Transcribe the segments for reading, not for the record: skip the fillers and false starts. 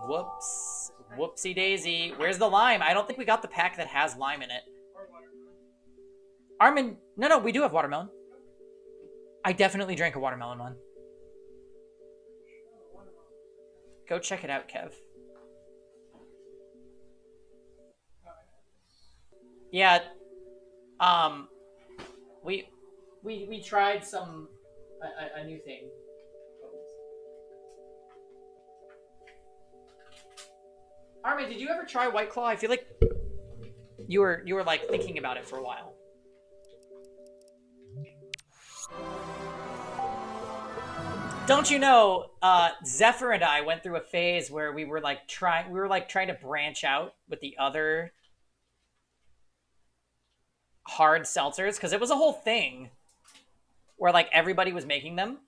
Whoops. Whoopsie daisy. Where's the lime? I don't think we got the pack that has lime in it. Armin, no, we do have watermelon. I definitely drank a watermelon one. Go check it out, Kev. Yeah, we tried some a new thing. Armin, did you ever try White Claw? I feel like you were like thinking about it for a while. Don't you know, Zephyr and I went through a phase where we were like trying to branch out with the other hard seltzers, because it was a whole thing where like everybody was making them.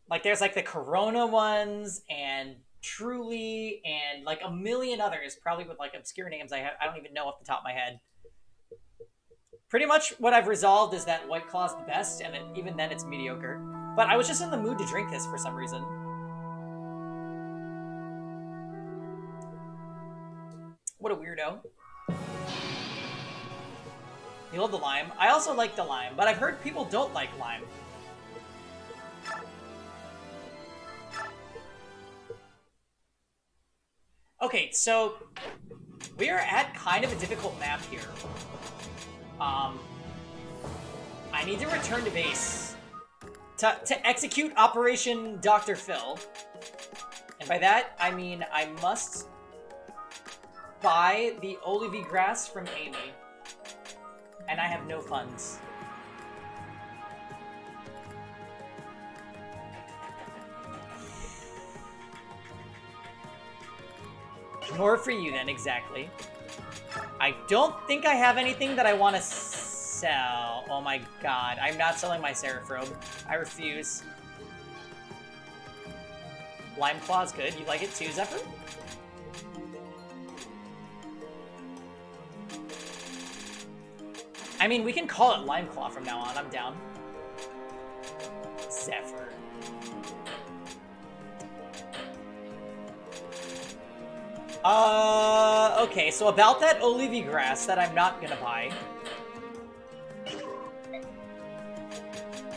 Like there's like the Corona ones and Truly and like a million others, probably with like obscure names I don't even know off the top of my head. Pretty much what I've resolved is that White Claw's the best, and even then it's mediocre. But I was just in the mood to drink this for some reason. What a weirdo. You love the lime? I also like the lime, but I've heard people don't like lime. Okay, so we are at kind of a difficult map here. I need to return to base to execute Operation Dr. Phil. And by that, I mean I must buy the olivie grass from Amy. And I have no funds. More for you then, exactly. I don't think I have anything that I want to sell. Oh my god, I'm not selling my Seraph I refuse. Lime Claw's good. You like it too, Zephyr? I mean, we can call it Lime Claw from now on. I'm down. Zephyr. Okay, so about that olivie grass that I'm not gonna buy.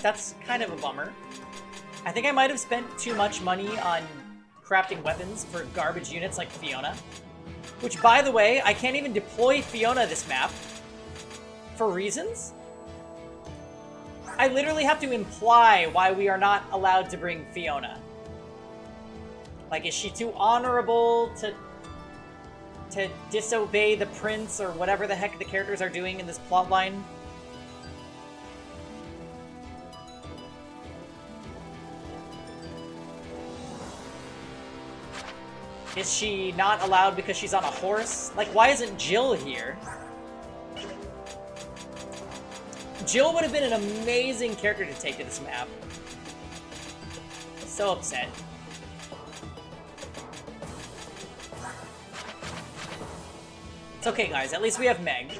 That's kind of a bummer. I think I might have spent too much money on crafting weapons for garbage units like Fiona. Which, by the way, I can't even deploy Fiona this map. For reasons? I literally have to imply why we are not allowed to bring Fiona. Like, is she too honorable to disobey the prince or whatever the heck the characters are doing in this plotline? Is she not allowed because she's on a horse? Like, why isn't Jill here? Jill would have been an amazing character to take to this map. So upset. It's okay, guys. At least we have Meg.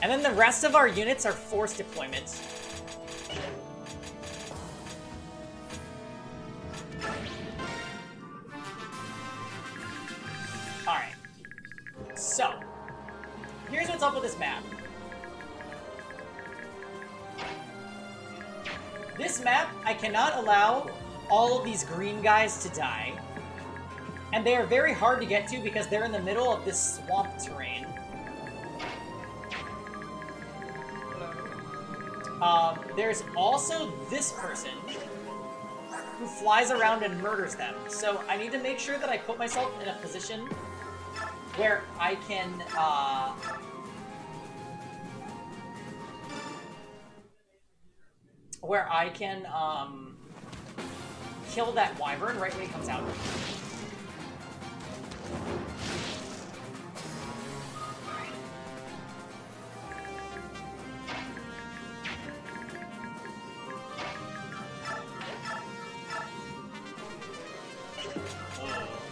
And then the rest of our units are forced deployment. Alright. So, here's what's up with this map. This map, I cannot allow all of these green guys to die. And they are very hard to get to because they're in the middle of this swamp terrain. There's also this person who flies around and murders them. So I need to make sure that I put myself in a position where I can, kill that wyvern right when he comes out.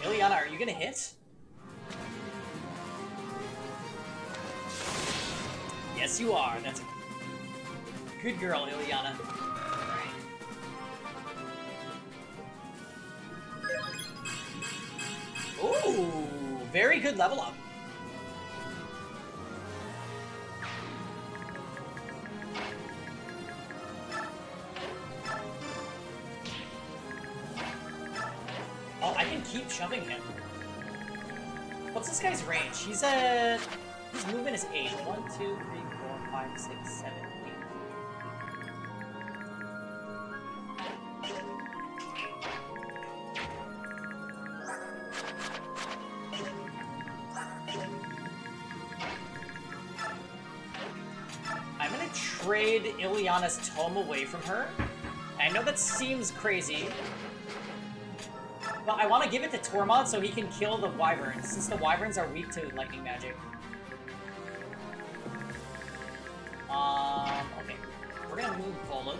Ileana, are you gonna hit? Yes, you are. That's a good girl, Ileana. very good level up. Oh, I can keep shoving him. What's this guy's range? His movement is 8. 1, 2, 3, 4, 5, 6, 7, 8. I'm gonna trade Ileana's tome away from her. I know that seems crazy, but I want to give it to Tormod so he can kill the wyverns, since the wyverns are weak to lightning magic. Okay. We're gonna move Volum.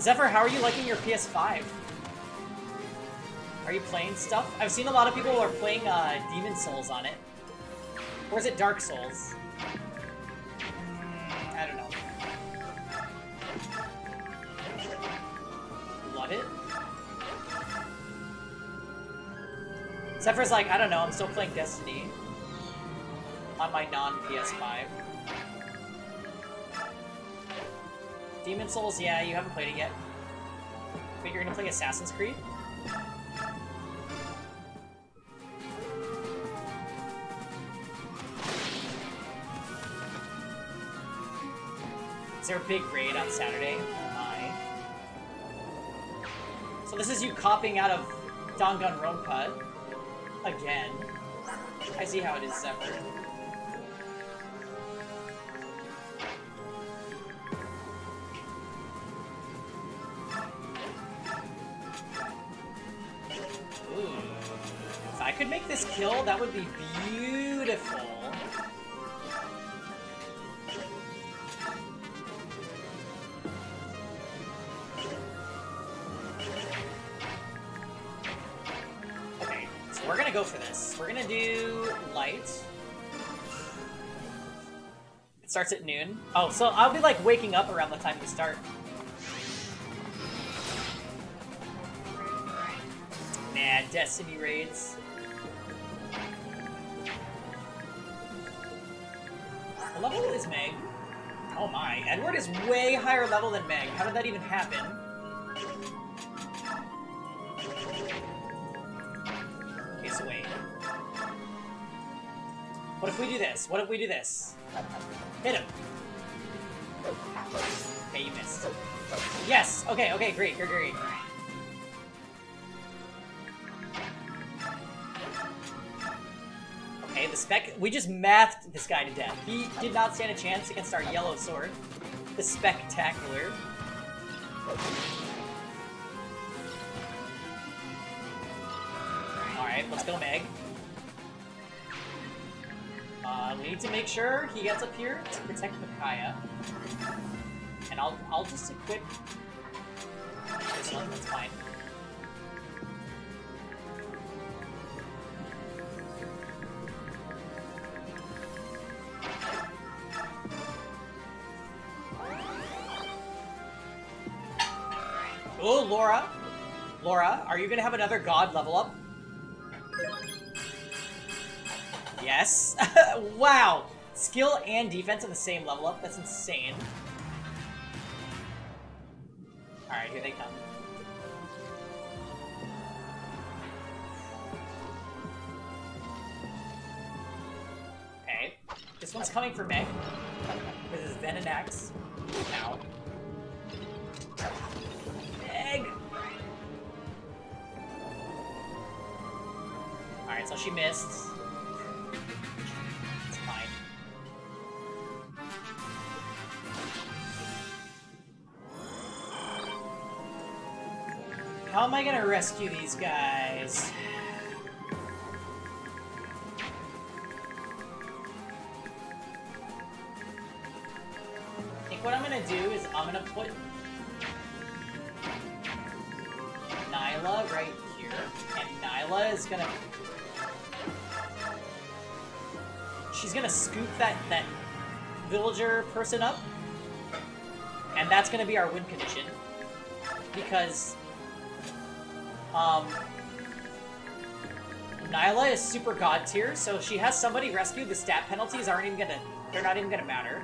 Zephyr, how are you liking your PS5? Are you playing stuff? I've seen a lot of people who are playing Demon Souls on it. Or is it Dark Souls? I don't know. Love it. Zephyr's like, I don't know, I'm still playing Destiny. On my non-PS5. Demon Souls, yeah, you haven't played it yet. But you're gonna play Assassin's Creed? Is there a big raid on Saturday? Oh my. So this is you copying out of Danganronpa. Again. I see how it is, Zephyr. Ooh. If I could make this kill, that would be beautiful. We're gonna go for this. We're gonna do light. It starts at noon. Oh, so I'll be like waking up around the time we start. Nah, Destiny raids. What level is Meg? Oh my, Edward is way higher level than Meg. How did that even happen? Wait. What if we do this? What if we do this? Hit him. Okay, you missed. Yes! Okay, okay, great, great, great. Okay, the spec... We just mathed this guy to death. He did not stand a chance against our yellow sword. The spectacular. Alright, let's go Meg. We need to make sure he gets up here to protect Micaiah. And I'll just equip this one, that's fine. Oh, Laura. Laura, are you gonna have another god level up? Yes. Wow. Skill and defense at the same level up. That's insane. Alright, here they come. Okay. This one's coming for Meg. With his Venom Axe. Ow. Meg! Alright, so she missed. It's fine. How am I gonna rescue these guys? I think what I'm gonna do is I'm gonna put Nyla right here, and Nyla is gonna... She's gonna scoop that villager person up. And that's going to be our win condition. Because Nyla is super god tier, so if she has somebody rescued, the stat penalties aren't even gonna, they're not even gonna matter.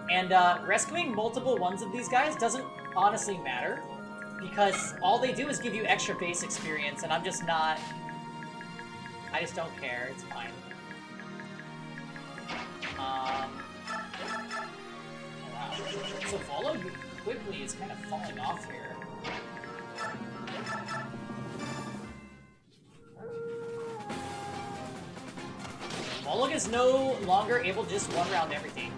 And rescuing multiple ones of these guys doesn't honestly matter, because all they do is give you extra base experience, and I'm just not, I just don't care, it's fine. Wow. So Volo quickly is kind of falling off here. Volog is no longer able to just one-round everything.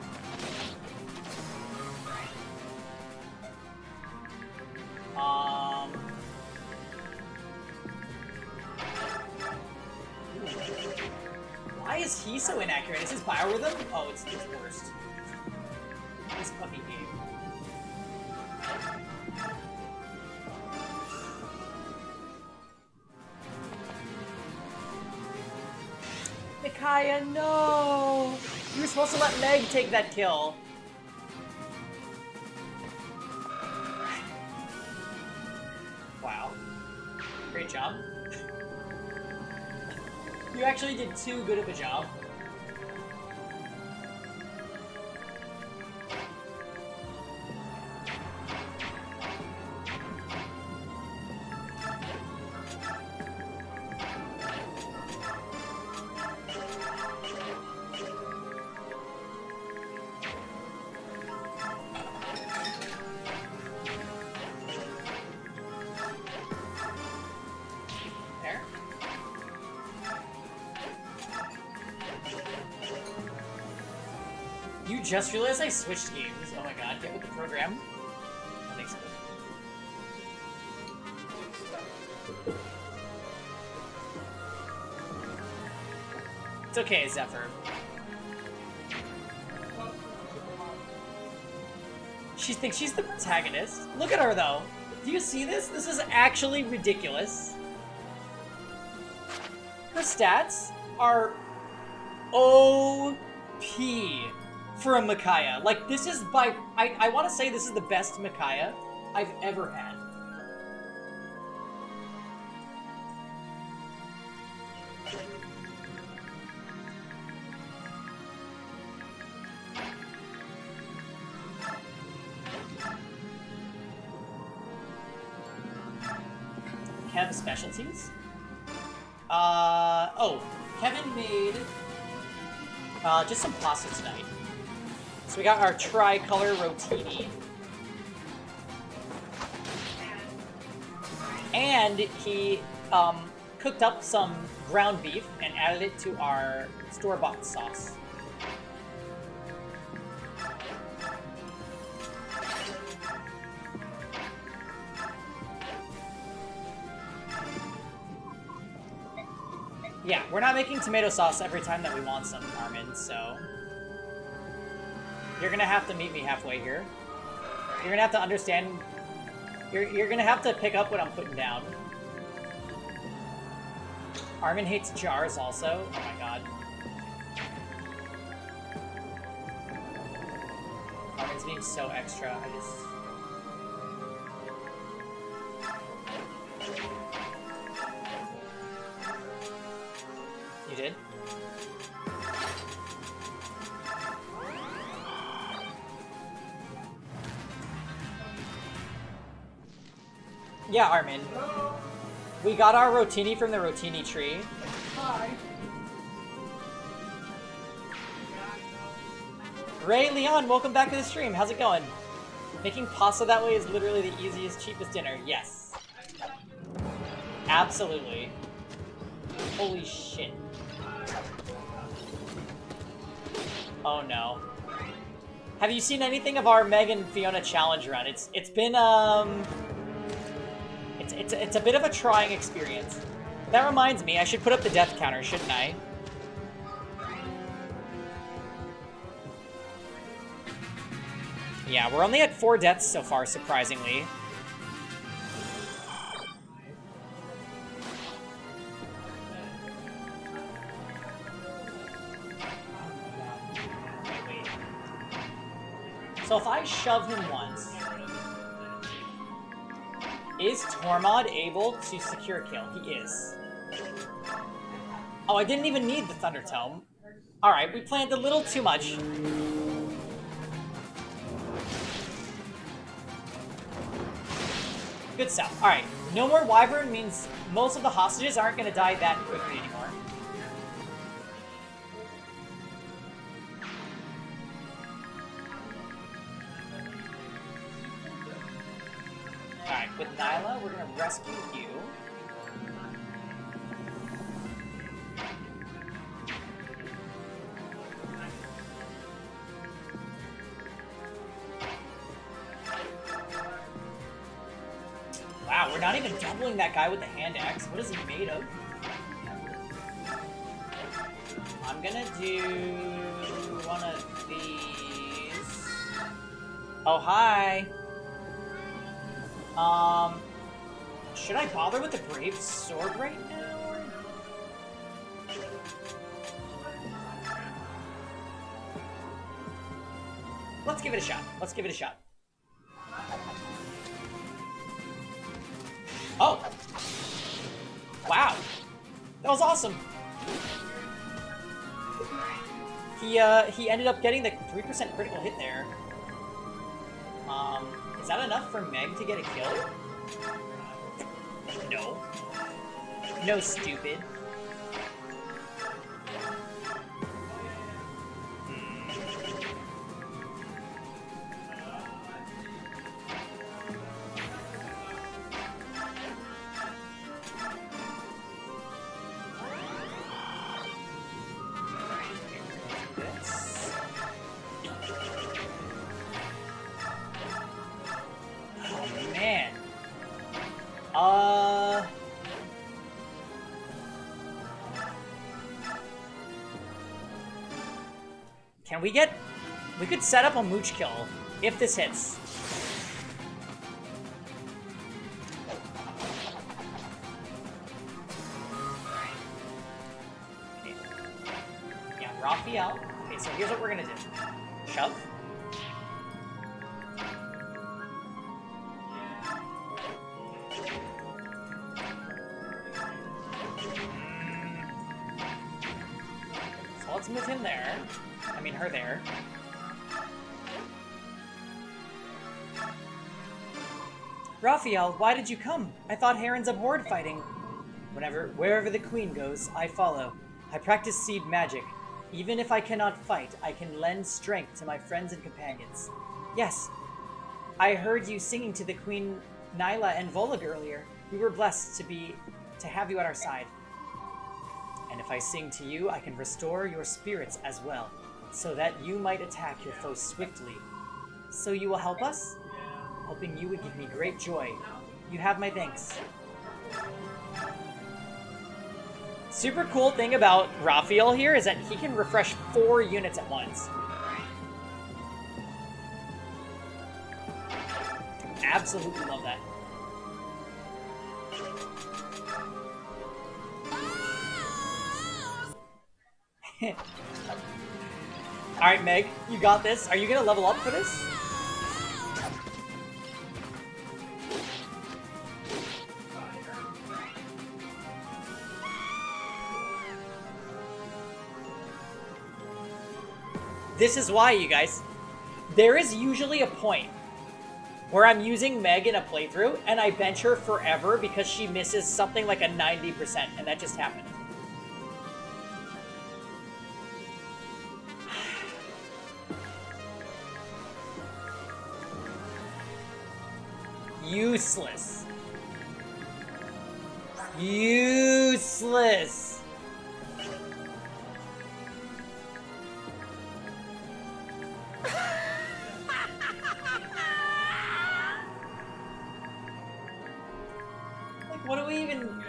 Why is he so inaccurate? Is his biorhythm? Oh, it's worst. This puppy game. Micaiah, no! You were supposed to let Meg take that kill. Wow. Great job. You actually did too good of a job. Just realized I switched games. Oh my god, get with the program. Thanks. It's okay, Zephyr. She thinks she's the protagonist. Look at her, though. Do you see this? This is actually ridiculous. Her stats are OP for a Micaiah. Like, this is by... I want to say this is the best Micaiah I've ever had. Kev specialties? Oh, Kevin made just some pasta tonight. So we got our tricolor rotini. And he cooked up some ground beef and added it to our store-bought sauce. Yeah, we're not making tomato sauce every time that we want some, Armin, so... You're gonna have to meet me halfway here. You're gonna have to understand... You're gonna have to pick up what I'm putting down. Armin hates jars also. Oh my god. Armin's being so extra. I just... You did? Yeah, Armin. We got our rotini from the rotini tree. Hi. Ray Leon, welcome back to the stream. How's it going? Making pasta that way is literally the easiest, cheapest dinner. Yes. Absolutely. Holy shit. Oh no. Have you seen anything of our Meg and Fiona challenge run? It's been it's a bit of a trying experience. That reminds me, I should put up the death counter, shouldn't I? Yeah, we're only at 4 deaths so far, surprisingly. So if I shove him once, is Tormod able to secure a kill? He is. Oh, I didn't even need the Thunder Tome. Alright, we planned a little too much. Good stuff. Alright, no more Wyvern means most of the hostages aren't going to die that quickly anymore. Alright, with Nyla, we're going to rescue you. Wow, we're not even doubling that guy with the hand axe. What is he made of? I'm gonna do one of these. Oh, hi. Should I bother with the Brave Sword right now? Let's give it a shot. Let's give it a shot. Oh! Wow! That was awesome! He ended up getting the 3% critical hit there. Is that enough for Meg to get a kill? No. No, stupid. Can we get... We could set up a mooch kill if this hits. Okay. Yeah, Raphael. Okay, so here's what we're gonna do. Shove. So let's move him there. I mean, her there. Raphael, why did you come? I thought Herons abhorred fighting. Wherever the queen goes, I follow. I practice seed magic. Even if I cannot fight, I can lend strength to my friends and companions. Yes, I heard you singing to the Queen Nyla and Volug earlier. We were blessed to have you at our side. And if I sing to you, I can restore your spirits as well, so that you might attack your foes swiftly. So you will help us? Helping you would give me great joy. You have my thanks. Super cool thing about Raphael here is that he can refresh 4 units at once. Absolutely love that. Alright, Meg, you got this. Are you gonna level up for this? This is why, you guys. There is usually a point where I'm using Meg in a playthrough and I bench her forever because she misses something like a 90%, and that just happened. Useless. Useless. Like, what do we even...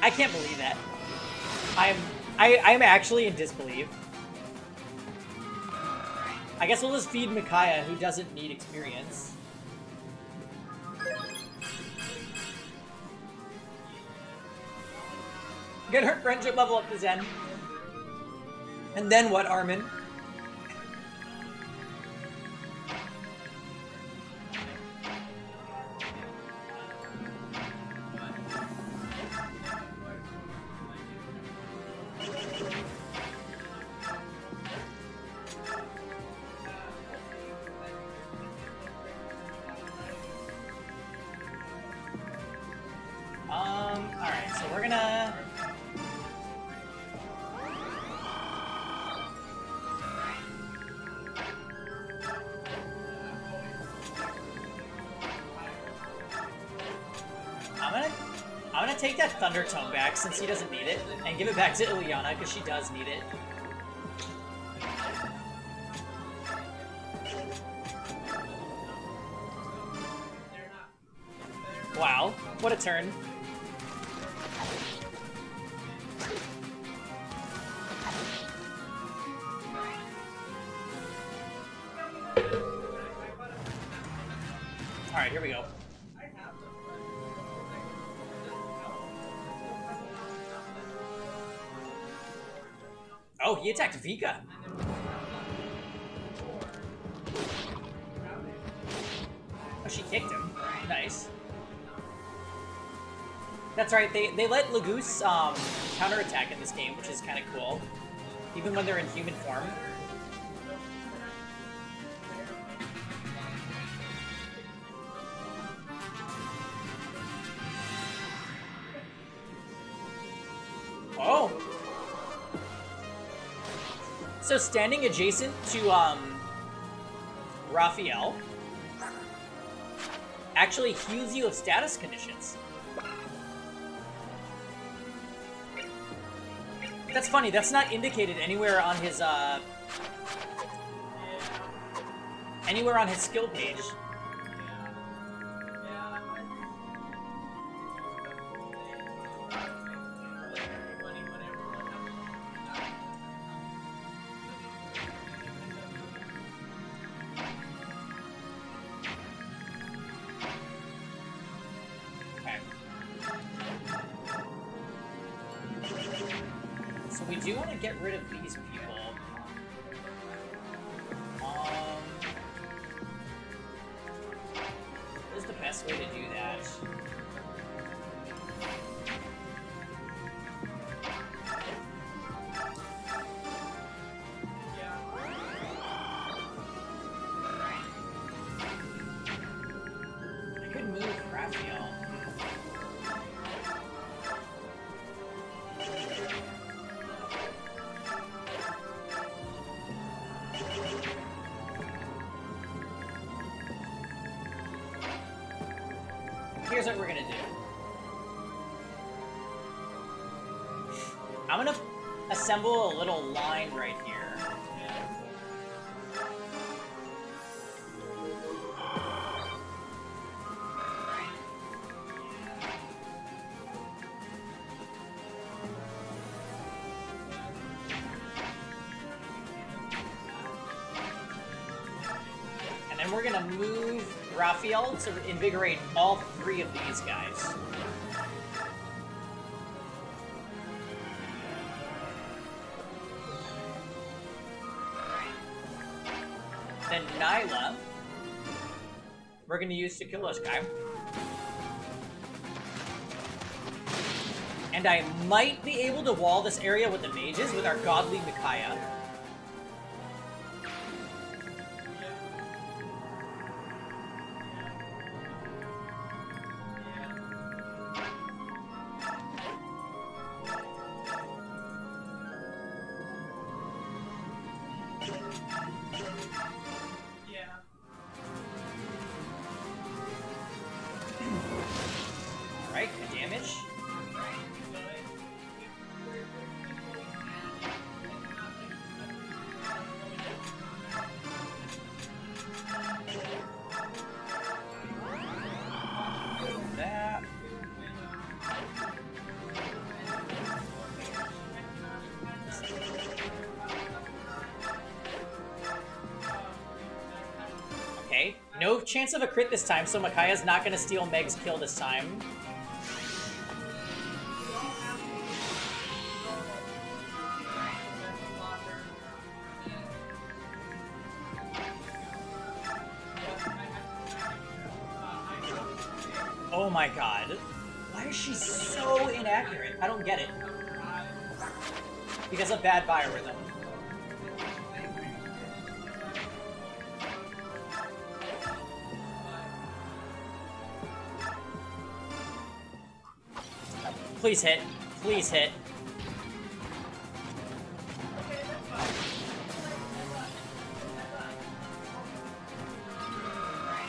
I can't believe that. I'm actually in disbelief. I guess we'll just feed Micaiah, who doesn't need experience. Get her friendship level up to 10. And then what, Armin? Alright, so we're gonna... I'm gonna take that Thunder Tome back since he doesn't need it, and give it back to Ileana because she does need it. Wow, what a turn. Alright, here we go. Oh, he attacked Vika. Oh, she kicked him. Nice. That's right, they let Legoose counterattack in this game, which is kind of cool. Even when they're in human form. Oh! So standing adjacent to Raphael actually heals you of status conditions. That's funny, that's not indicated anywhere on his skill page. We do want to get rid of these people. What is the best way to do that? I could move Raphael. Here's what we're gonna do. I'm gonna assemble a little line right here. And then we're gonna move Raphael to invigorate all three of these guys. Then Nyla, we're going to use to kill this guy. And I might be able to wall this area with the mages with our godly Micaiah. Alright, good damage. That. Okay, no chance of a crit this time, so Micaiah's not going to steal Meg's kill this time. my god. Why is she so inaccurate? I don't get it. Because of bad biorhythm. Please hit. Please hit.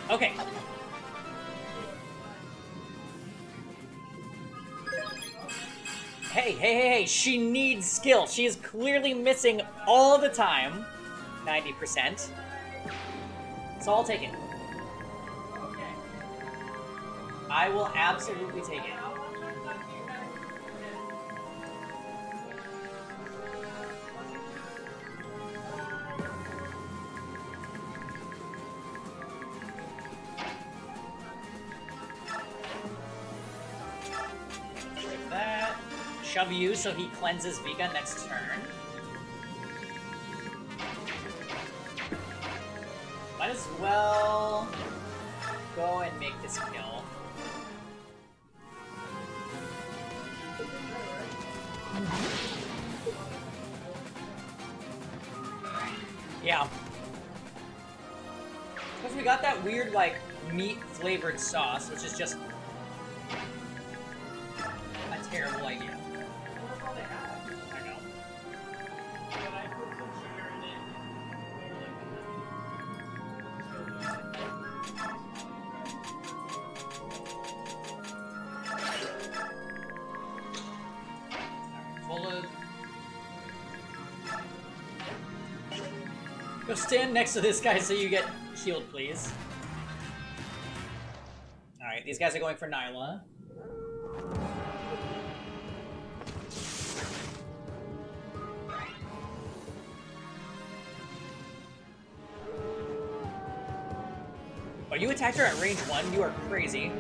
Okay. Hey, she needs skill. She is clearly missing all the time. 90%. So I'll take it. I will absolutely take it. Shove you so he cleanses Vika next turn. Might as well go and make this kill. Yeah. Because we got that weird, like, meat-flavored sauce, which is just a terrible idea. Go stand next to this guy so you get healed, please. Alright, these guys are going for Nyla. Oh, you attacked her at range 1? You are crazy.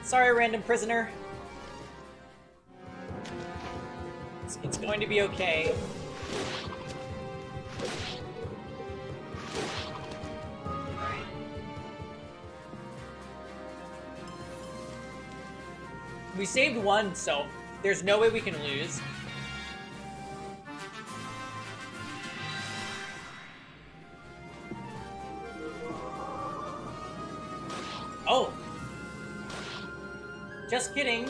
Sorry, random prisoner. It's going to be okay. We saved one, so there's no way we can lose. Oh! Just kidding.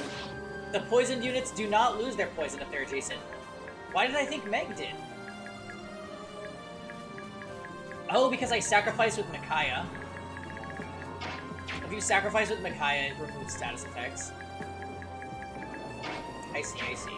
The poisoned units do not lose their poison if they're adjacent. Why did I think Meg did? Oh, because I sacrificed with Micaiah. If you sacrifice with Micaiah, it removes status effects. I see, I see.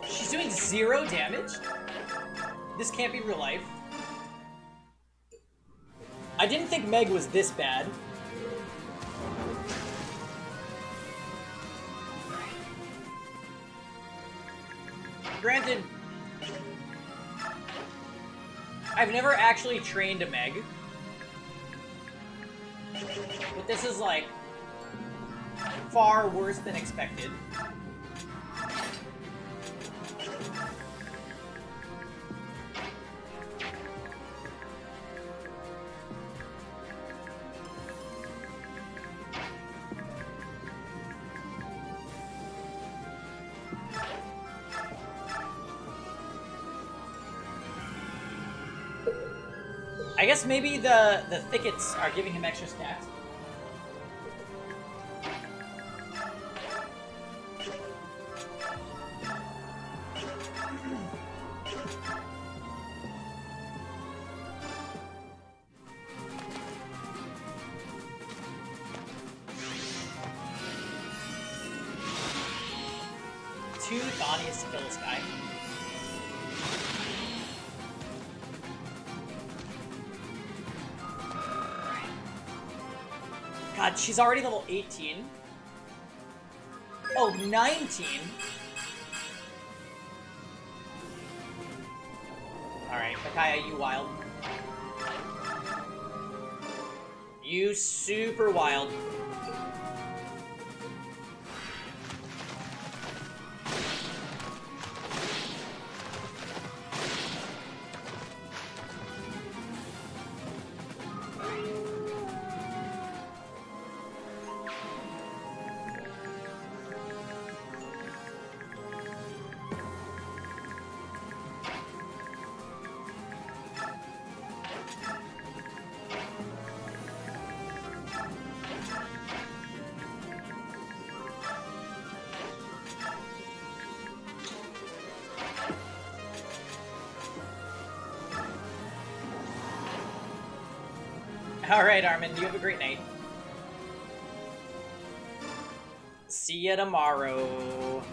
She's doing 0 damage? This can't be real life. I didn't think Meg was this bad. Granted, I've never actually trained a Meg. But this is, like, far worse than expected. I guess maybe the thickets are giving him extra stats. Two Thanias to kill this guy. God, she's already level 18. Oh, 19? Alright, Micaiah, you wild. You super wild. Alright, Armin, you have a great night. See ya tomorrow.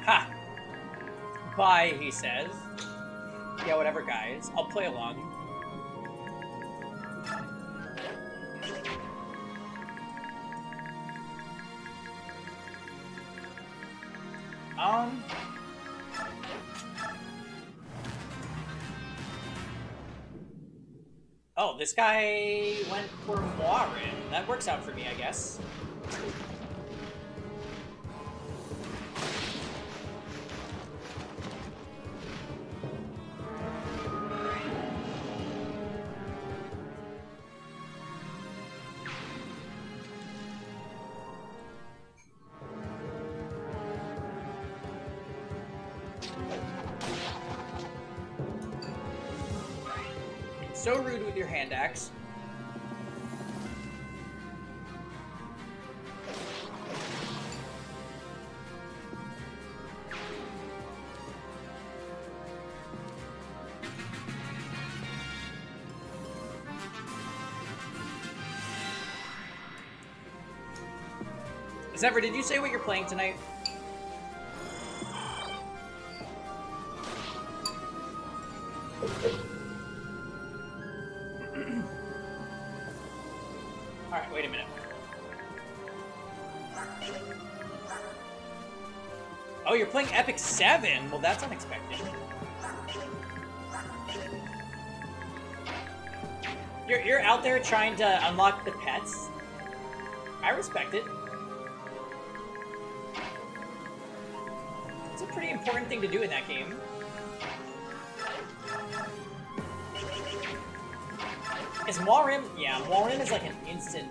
Ha! Bye, he says. Yeah, whatever, guys. I'll play along. Oh, this guy went for Moirin. That works out for me, I guess. So rude with your hand axe. Zephyr, did you say what you're playing tonight? Alright, wait a minute. Oh, you're playing Epic 7? Well, that's unexpected. You're out there trying to unlock the pets? I respect it. It's a pretty important thing to do in that game. Is Moirin? Yeah, Moirin is like an instant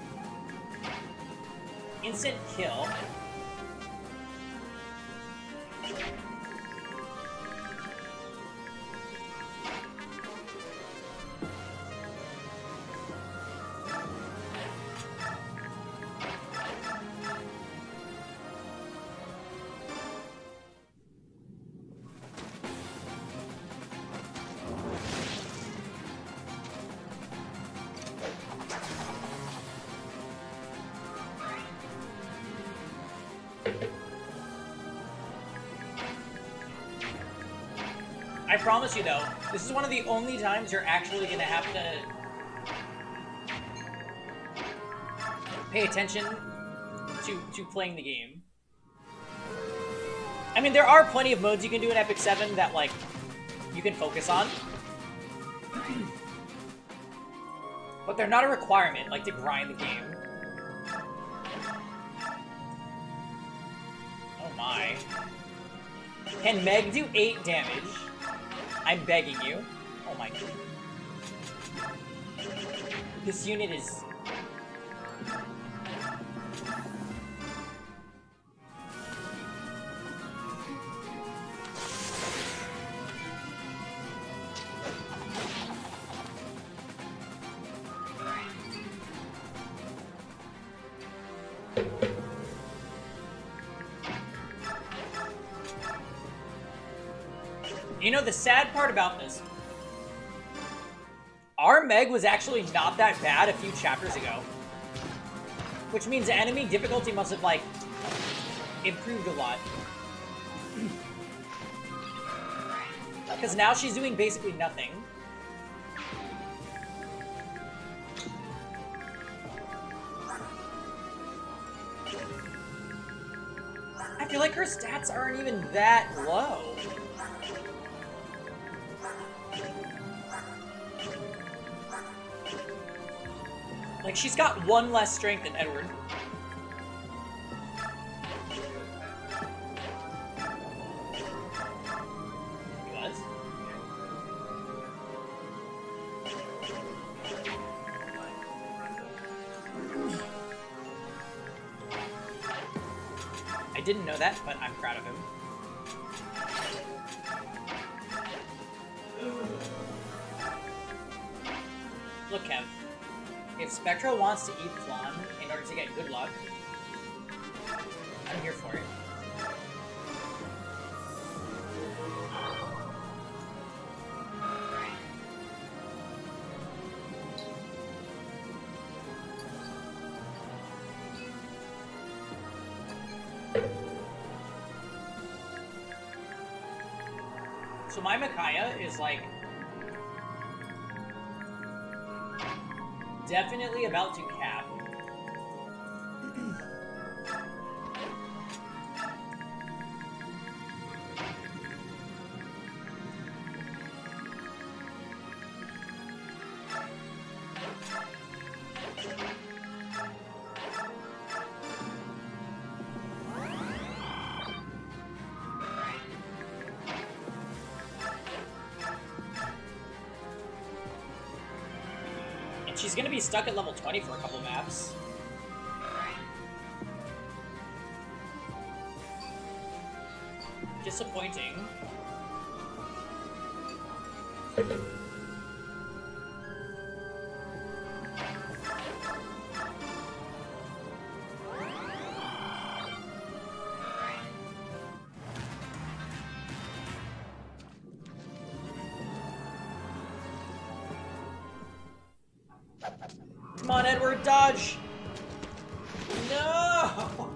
kill. I promise you though, this is one of the only times you're actually gonna have to pay attention to playing the game. I mean, there are plenty of modes you can do in Epic 7 that, like, you can focus on. But they're not a requirement, like, to grind the game. my. Can Meg do 8 damage? I'm begging you. Oh my god. This unit is... You know, the sad part about this, our Meg was actually not that bad a few chapters ago. Which means the enemy difficulty must have, like, improved a lot. Because now she's doing basically nothing. I feel like her stats aren't even that low. Like, she's got 1 less strength than Edward. He was? I didn't know that, but I'm proud of him. Look, Kev. If Spectro wants to eat Flan in order to get good luck, I'm here for it. So my Micaiah is like definitely about to cap. She's gonna be stuck at level 20 for a couple maps. Disappointing. Come on, Edward, dodge! No!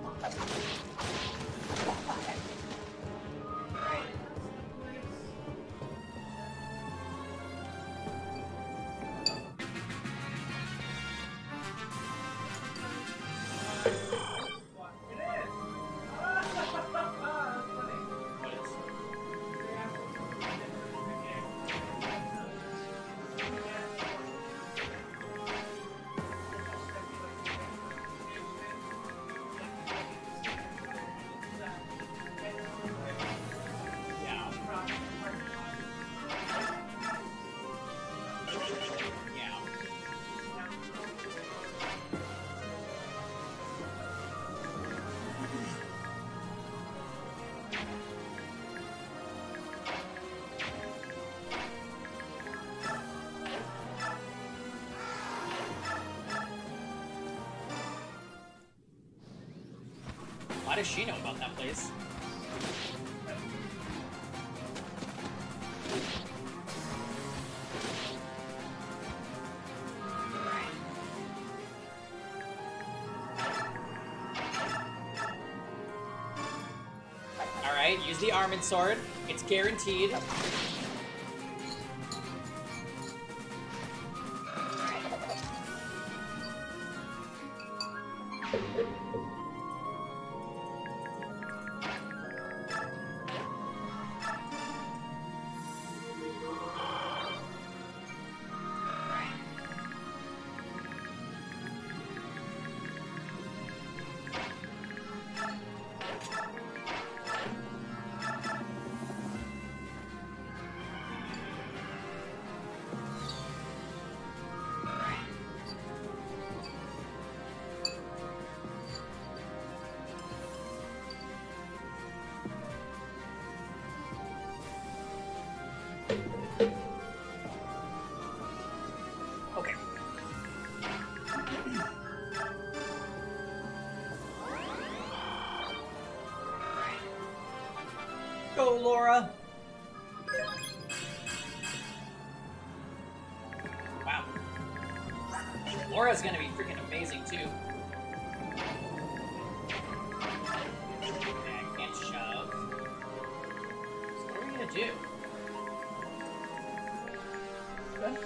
Why does she know about that place? Alright, use the Armored Sword. It's guaranteed. go, Laura. Wow. Laura's gonna be freaking amazing, too. Okay, I can't shove. So what are we gonna do? Good.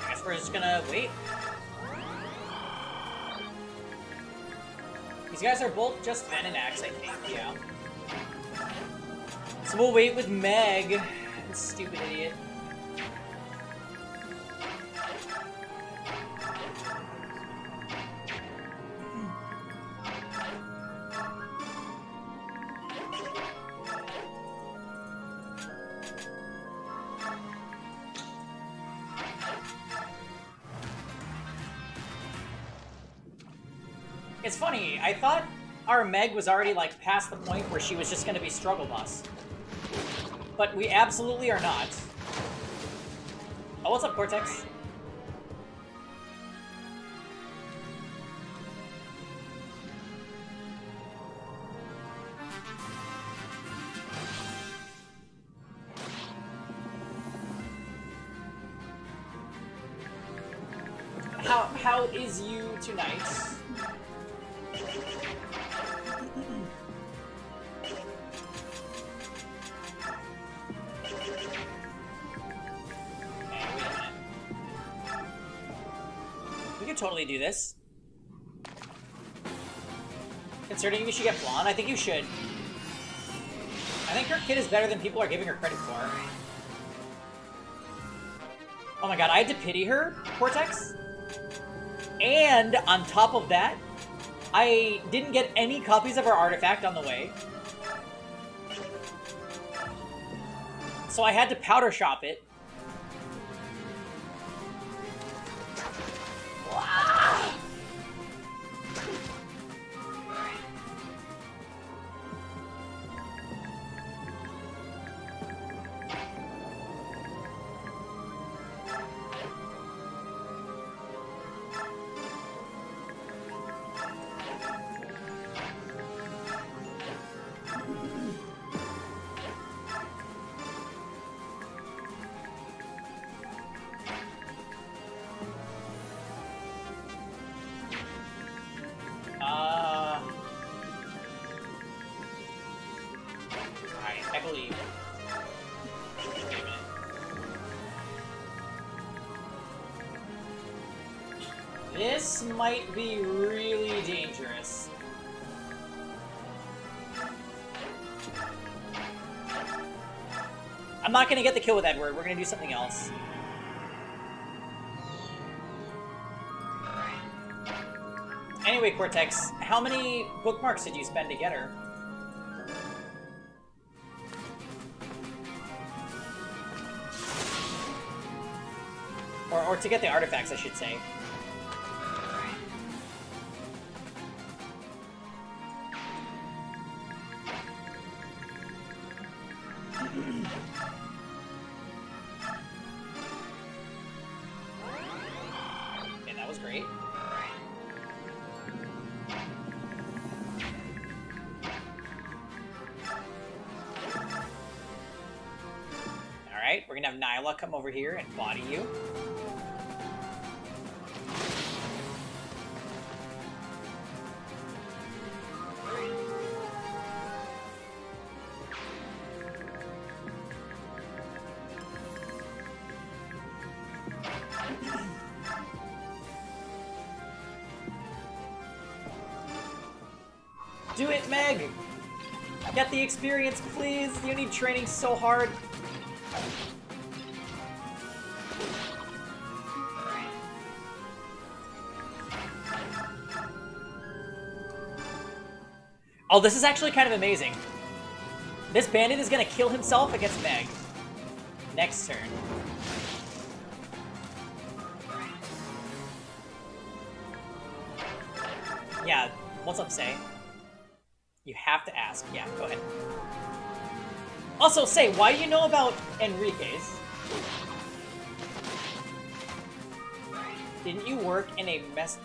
I guess we're just gonna wait. These guys are both just Ven and Axe, I think, yeah. So we'll wait with Meg. This stupid idiot. It's funny, I thought our Meg was already, like, past the point where she was just gonna be struggle bus. But we absolutely are not. Oh, what's up, Cortex? How is you tonight? We could totally do this. Considering you should get blonde, I think you should. I think her kit is better than people are giving her credit for. Oh my god, I had to pity her, Cortex. And on top of that, I didn't get any copies of her artifact on the way. So I had to powder shop it. I believe. Wait a minute. This might be really dangerous. I'm not gonna get the kill with Edward. We're gonna do something else. Anyway, Cortex, how many bookmarks did you spend to get her? Or to get the artifacts, I should say. Okay, that was great. Alright, we're gonna have Nyla come over here and body you. Do it, Meg! Get the experience, please! You need training so hard. Oh, this is actually kind of amazing. This bandit is gonna kill himself against Meg. Next turn. Yeah, What's up, Say? You have to ask. Yeah, go ahead. Also, Say, why do you know about Enrique's? Didn't you work in a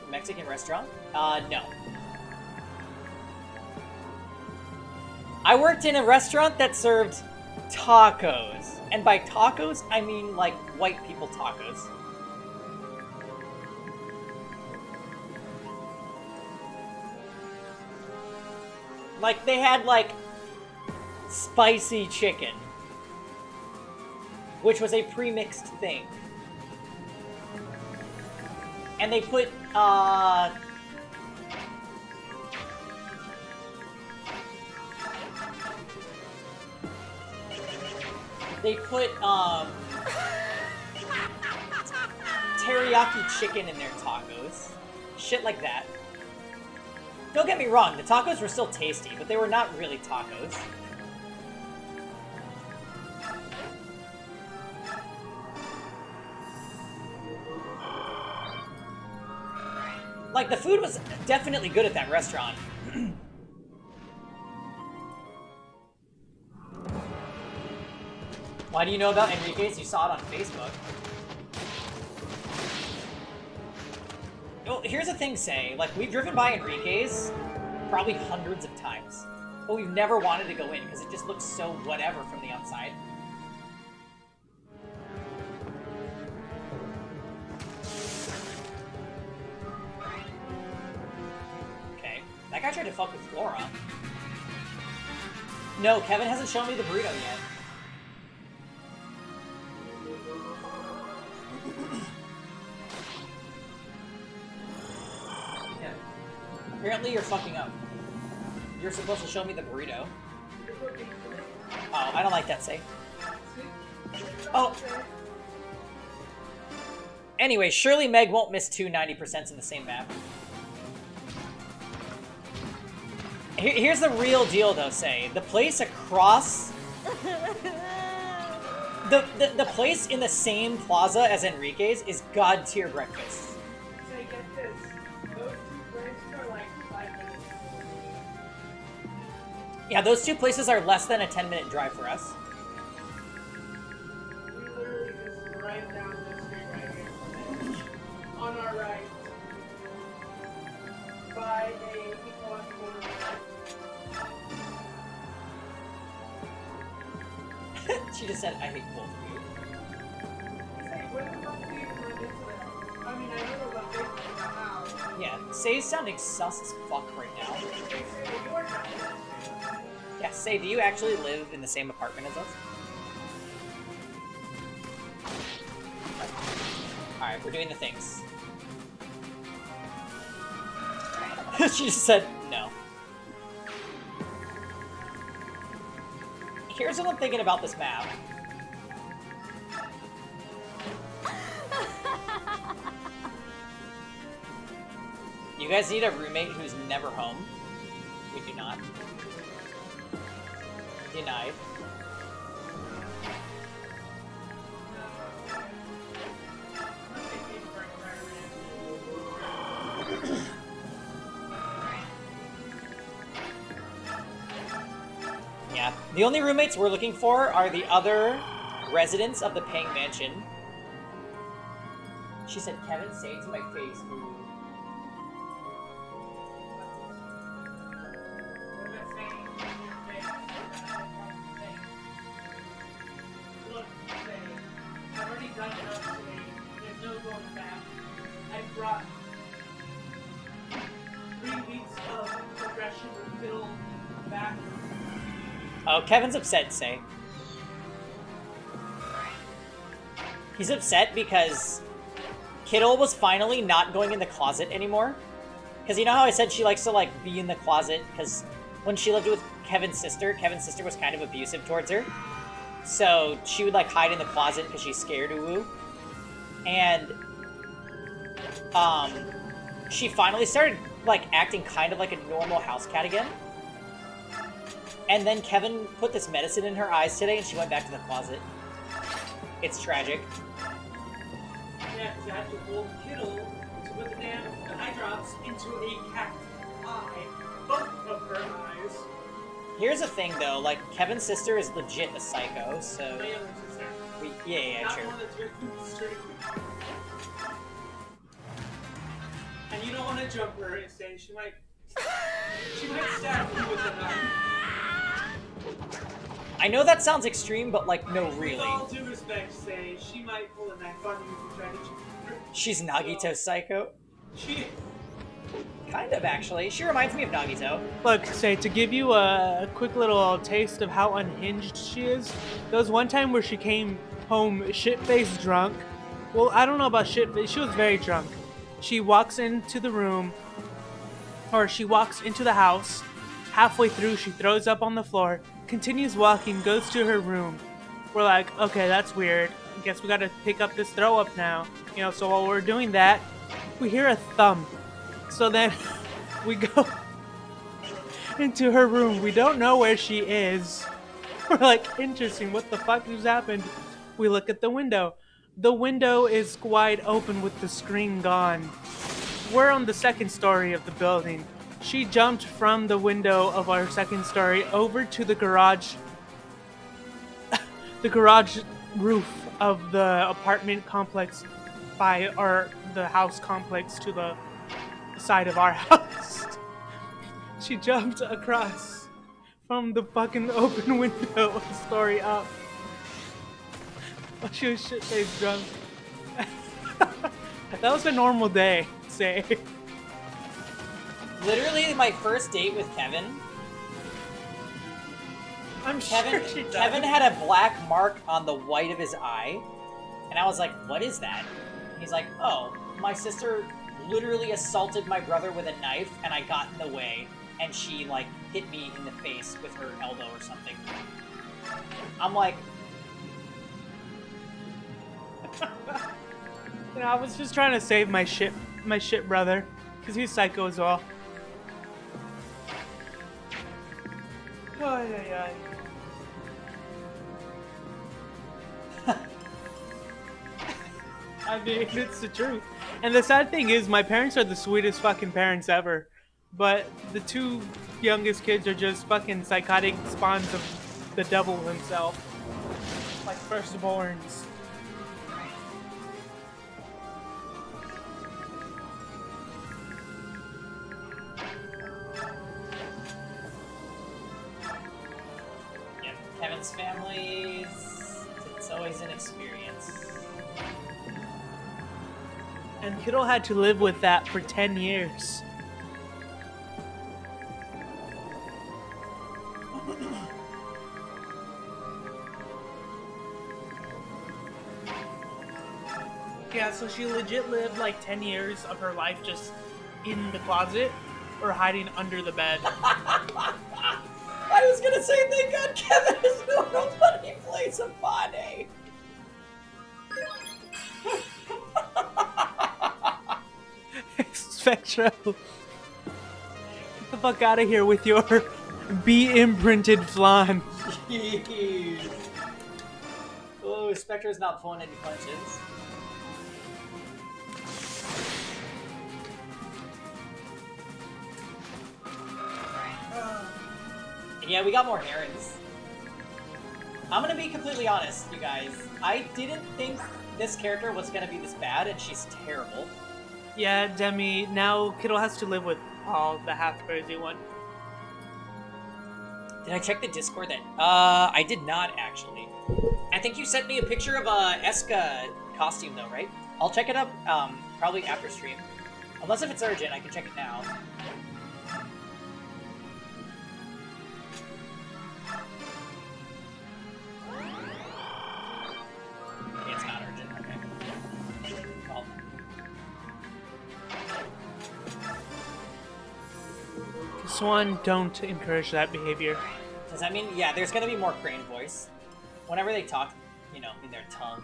Mexican restaurant? No. I worked in a restaurant that served tacos. And by tacos, I mean, like, white people tacos. Like, they had, like, spicy chicken. Which was a pre-mixed thing. And they put, teriyaki chicken in their tacos. Shit like that. Don't get me wrong, the tacos were still tasty, but they were not really tacos. Like, the food was definitely good at that restaurant. Why do you know about Enrique's? You saw it on Facebook. Well, here's the thing, Say. Like, we've driven by Enrique's probably hundreds of times. But we've never wanted to go in because it just looks so whatever from the outside. Okay. That guy tried to fuck with Flora. No, Kevin hasn't shown me the burrito yet. Apparently you're fucking up. You're supposed to show me the burrito. Oh, I don't like that, Say. Oh. Anyway, surely Meg won't miss two 90% in the same map. Here's the real deal, though, Say. The place across... The place in the same plaza as Enrique's is god-tier breakfast. Yeah, those two places are less than a 10-minute drive for us. We literally just right down the street right here. On our right. By a ecological reserve. She just said, I hate both of you. Say, where the fuck do you run into that? I mean, I know about this, but how? Yeah, Say's sounding sus as fuck right now. Say, you are not. Yeah, Say, do you actually live in the same apartment as us? Alright, we're doing the things. She just said no. Here's what I'm thinking about this map. You guys need a roommate who's never home? We do not. Denied. Yeah, the only roommates we're looking for are the other residents of the paying mansion. She said, Kevin, say it to my face, ooh. Oh, Kevin's upset, Say. He's upset because Kittle was finally not going in the closet anymore. Because you know how I said she likes to, like, be in the closet? Because when she lived with Kevin's sister was kind of abusive towards her. So she would, like, hide in the closet because she's scared of Woo. And, she finally started, like, acting kind of like a normal house cat again. And then Kevin put this medicine in her eyes today, and she went back to the closet. It's tragic. Yeah, because I had to hold Kittle to put the damn eye drops into a cat. eye. Both of her eyes. Here's the thing, though. Like, Kevin's sister is legit a psycho, so... My younger sister. Yeah, Not true. the one that's very straight. And you don't want to jump her and say she might stab you with a knife. I know that sounds extreme, but, like, no, With really. all due respect, say she might pull a knife on you if you try to jump her. She's Nagito psycho. She... Kind of, actually. She reminds me of Nagito. Look, say, to give you a quick little taste of how unhinged she is, there was one time where she came home shit-faced drunk. Well, I don't know about shit-faced. She was very drunk. She walks into the room, or she walks into the house. Halfway through, she throws up on the floor, continues walking, goes to her room. We're like, okay, that's weird. I guess we gotta pick up this throw up now. You know, so while we're doing that, we hear a thump. So then we go into her room. We don't know where she is. We're like, interesting, what the fuck just happened? We look at the window. The window is wide open with the screen gone. We're on the second story of the building. She jumped from the window of our second story over to the garage roof of the apartment complex the house complex to the side of our house. She jumped across from the fucking open window a story up. She was shit-faced drunk. That was a normal day, say. Literally, my first date with Kevin. I'm sure Kevin, she does. Kevin had a black mark on the white of his eye, and I was like, "What is that?" And he's like, "Oh, my sister literally assaulted my brother with a knife, and I got in the way, and she like hit me in the face with her elbow or something." I'm like, You know, I was just trying to save my shit brother, because he's psycho as well. Ay, ay, ay. I mean, it's the truth. And the sad thing is, my parents are the sweetest fucking parents ever. But the two youngest kids are just fucking psychotic spawns of the devil himself. Like firstborns. yeah, Kevin's family, it's always an experience. And Kiddo had to live with that for 10 years. Yeah, so she legit lived like 10 years of her life just in the closet or hiding under the bed. I was gonna say, thank God Kevin is normal, but he plays a body. Spectro. Get the fuck out of here with your B-imprinted flan. Jeez. Oh, Spectre's not pulling any punches. And yeah, we got more herons. I'm gonna be completely honest, you guys. I didn't think this character was gonna be this bad, and she's terrible. Yeah, Demi, now Kiddo has to live with Paul, the half-crazy one. Did I check the Discord that? I did not actually. I think you sent me a picture of a Eska costume though, right? I'll check it up, probably after stream. Unless if it's urgent, I can check it now. Okay, it's not urgent, okay. Well, Swan, don't encourage that behavior. does that mean, yeah, there's gonna be more crane voice. Whenever they talk, you know, in their tongue.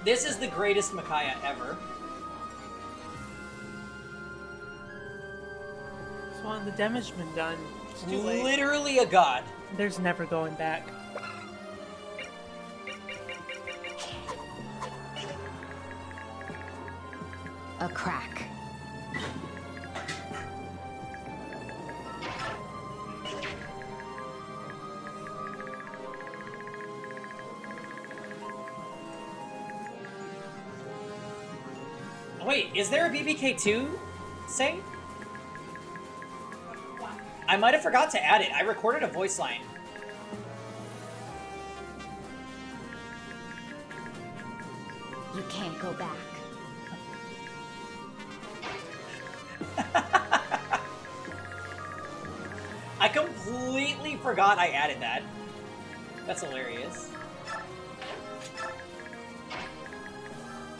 This is the greatest Micaiah ever. Swan, the damage's been done. It's too late. Literally a god. There's never going back. a crack. Wait, is there a BBK2 Say? I might have forgot to add it. I recorded a voice line. You can't go back. I completely forgot I added that. That's hilarious.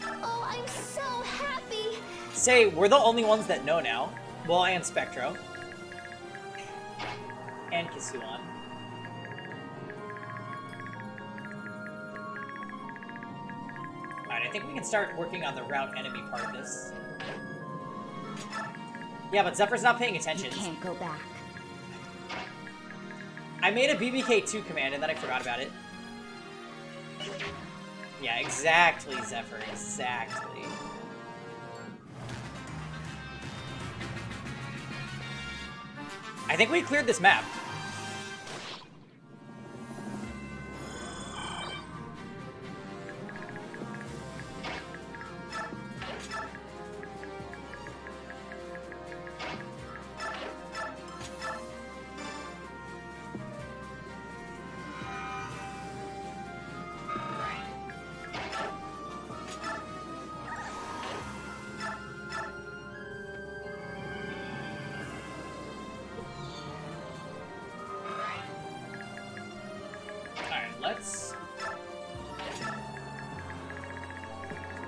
Oh, I'm so happy! Say, we're the only ones that know now. Well, and Spectro. And Kisuan. Alright, I think we can start working on the route enemy part of this. Yeah, but Zephyr's not paying attention. You can't go back. I made a BBK2 command and then I forgot about it. Yeah, exactly, Zephyr, exactly. I think we cleared this map.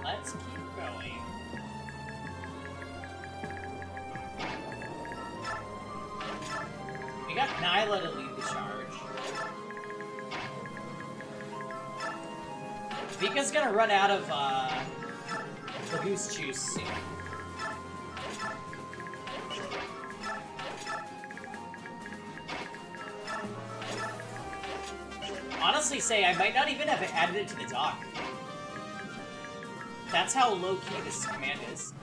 Let's keep going. We got Nyla to lead the charge. Vika's gonna run out of the goose juice soon. Honestly, say I might not even have added it to the dock. That's how low-key this command is.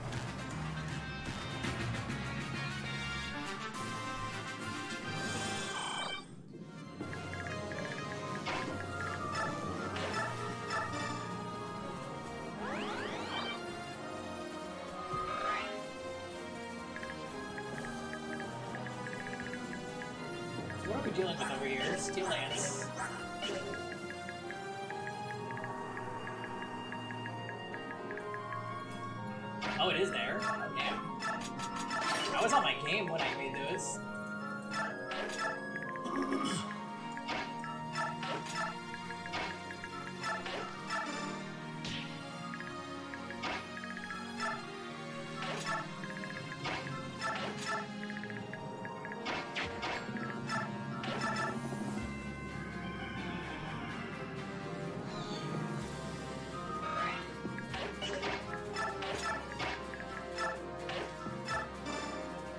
So what are we dealing with over here? Steel Lance. Oh, it is there? Oh, damn. I was on my game when I made those.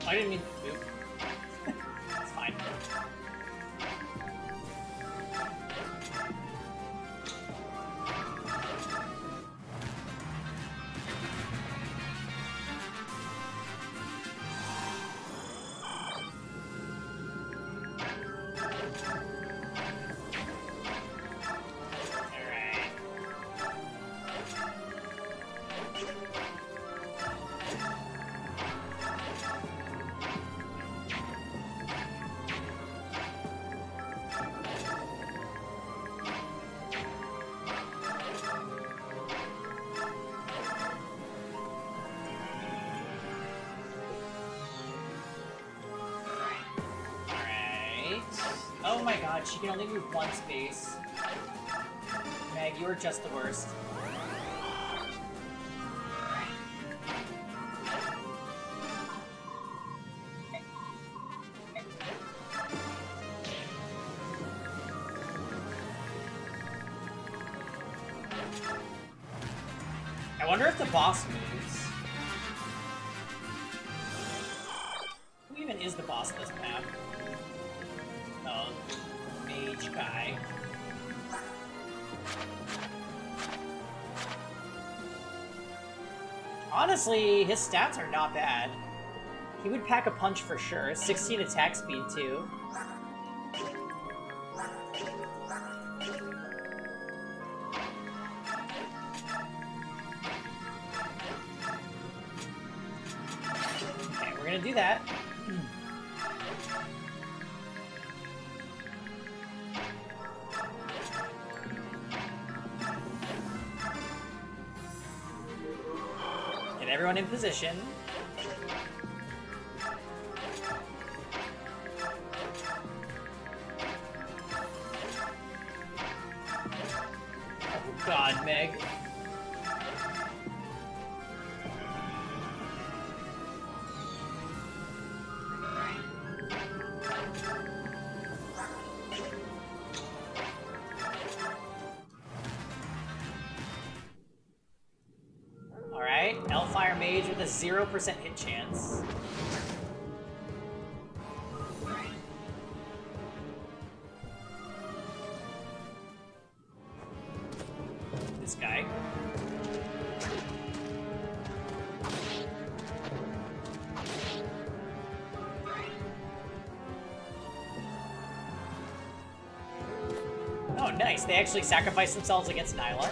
I didn't mean to move. It's fine. Alright. Oh my god, she can only move one space. Meg, you are just the worst. I wonder if the boss moves. Who even is the boss of this map? Oh, mage guy. Honestly, his stats are not bad. He would pack a punch for sure. 16 attack speed, too. Okay, we're gonna do that. Get everyone in position. Oh god, Meg. Alright, Hellfire Mage with a 0% hit chance. This guy. Oh, nice. They actually sacrificed themselves against Nyla.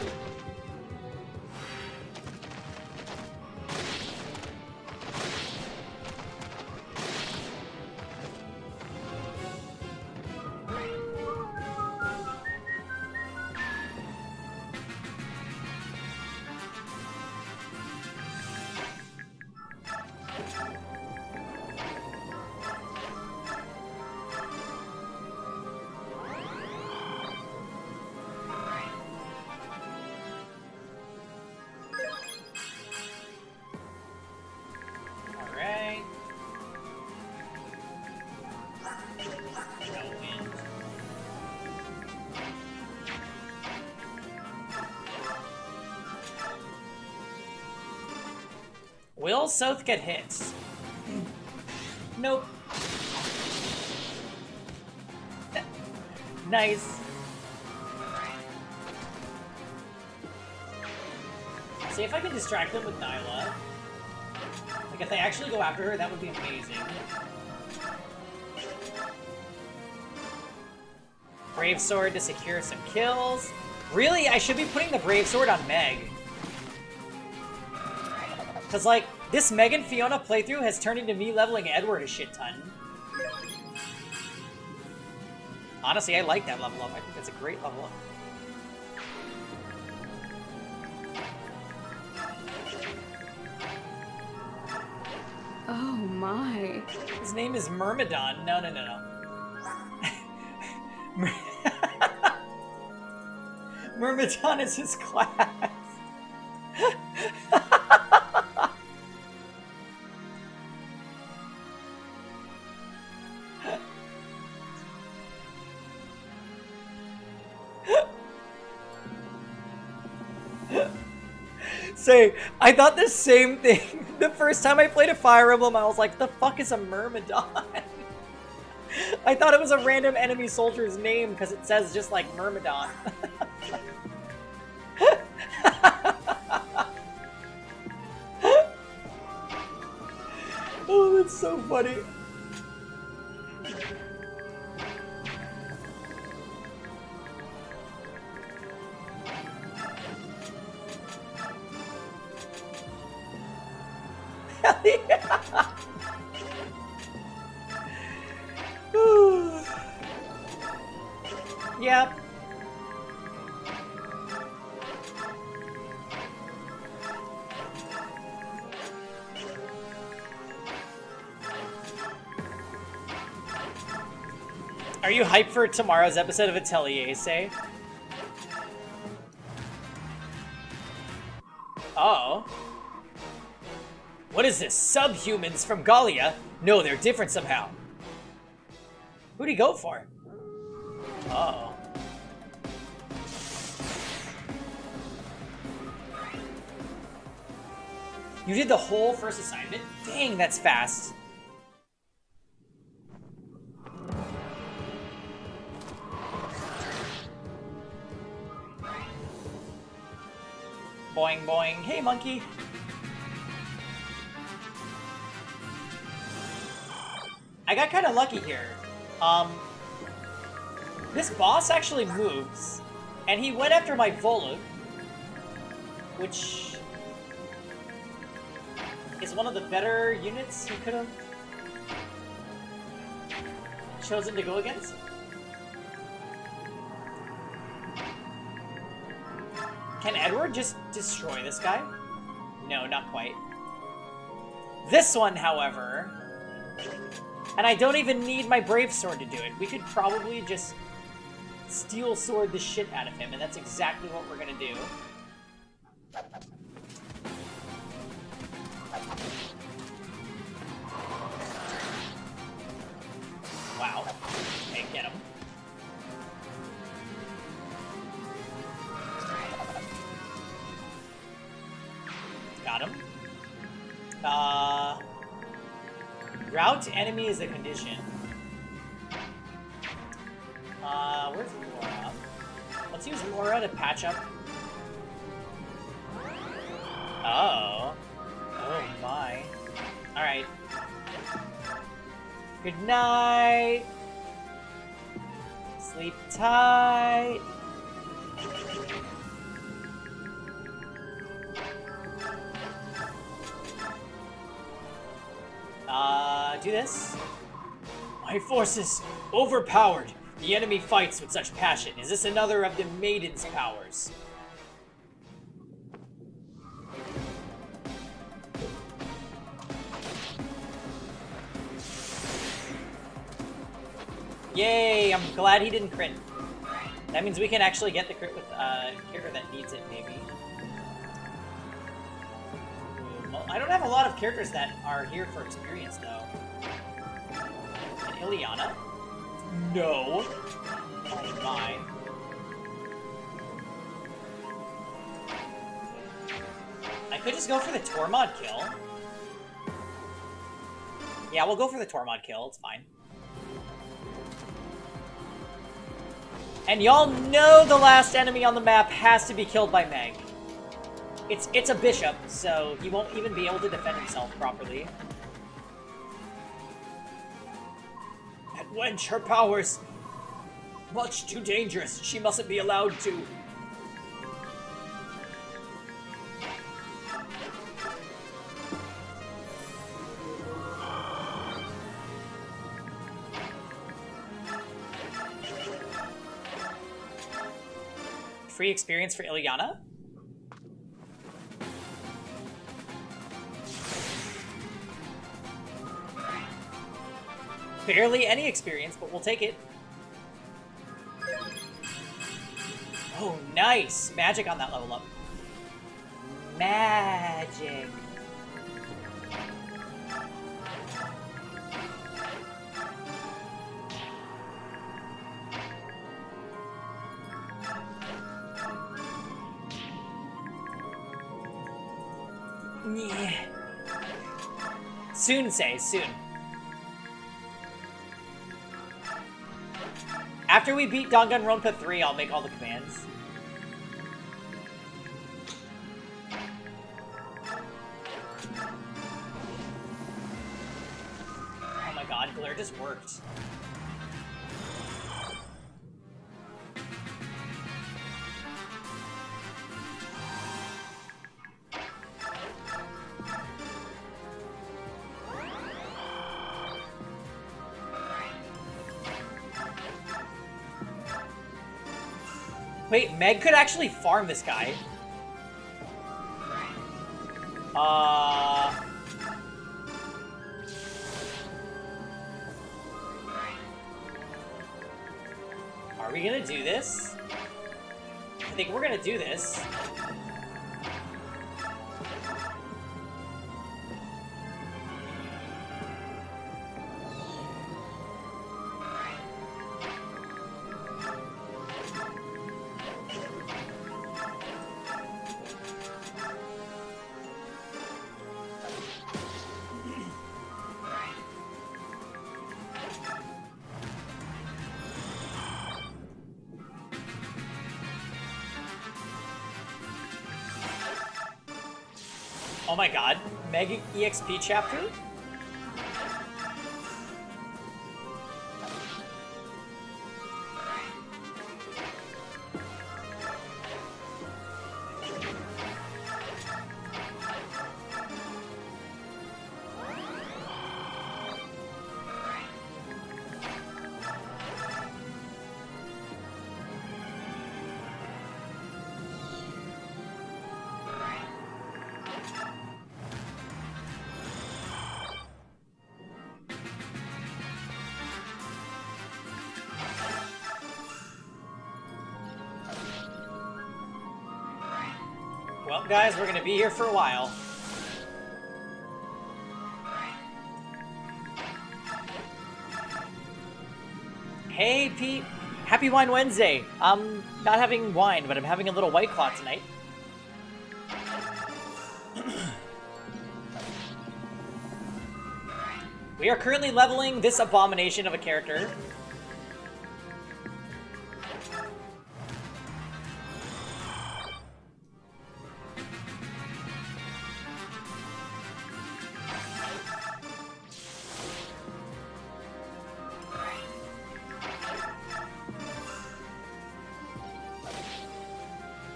Alright. No wind. Will South get hit? Nope. Nice. See if I can distract them with Nyla. Like, if they actually go after her, that would be amazing. Brave Sword to secure some kills. Really? I should be putting the Brave Sword on Meg. Because, like, this Meg and Fiona playthrough has turned into me leveling Edward a shit ton. Honestly, I like that level up. I think that's a great level up. Oh my. His name is Myrmidon. No. Myrmidon is his class. Say, I thought the same thing. The first time I played a Fire Emblem, I was like, the fuck is a Myrmidon? I thought it was a random enemy soldier's name because it says just like Myrmidon. Oh, that's so funny. Hell yeah. Yep. Are you hyped for tomorrow's episode of Atelier, say? Oh. What is this? Subhumans from Gallia? No, they're different somehow. Who'd he go for? Uh-oh. You did the whole first assignment? Dang, that's fast. Boing, boing. Hey, monkey. I got kind of lucky here. This boss actually moves, and he went after my Volug, which is one of the better units he could have chosen to go against. Can Edward just destroy this guy? No, not quite. This one, however, and I don't even need my Brave Sword to do it. We could probably just Steel Sword the shit out of him, and that's exactly what we're gonna do. Wow. Okay, get him. Got him. Route enemy is a condition. Where's Laura? Let's use Laura to patch up. Oh. Oh my. Alright. Good night. Sleep tight. Do this. My forces overpowered. The enemy fights with such passion. Is this another of the maiden's powers? Yay! I'm glad he didn't crit. That means we can actually get the crit with a character that needs it, maybe. Well, I don't have a lot of characters that are here for experience, though. And Ileana? No. Oh my. I could just go for the Tormod kill. Yeah, we'll go for the Tormod kill. It's fine. And y'all know the last enemy on the map has to be killed by Meg. It's a bishop, so he won't even be able to defend himself properly. That wench, her powers. Much too dangerous. She mustn't be allowed to. Free experience for Ileana? Barely any experience, but we'll take it. Oh, nice! Magic on that level up. Magic. Yeah. Soon, say, soon. After we beat Danganronpa 3, I'll make all the commands. Oh my god, Glare just worked. Wait, Meg could actually farm this guy. Are we gonna do this? I think we're gonna do this. Oh my god, Meg EXP chapter? Well, guys, we're gonna be here for a while. Hey, Pete. Happy Wine Wednesday. I'm not having wine, but I'm having a little White Claw tonight. We are currently leveling this abomination of a character.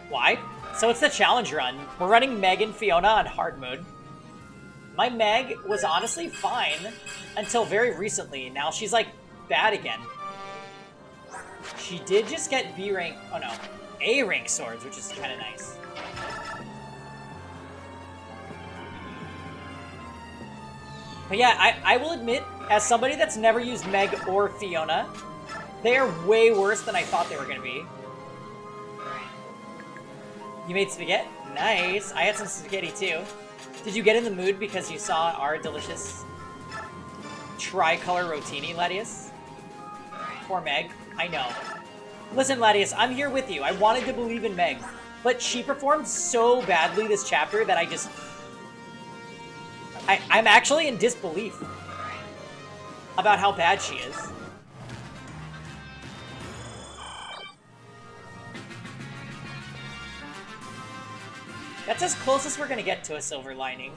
Why? So it's the challenge run. We're running Meg and Fiona on hard mode. My Meg was honestly fine until very recently. Now she's like bad again. She did just get B rank, oh no, A rank swords, which is kind of nice. But yeah, I will admit, as somebody that's never used Meg or Fiona, they are way worse than I thought they were going to be. You made spaghetti? Nice. I had some spaghetti too. Did you get in the mood because you saw our delicious tricolor rotini, Latius? Poor Meg. I know. Listen, Latius, I'm here with you. I wanted to believe in Meg, but she performed so badly this chapter that I'm actually in disbelief about how bad she is. That's as close as we're gonna get to a silver lining.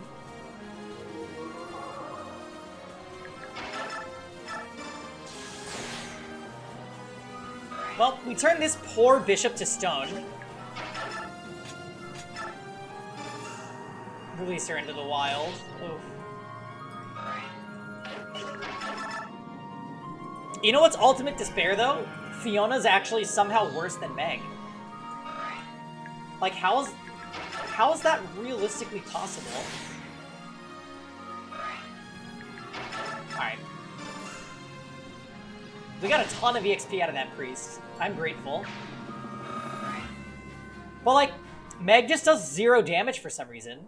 Well, we turned this poor bishop to stone. Release her into the wild. Oof. You know what's ultimate despair, though? Fiona's actually somehow worse than Meg. Like, how is that realistically possible? Alright. We got a ton of EXP out of that priest. I'm grateful. But, like, Meg just does 0 damage for some reason.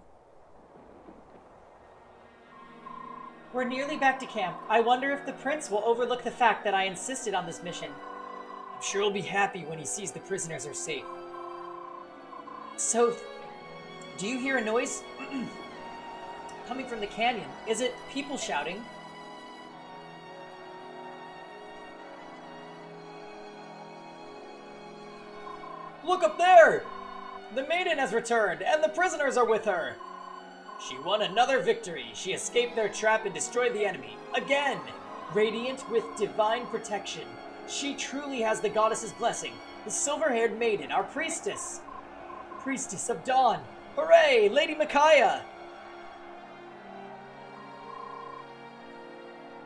We're nearly back to camp. I wonder if the prince will overlook the fact that I insisted on this mission. I'm sure he'll be happy when he sees the prisoners are safe. So, do you hear a noise coming from the canyon? Is it people shouting? Look up there! The maiden has returned, and the prisoners are with her! She won another victory. She escaped their trap and destroyed the enemy. Again! Radiant with divine protection. She truly has the goddess's blessing. The silver-haired maiden, our priestess. Priestess of Dawn. Hooray! Lady Micaiah!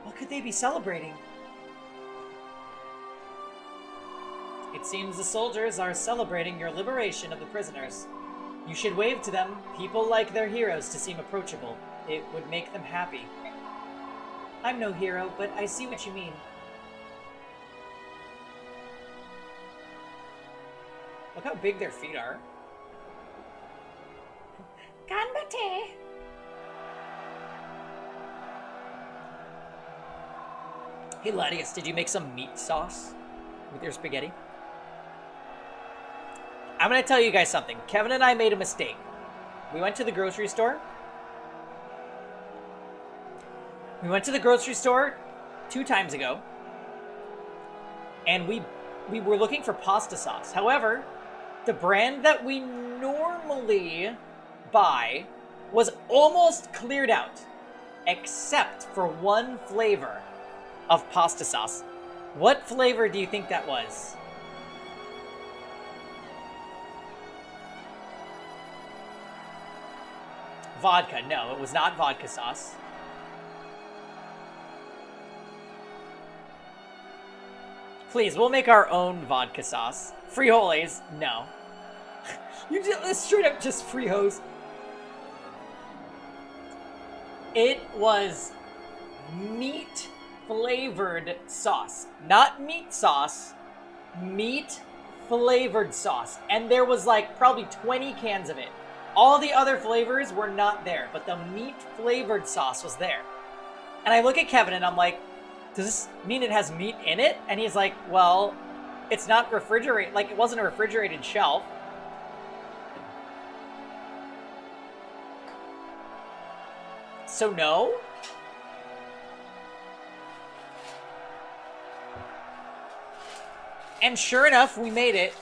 What could they be celebrating? It seems the soldiers are celebrating your liberation of the prisoners. You should wave to them. People like their heroes to seem approachable. It would make them happy. I'm no hero, but I see what you mean. Look how big their feet are. Ganbate! Hey Latius, did you make some meat sauce with your spaghetti? I'm gonna tell you guys something. Kevin and I made a mistake. We went to the grocery store. We went to the grocery store 2 times ago. And we were looking for pasta sauce. However, the brand that we normally buy was almost cleared out. Except for one flavor of pasta sauce. What flavor do you think that was? Vodka. No, it was not vodka sauce. Please, we'll make our own vodka sauce. Frijoles? No. You just straight up just frijoles. It was meat flavored sauce. Not meat sauce. Meat flavored sauce. And there was like probably 20 cans of it. All the other flavors were not there, but the meat-flavored sauce was there. And I look at Kevin and I'm like, does this mean it has meat in it? And he's like, well, it's not refrigerated, like it wasn't a refrigerated shelf. So no? And sure enough, we made it.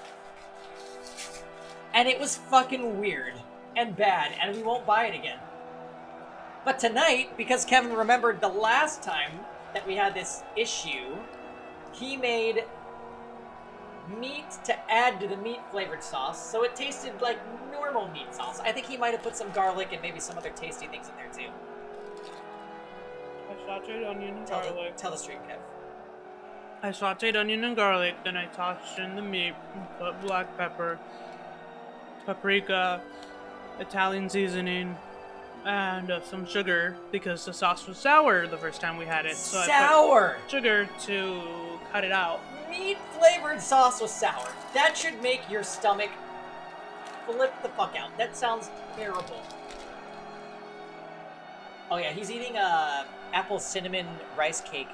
And it was fucking weird and bad, and we won't buy it again. But tonight, because Kevin remembered the last time that we had this issue, he made meat to add to the meat-flavored sauce, so it tasted like normal meat sauce. I think he might have put some garlic and maybe some other tasty things in there too. I sauteed onion and garlic. Tell the stream, Kev. I sauteed onion and garlic, then I tossed in the meat, put black pepper, paprika, Italian seasoning, and some sugar because the sauce was sour the first time we had it. So Sour! I put sugar to cut it out. Meat-flavored sauce was sour. That should make your stomach flip the fuck out. That sounds terrible. Oh yeah, he's eating apple cinnamon rice cake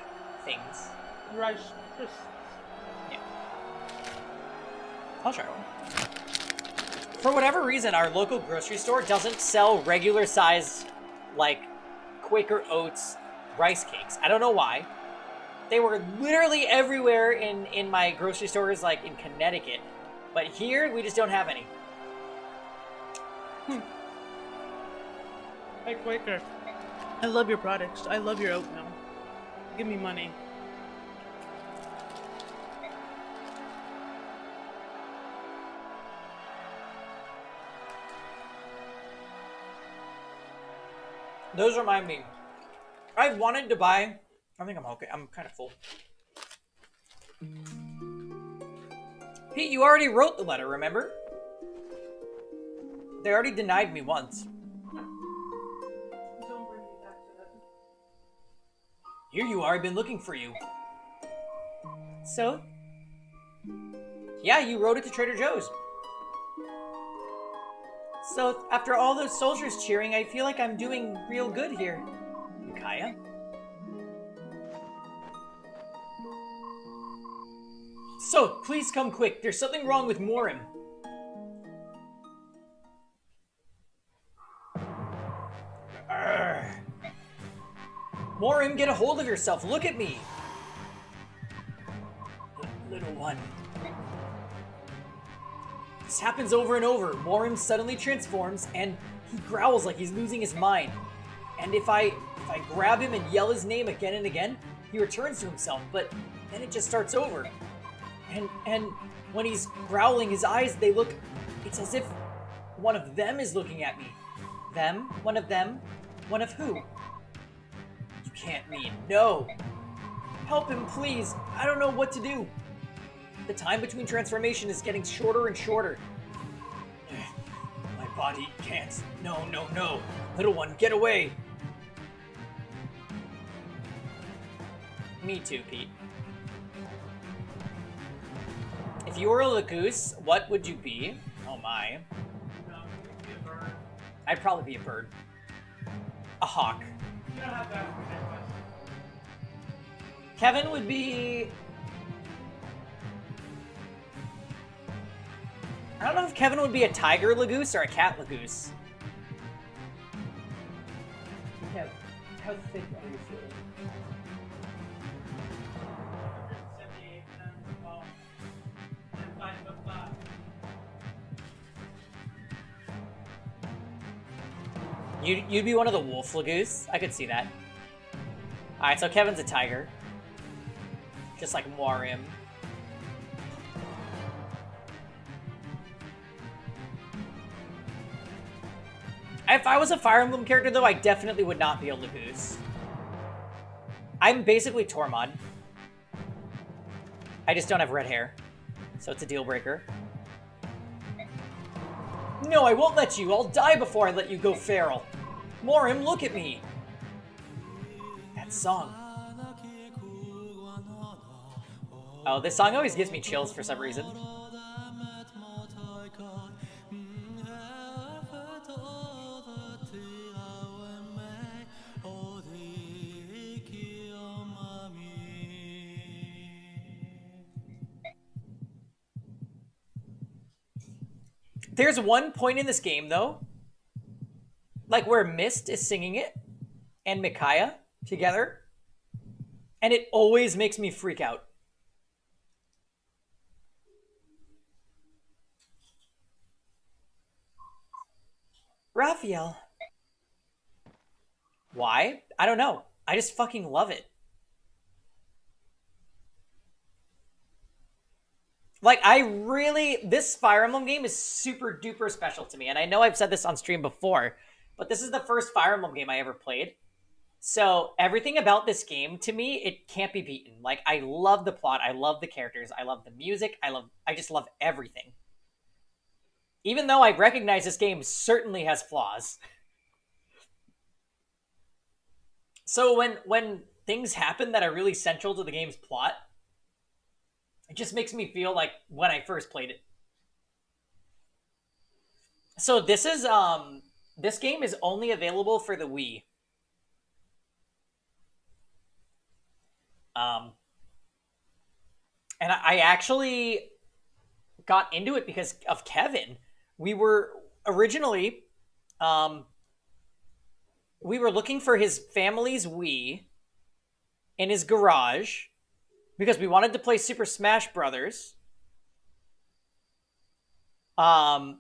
things. Rice, just yeah. I'll try one. For whatever reason, our local grocery store doesn't sell regular size, like, Quaker Oats rice cakes. I don't know why. They were literally everywhere in my grocery stores, like, in Connecticut. But here, we just don't have any. Hey Quaker, I love your products. I love your oatmeal. Give me money. Those remind me. I wanted to buy... I think I'm okay. I'm kind of full. Pete, you already wrote the letter, remember? They already denied me once. Here you are. I've been looking for you. So? Yeah, you wrote it to Trader Joe's. So, after all those soldiers cheering, I feel like I'm doing real good here. Micaiah? So, please come quick. There's something wrong with Morim. Urgh. Morim, get a hold of yourself. Look at me. Little one. This happens over and over. Morim suddenly transforms, and he growls like he's losing his mind. And if I grab him and yell his name again and again, he returns to himself, but then it just starts over. And when he's growling, his eyes, they look... It's as if one of them is looking at me. Them? One of them? One of who? You can't mean... No! Help him, please! I don't know what to do! The time between transformation is getting shorter and shorter. My body can't. No, no, no. Little one, get away! Me too, Pete. If you were a Lagoose, what would you be? Oh my. No, you'd be a bird. I'd probably be a bird. A hawk. You don't have to ask me that question. Kevin would be... I don't know if Kevin would be a tiger Lagoose or a cat Lagoose. Kev, how thick are you feeling? 178 pounds tall. And 5'5". You'd be one of the wolf Lagoose. I could see that. Alright, so Kevin's a tiger. Just like Morim. If I was a Fire Emblem character, though, I definitely would not be a Lagoose. I'm basically Tormod. I just don't have red hair. So it's a deal breaker. No, I won't let you. I'll die before I let you go feral. Morim, look at me. That song. Oh, this song always gives me chills for some reason. There's one point in this game, though, like where Mist is singing it and Micaiah together, and it always makes me freak out. Raphael. Why? I don't know. I just fucking love it. Like, this Fire Emblem game is super duper special to me. And I know I've said this on stream before, but this is the first Fire Emblem game I ever played. So everything about this game, to me, it can't be beaten. Like, I love the plot. I love the characters. I love the music. I just love everything. Even though I recognize this game certainly has flaws. So when things happen that are really central to the game's plot, it just makes me feel like when I first played it. So this game is only available for the Wii. And I actually got into it because of Kevin. We were originally, we were looking for his family's Wii in his garage because we wanted to play Super Smash Brothers. It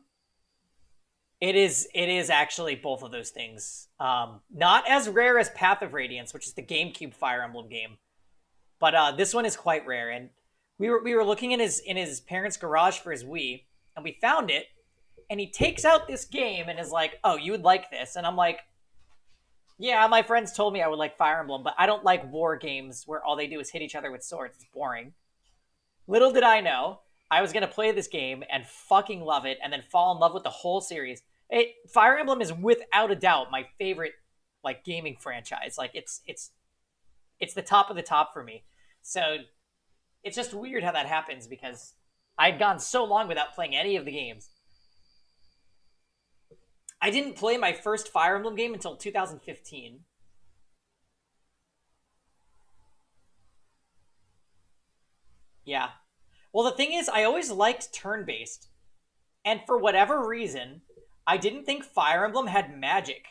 is actually both of those things. Not as rare as Path of Radiance, which is the GameCube Fire Emblem game, but this one is quite rare. And we were looking in his parents' garage for his Wii, and we found it. And he takes out this game and is like, "Oh, you would like this?" And I'm like, "Yeah, my friends told me I would like Fire Emblem, but I don't like war games where all they do is hit each other with swords. It's boring." Little did I know, I was going to play this game and fucking love it and then fall in love with the whole series. Fire Emblem is without a doubt my favorite like gaming franchise. Like it's the top of the top for me. So it's just weird how that happens because I'd gone so long without playing any of the games. I didn't play my first Fire Emblem game until 2015. Yeah. Well, the thing is, I always liked turn-based. And for whatever reason, I didn't think Fire Emblem had magic.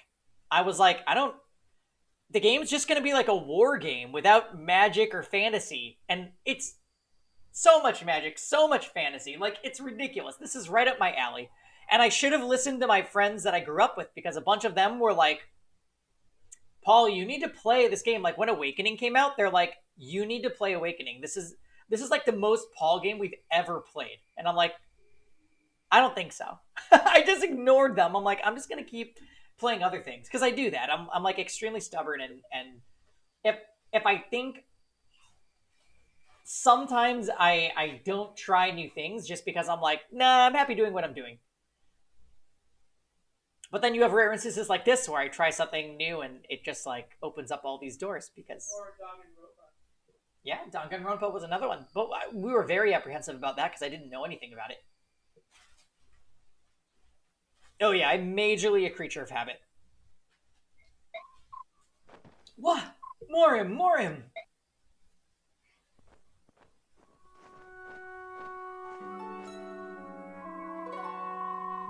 I was like, the game's just going to be like a war game without magic or fantasy. And it's so much magic, so much fantasy. Like, it's ridiculous. This is right up my alley. And I should have listened to my friends that I grew up with because a bunch of them were like, "Paul, you need to play this game." Like when Awakening came out, they're like, "You need to play Awakening. This is like the most Paul game we've ever played." And I'm like, I don't think so. I just ignored them. I'm like, I'm just going to keep playing other things because I do that. I'm like extremely stubborn and if I think sometimes I don't try new things just because I'm like, nah, I'm happy doing what I'm doing. But then you have rare instances like this where I try something new and it just like opens up all these doors because... Or Danganronpa. Yeah, Danganronpa was another one. But we were very apprehensive about that because I didn't know anything about it. Oh yeah, I'm majorly a creature of habit. What? Morim!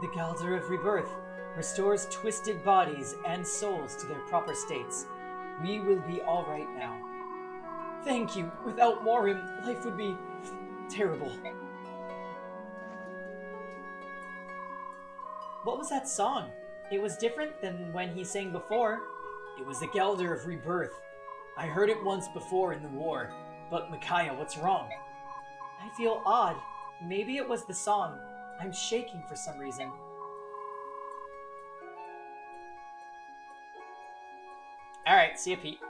The Galder of Rebirth restores twisted bodies and souls to their proper states. We will be all right now. Thank you. Without Morim, life would be terrible. What was that song? It was different than when he sang before. It was the Galder of Rebirth. I heard it once before in the war. But Micaiah, what's wrong? I feel odd. Maybe it was the song. I'm shaking for some reason. Alright, see ya, Pete.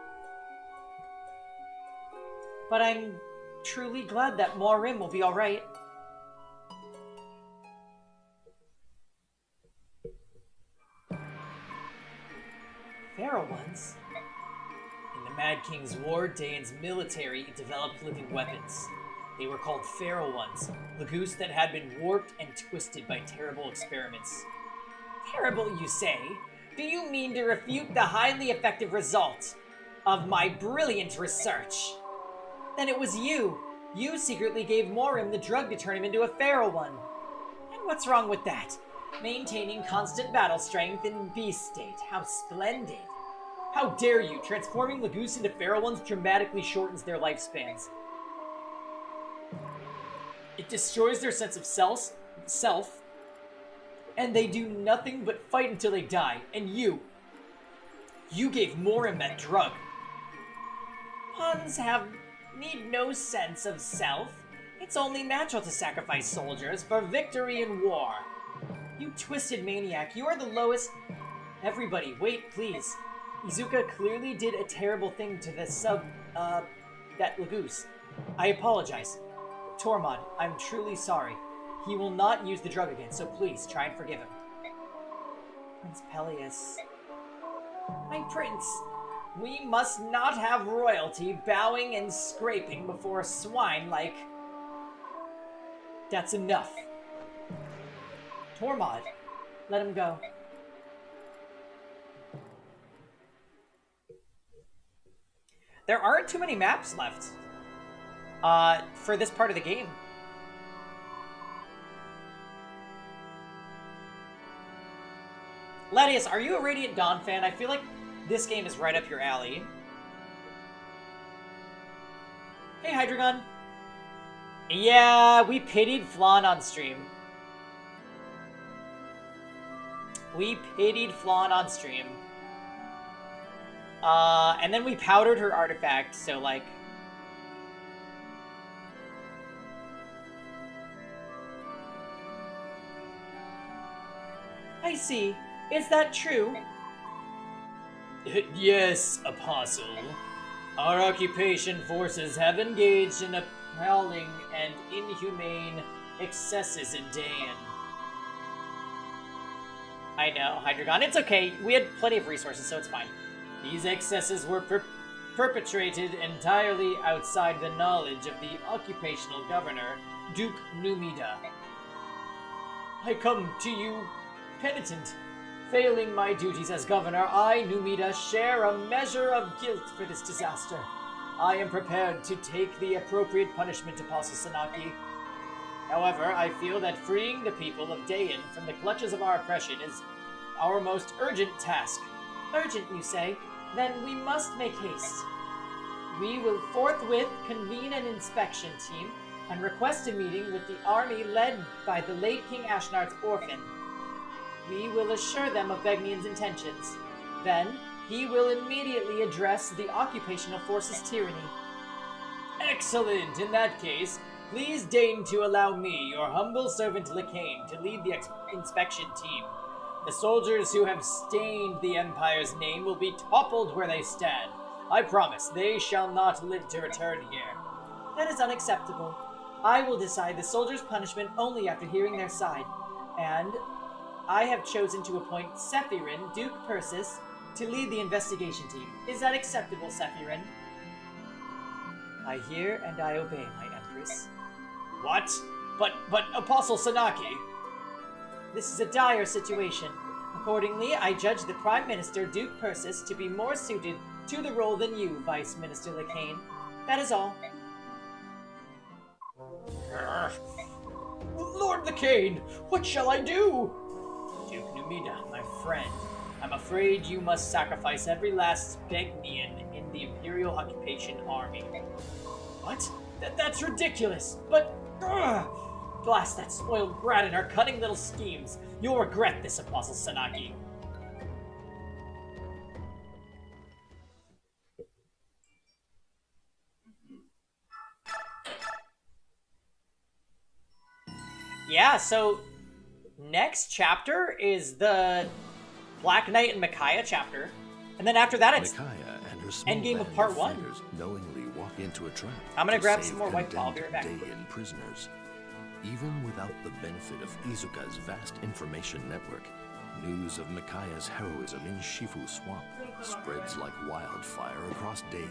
But I'm truly glad that Morim will be alright. Feral ones? In the Mad King's War, Dane's military developed living weapons. They were called Feral ones, Lagoose that had been warped and twisted by terrible experiments. Terrible, you say? Do you mean to refute the highly effective results of my brilliant research? Then it was you. You secretly gave Morim the drug to turn him into a feral one. And what's wrong with that? Maintaining constant battle strength in beast state. How splendid. How dare you! Transforming Lagoose into feral ones dramatically shortens their lifespans. It destroys their sense of self, and they do nothing but fight until they die. And you gave Morim that drug. Huns need no sense of self. It's only natural to sacrifice soldiers for victory in war. You twisted maniac, you are the lowest... Everybody, wait, please. Izuka clearly did a terrible thing to the that Lagoose. I apologize. Tormod, I'm truly sorry. He will not use the drug again, so please, try and forgive him. Prince Peleus. My prince, we must not have royalty bowing and scraping before swine like... That's enough. Tormod, let him go. There aren't too many maps left for this part of the game. Latius, are you a Radiant Dawn fan? I feel like this game is right up your alley. Hey, Hydreigon. Yeah, we pitied Flan on stream. We pitied Flan on stream. And then we powdered her artifact, so like... I see. Is that true? Yes, Apostle. Our occupation forces have engaged in appalling and inhumane excesses in Dayan. I know, Hydreigon. It's okay. We had plenty of resources, so it's fine. These excesses were perpetrated entirely outside the knowledge of the occupational governor, Duke Numida. I come to you penitent. Failing my duties as governor, I, Numida, share a measure of guilt for this disaster. I am prepared to take the appropriate punishment, Apostle Sanaki. However, I feel that freeing the people of Dayan from the clutches of our oppression is our most urgent task. Urgent, you say? Then we must make haste. We will forthwith convene an inspection team and request a meeting with the army led by the late King Ashnar's orphan. We will assure them of Begnian's intentions. Then, he will immediately address the occupational forces' tyranny. Excellent! In that case, please deign to allow me, your humble servant Lacane, to lead the inspection team. The soldiers who have stained the Empire's name will be toppled where they stand. I promise they shall not live to return here. That is unacceptable. I will decide the soldiers' punishment only after hearing their side. And I have chosen to appoint Sephirin, Duke Persis, to lead the investigation team. Is that acceptable, Sephirin? I hear and I obey, my Empress. What? But Apostle Sanaki... This is a dire situation. Accordingly, I judge the Prime Minister, Duke Persis, to be more suited to the role than you, Vice Minister Lacane. That is all. Lord Lacane, what shall I do? Duke Numida, my friend, I'm afraid you must sacrifice every last Begnian in the Imperial Occupation Army. What? That's ridiculous, but... Blast that spoiled brat and her cunning little schemes. You'll regret this, Apostle Sanaki. Yeah, so next chapter is the Black Knight and Micaiah chapter. And then after that, it's and her small endgame of band part 1. fighters knowingly walk into a trap. I'm gonna to grab save some more white claw. I'll be right back. Dayan prisoners. Even without the benefit of Izuka's vast information network, news of Micaiah's heroism in Shifu Swamp spreads like wildfire across Dayan.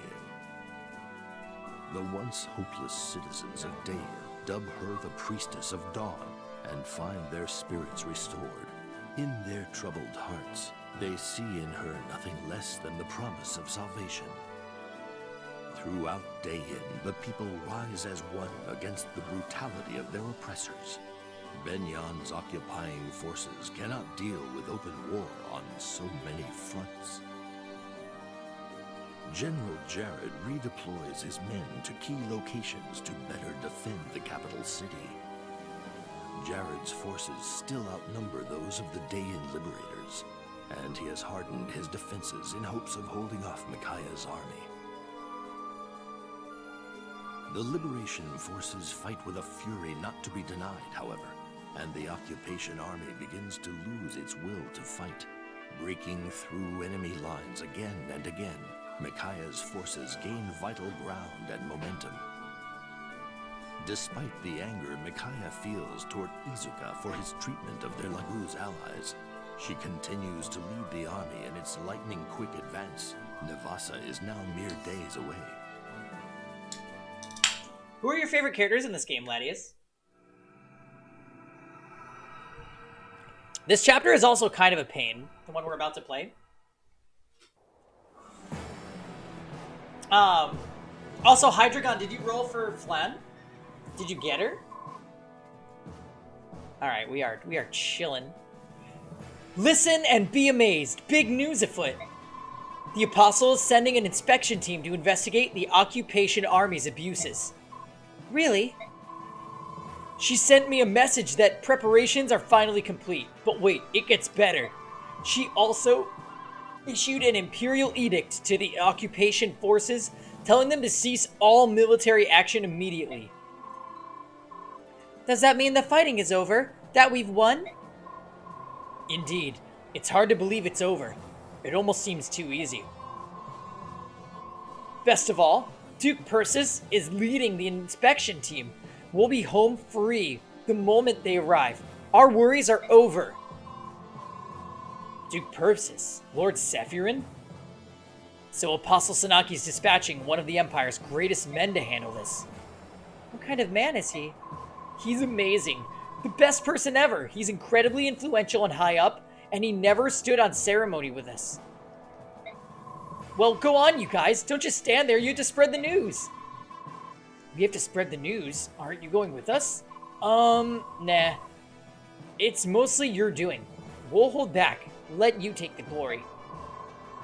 The once hopeless citizens of Dayan dub her the Priestess of Dawn and find their spirits restored. In their troubled hearts, they see in her nothing less than the promise of salvation. Throughout Dayan, the people rise as one against the brutality of their oppressors. Benyan's occupying forces cannot deal with open war on so many fronts. General Jared redeploys his men to key locations to better defend the capital city. Jared's forces still outnumber those of the Dayan liberators, and he has hardened his defenses in hopes of holding off Micaiah's army. The liberation forces fight with a fury not to be denied, however, and the occupation army begins to lose its will to fight. Breaking through enemy lines again and again, Micaiah's forces gain vital ground and momentum. Despite the anger Micaiah feels toward Izuka for his treatment of their Laguz allies, she continues to lead the army in its lightning-quick advance. Navassa is now mere days away. Who are your favorite characters in this game, Ladius? This chapter is also kind of a pain, the one we're about to play. Also, Hydreigon, did you roll for Flan? Did you get her? Alright, we are chilling. Listen and be amazed. Big news afoot. The Apostle is sending an inspection team to investigate the occupation army's abuses. Really? She sent me a message that preparations are finally complete. But wait, it gets better. She also issued an imperial edict to the occupation forces, telling them to cease all military action immediately. Does that mean the fighting is over? That we've won? Indeed. It's hard to believe it's over. It almost seems too easy. Best of all, Duke Persis is leading the inspection team. We'll be home free the moment they arrive. Our worries are over. Duke Persis? Lord Sephirin? So Apostle Sanaki's dispatching one of the Empire's greatest men to handle this. What kind of man is he? He's amazing. The best person ever. He's incredibly influential and high up, and he never stood on ceremony with us. Well, go on, you guys. Don't just stand there. You have to spread the news. We have to spread the news? Aren't you going with us? Nah. It's mostly your doing. We'll hold back. Let you take the glory.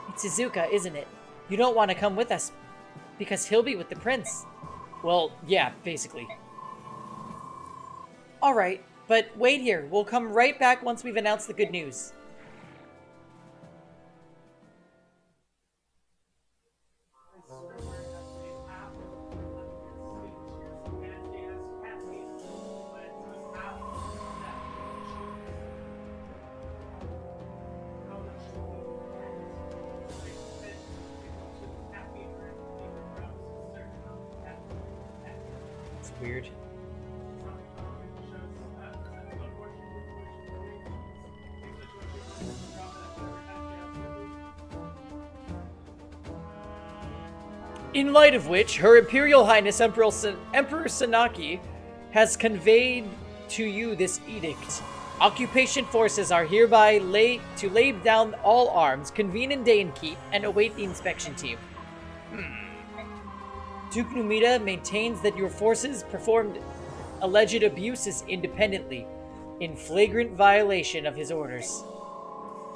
It's Izuka, isn't it? You don't want to come with us because he'll be with the prince. Well, yeah, basically. Alright, but wait here. We'll come right back once we've announced the good news. It's weird. In light of which, Her Imperial Highness Emperor Sanaki has conveyed to you this edict. Occupation forces are hereby to lay down all arms, convene in Dayan Keep, and await the inspection team. Duke Numida maintains that your forces performed alleged abuses independently, in flagrant violation of his orders.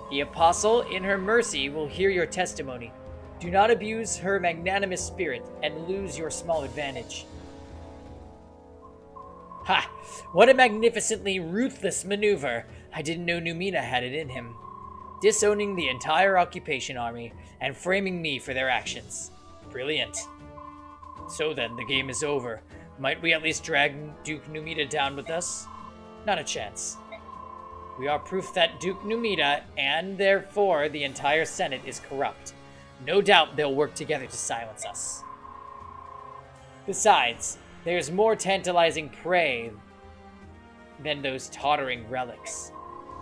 The Apostle, in her mercy, will hear your testimony. Do not abuse her magnanimous spirit and lose your small advantage. Ha! What a magnificently ruthless maneuver! I didn't know Numina had it in him. Disowning the entire occupation army and framing me for their actions. Brilliant. So then, the game is over. Might we at least drag Duke Numida down with us? Not a chance. We are proof that Duke Numida, and therefore the entire Senate, is corrupt. No doubt they'll work together to silence us. Besides, there's more tantalizing prey than those tottering relics.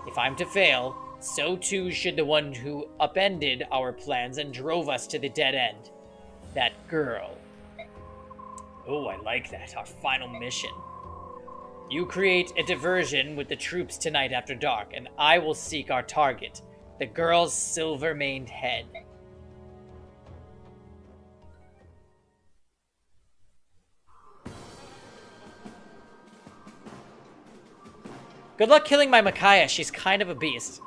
If I'm to fail, so too should the one who upended our plans and drove us to the dead end. That girl. Oh, I like that. Our final mission. You create a diversion with the troops tonight after dark, and I will seek our target, the girl's silver-maned head. Good luck killing my Micaiah. She's kind of a beast.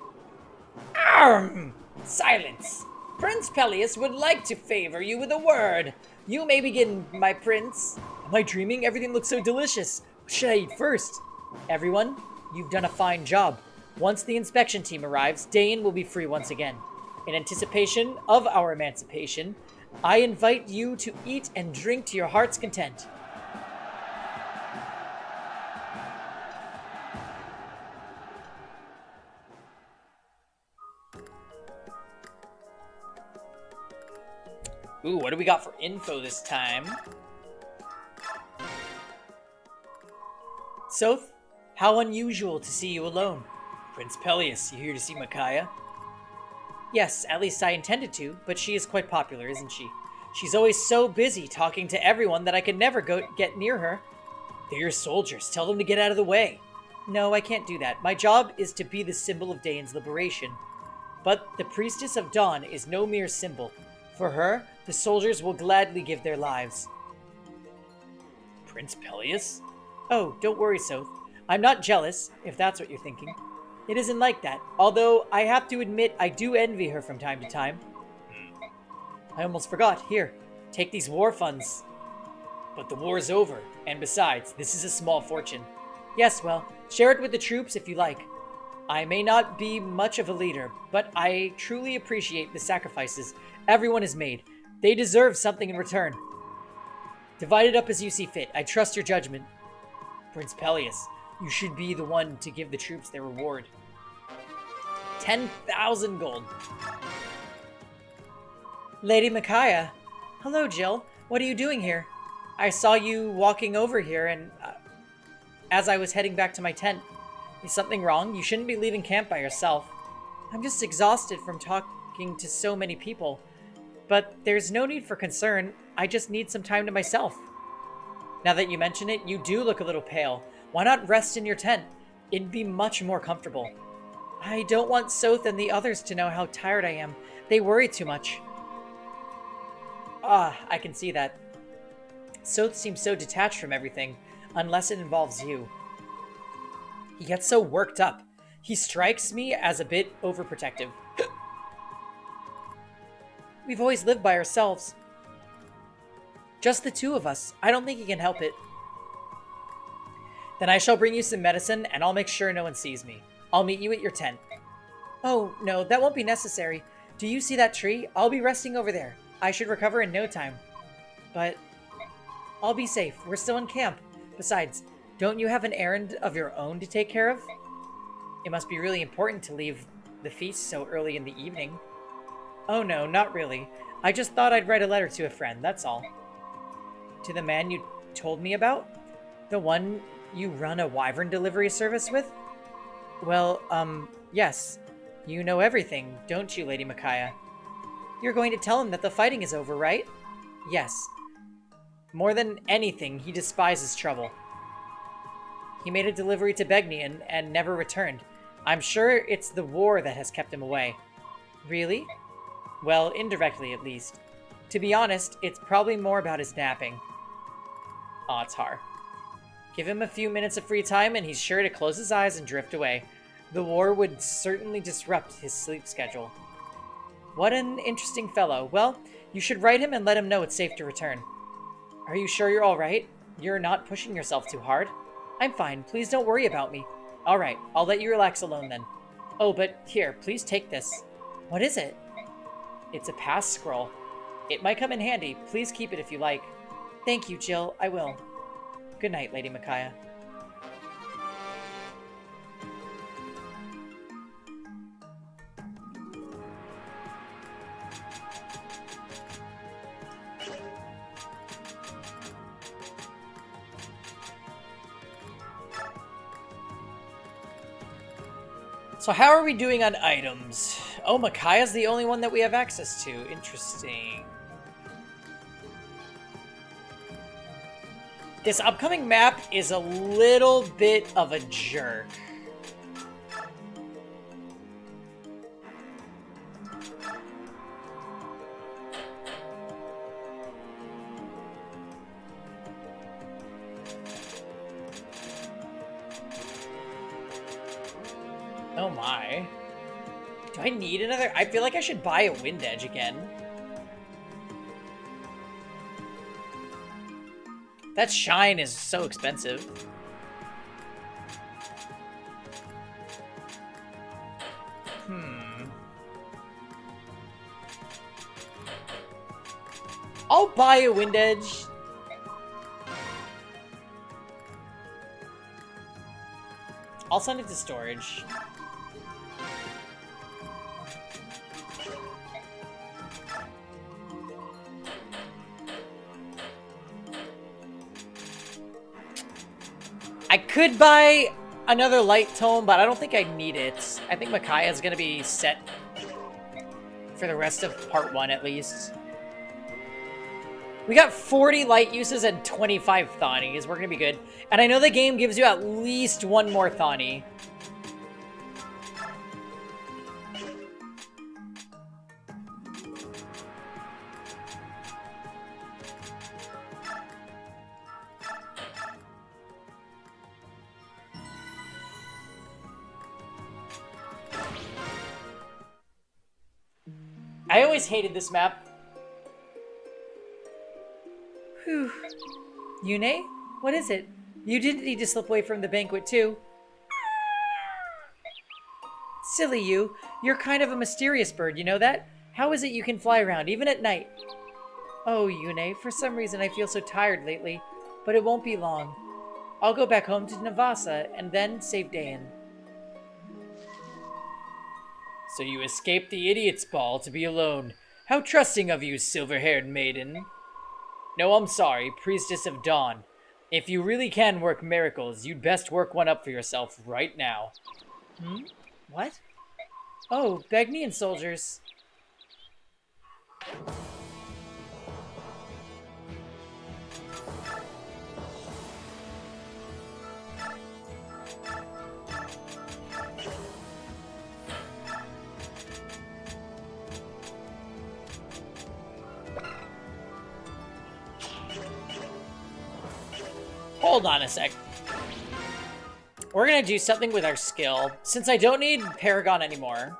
Arrgh! Silence. Prince Peleus would like to favor you with a word. You may begin, my prince. Am I dreaming? Everything looks so delicious. What should I eat first? Everyone, you've done a fine job. Once the inspection team arrives, Dane will be free once again. In anticipation of our emancipation, I invite you to eat and drink to your heart's content. Ooh, what do we got for info this time? Soth, how unusual to see you alone. Prince Peleus, you here to see Micaiah? Yes, at least I intended to, but she is quite popular, isn't she? She's always so busy talking to everyone that I could never get near her. They're your soldiers. Tell them to get out of the way. No, I can't do that. My job is to be the symbol of Dane's liberation. But the Priestess of Dawn is no mere symbol. For her, the soldiers will gladly give their lives. Prince Peleus? Oh, don't worry, Soth. I'm not jealous, if that's what you're thinking. It isn't like that, although I have to admit I do envy her from time to time. I almost forgot. Here, take these war funds. But the war's over, and besides, this is a small fortune. Yes, well, share it with the troops if you like. I may not be much of a leader, but I truly appreciate the sacrifices everyone has made. They deserve something in return. Divide it up as you see fit. I trust your judgment. Prince Peleus, you should be the one to give the troops their reward. 10,000 gold. Lady Micaiah. Hello, Jill. What are you doing here? I saw you walking over here and as I was heading back to my tent. Is something wrong? You shouldn't be leaving camp by yourself. I'm just exhausted from talking to so many people. But there's no need for concern. I just need some time to myself. Now that you mention it, you do look a little pale. Why not rest in your tent? It'd be much more comfortable. I don't want Soth and the others to know how tired I am. They worry too much. Ah, I can see that. Soth seems so detached from everything, unless it involves you. He gets so worked up. He strikes me as a bit overprotective. We've always lived by ourselves. Just the two of us. I don't think he can help it. Then I shall bring you some medicine, and I'll make sure no one sees me. I'll meet you at your tent. Oh, no, that won't be necessary. Do you see that tree? I'll be resting over there. I should recover in no time. But I'll be safe. We're still in camp. Besides, don't you have an errand of your own to take care of? It must be really important to leave the feast so early in the evening. Oh no, not really. I just thought I'd write a letter to a friend, that's all. To the man you told me about? The one you run a wyvern delivery service with? Well, yes. You know everything, don't you, Lady Micaiah? You're going to tell him that the fighting is over, right? Yes. More than anything, he despises trouble. He made a delivery to Begnian and never returned. I'm sure it's the war that has kept him away. Really? Well, indirectly at least. To be honest, it's probably more about his napping. Aw, it's hard. Give him a few minutes of free time and he's sure to close his eyes and drift away. The war would certainly disrupt his sleep schedule. What an interesting fellow. Well, you should write him and let him know it's safe to return. Are you sure you're alright? You're not pushing yourself too hard? I'm fine. Please don't worry about me. Alright, I'll let you relax alone then. Oh, but here, please take this. What is it? It's a pass scroll. It might come in handy. Please keep it if you like. Thank you, Jill. I will. Good night, Lady Micaiah. So how are we doing on items? Oh, Micaiah's the only one that we have access to. Interesting. This upcoming map is a little bit of a jerk. my. Do I need another? I feel like I should buy a Wind Edge again. That shine is so expensive. I'll buy a Wind Edge. I'll send it to storage. I could buy another light tome, but I don't think I need it. I think Micaiah's gonna be set for the rest of part 1 at least. We got 40 light uses and 25 Thawnies. We're gonna be good. And I know the game gives you at least one more Thawny. I always hated this map. Whew. Yune? What is it? You didn't need to slip away from the banquet, too. Silly you. You're kind of a mysterious bird, you know that? How is it you can fly around, even at night? Oh, Yune, for some reason I feel so tired lately, but it won't be long. I'll go back home to Navasa, and then save Dayan. So you escaped the idiot's ball to be alone. How trusting of you, silver-haired maiden. No, I'm sorry, Priestess of Dawn. If you really can work miracles, you'd best work one up for yourself right now. Hmm? What? Oh, Bagnian soldiers. Hold on a sec. We're gonna do something with our skill, since I don't need Paragon anymore.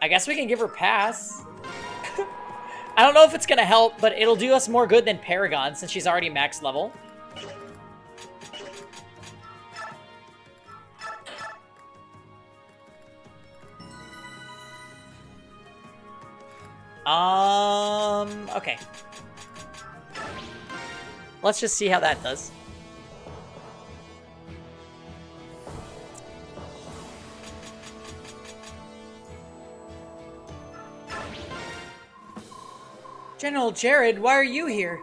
I guess we can give her pass. I don't know if it's gonna help, but it'll do us more good than Paragon, since she's already max level. Okay. Let's just see how that does. General Jared, why are you here?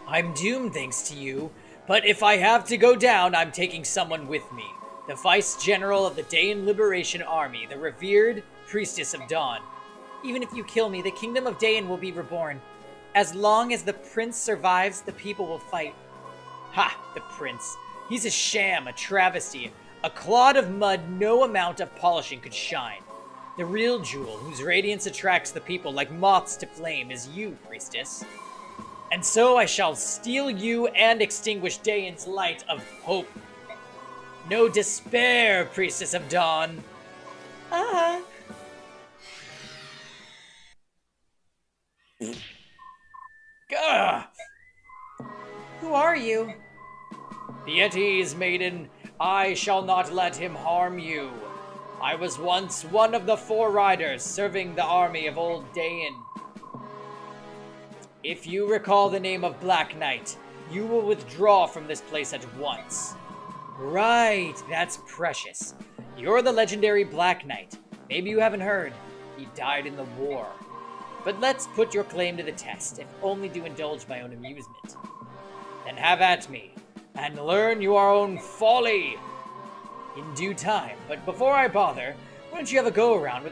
I'm doomed thanks to you, but if I have to go down, I'm taking someone with me. The Vice General of the Dayan Liberation Army, the revered Priestess of Dawn. Even if you kill me, the Kingdom of Dayan will be reborn. As long as the Prince survives, the people will fight. Ha! The Prince. He's a sham, a travesty, a clod of mud no amount of polishing could shine. The real jewel, whose radiance attracts the people like moths to flame, is you, Priestess. And so I shall steal you and extinguish Dayan's light of hope. No despair, Priestess of Dawn. Ah. Gah! Who are you? Be at ease, maiden. I shall not let him harm you. I was once one of the 4 riders serving the army of old Dayan. If you recall the name of Black Knight, you will withdraw from this place at once. Right, that's precious. You're the legendary Black Knight. Maybe you haven't heard. He died in the war. But let's put your claim to the test, if only to indulge my own amusement. Then have at me, and learn your own folly! In due time, but before I bother, why don't you have a go-around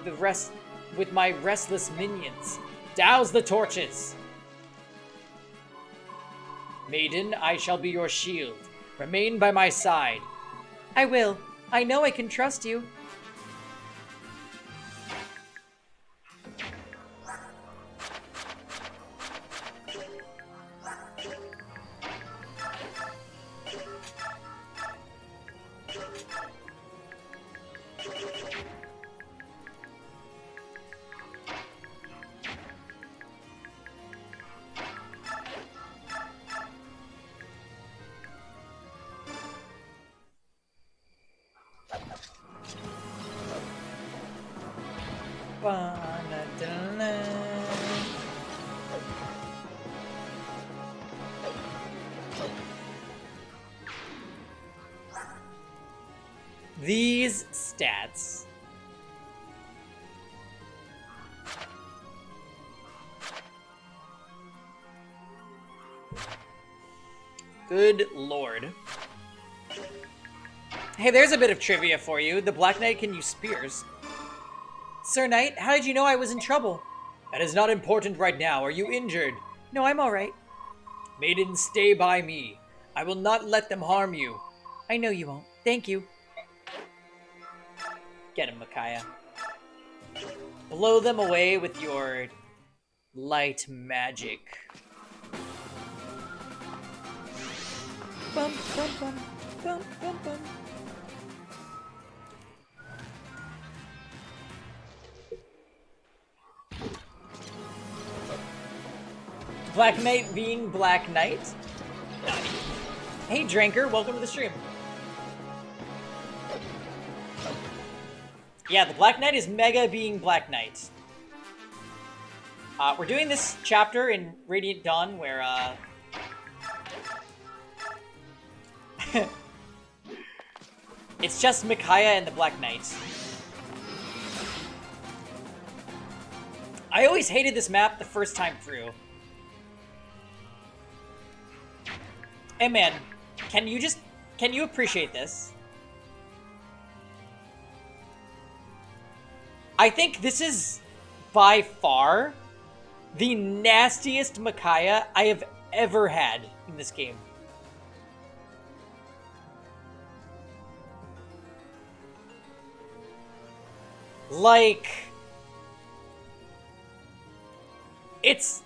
with my restless minions? Douse the torches! Maiden, I shall be your shield. Remain by my side. I will. I know I can trust you. These stats. Good lord. Hey, there's a bit of trivia for you. The Black Knight can use spears. Sir Knight, how did you know I was in trouble? That is not important right now. Are you injured? No, I'm alright. Maiden, stay by me. I will not let them harm you. I know you won't. Thank you. Get him, Micaiah. Blow them away with your light magic. Bum, bum, bum, bum, bum, bum. Black Knight being Black Knight. Hey, Drinker, welcome to the stream. Yeah, the Black Knight is Mega being Black Knight. We're doing this chapter in Radiant Dawn where, it's just Micaiah and the Black Knight. I always hated this map the first time through. Hey man, can you appreciate this? I think this is by far the nastiest Micaiah I have ever had in this game. Like, it's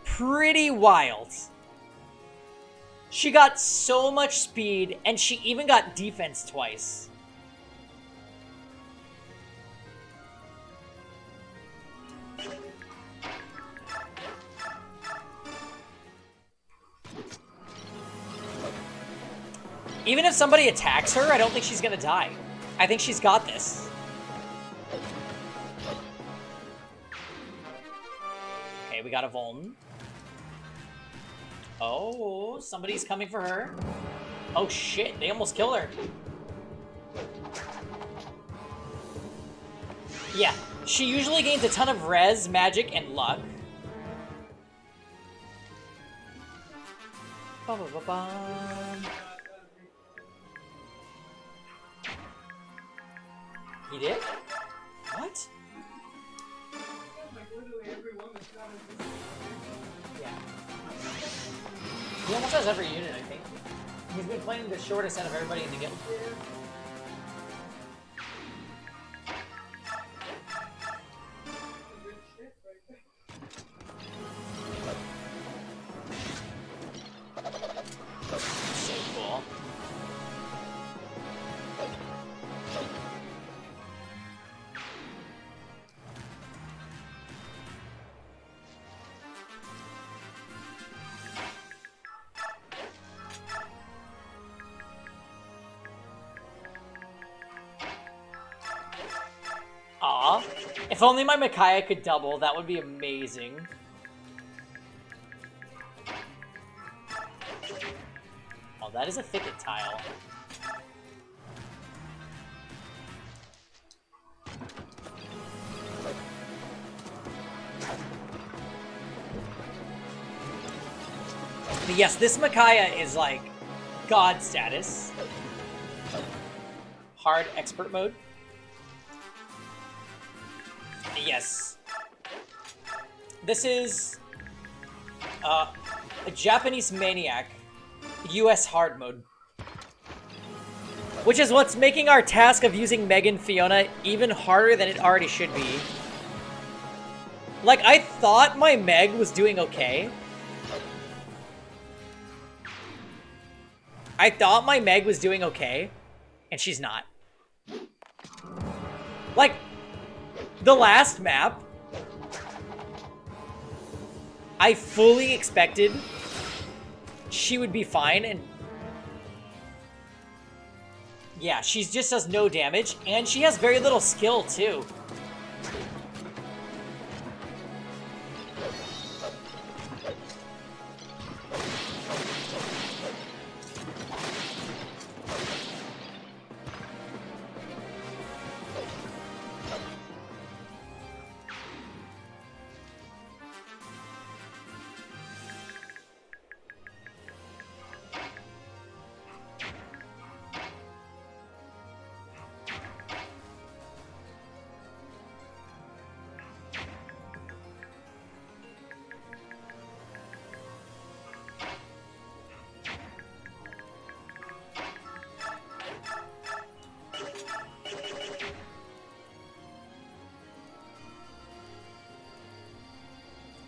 pretty wild. She got so much speed, and she even got defense twice. Even if somebody attacks her, I don't think she's gonna die. I think she's got this. Okay, we got a Vuln. Oh, somebody's coming for her. Oh shit, they almost killed her. Yeah, she usually gains a ton of res, magic, and luck. Ba-ba-ba-bum. He did? What? Yeah. He almost has every unit, I think. He's been playing the shortest out of everybody in the guild. So cool. Aw, if only my Micaiah could double, that would be amazing. Oh, that is a thicket tile. But yes, this Micaiah is like god status. Hard expert mode. Yes. This is a Japanese maniac, US hard mode. Which is what's making our task of using Meg and Fiona even harder than it already should be. Like, I thought my Meg was doing okay. I thought my Meg was doing okay. And she's not. Like, the last map, I fully expected she would be fine, and yeah, she just does no damage, and she has very little skill, too.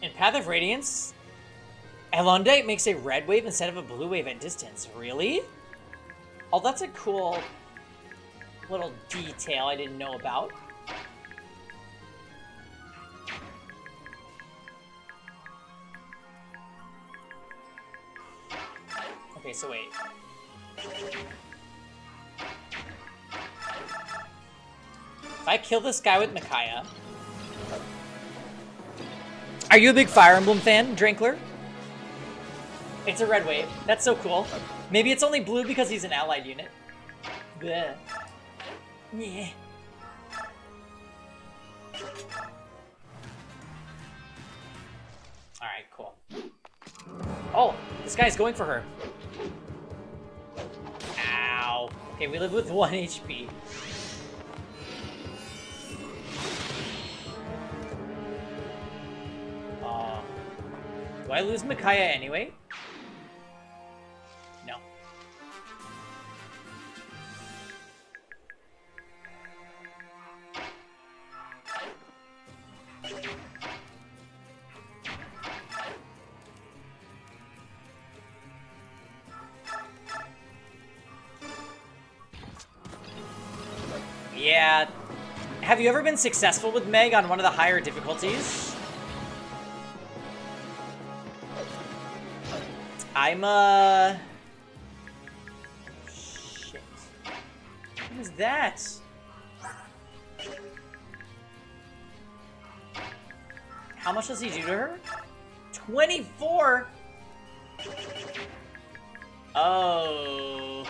In Path of Radiance, Elondite makes a red wave instead of a blue wave at distance. Really? Oh, that's a cool little detail I didn't know about. Okay, so wait. If I kill this guy with Micaiah... Are you a big Fire Emblem fan, Drinkler? It's a red wave. That's so cool. Maybe it's only blue because he's an allied unit. Bleh. Yeah. Alright, cool. Oh, this guy's going for her. Ow. Okay, we live with 1 HP. Do I lose Micaiah anyway? No. Yeah. Have you ever been successful with Meg on one of the higher difficulties? Shit. What was that? How much does he do to her? 24? Oh.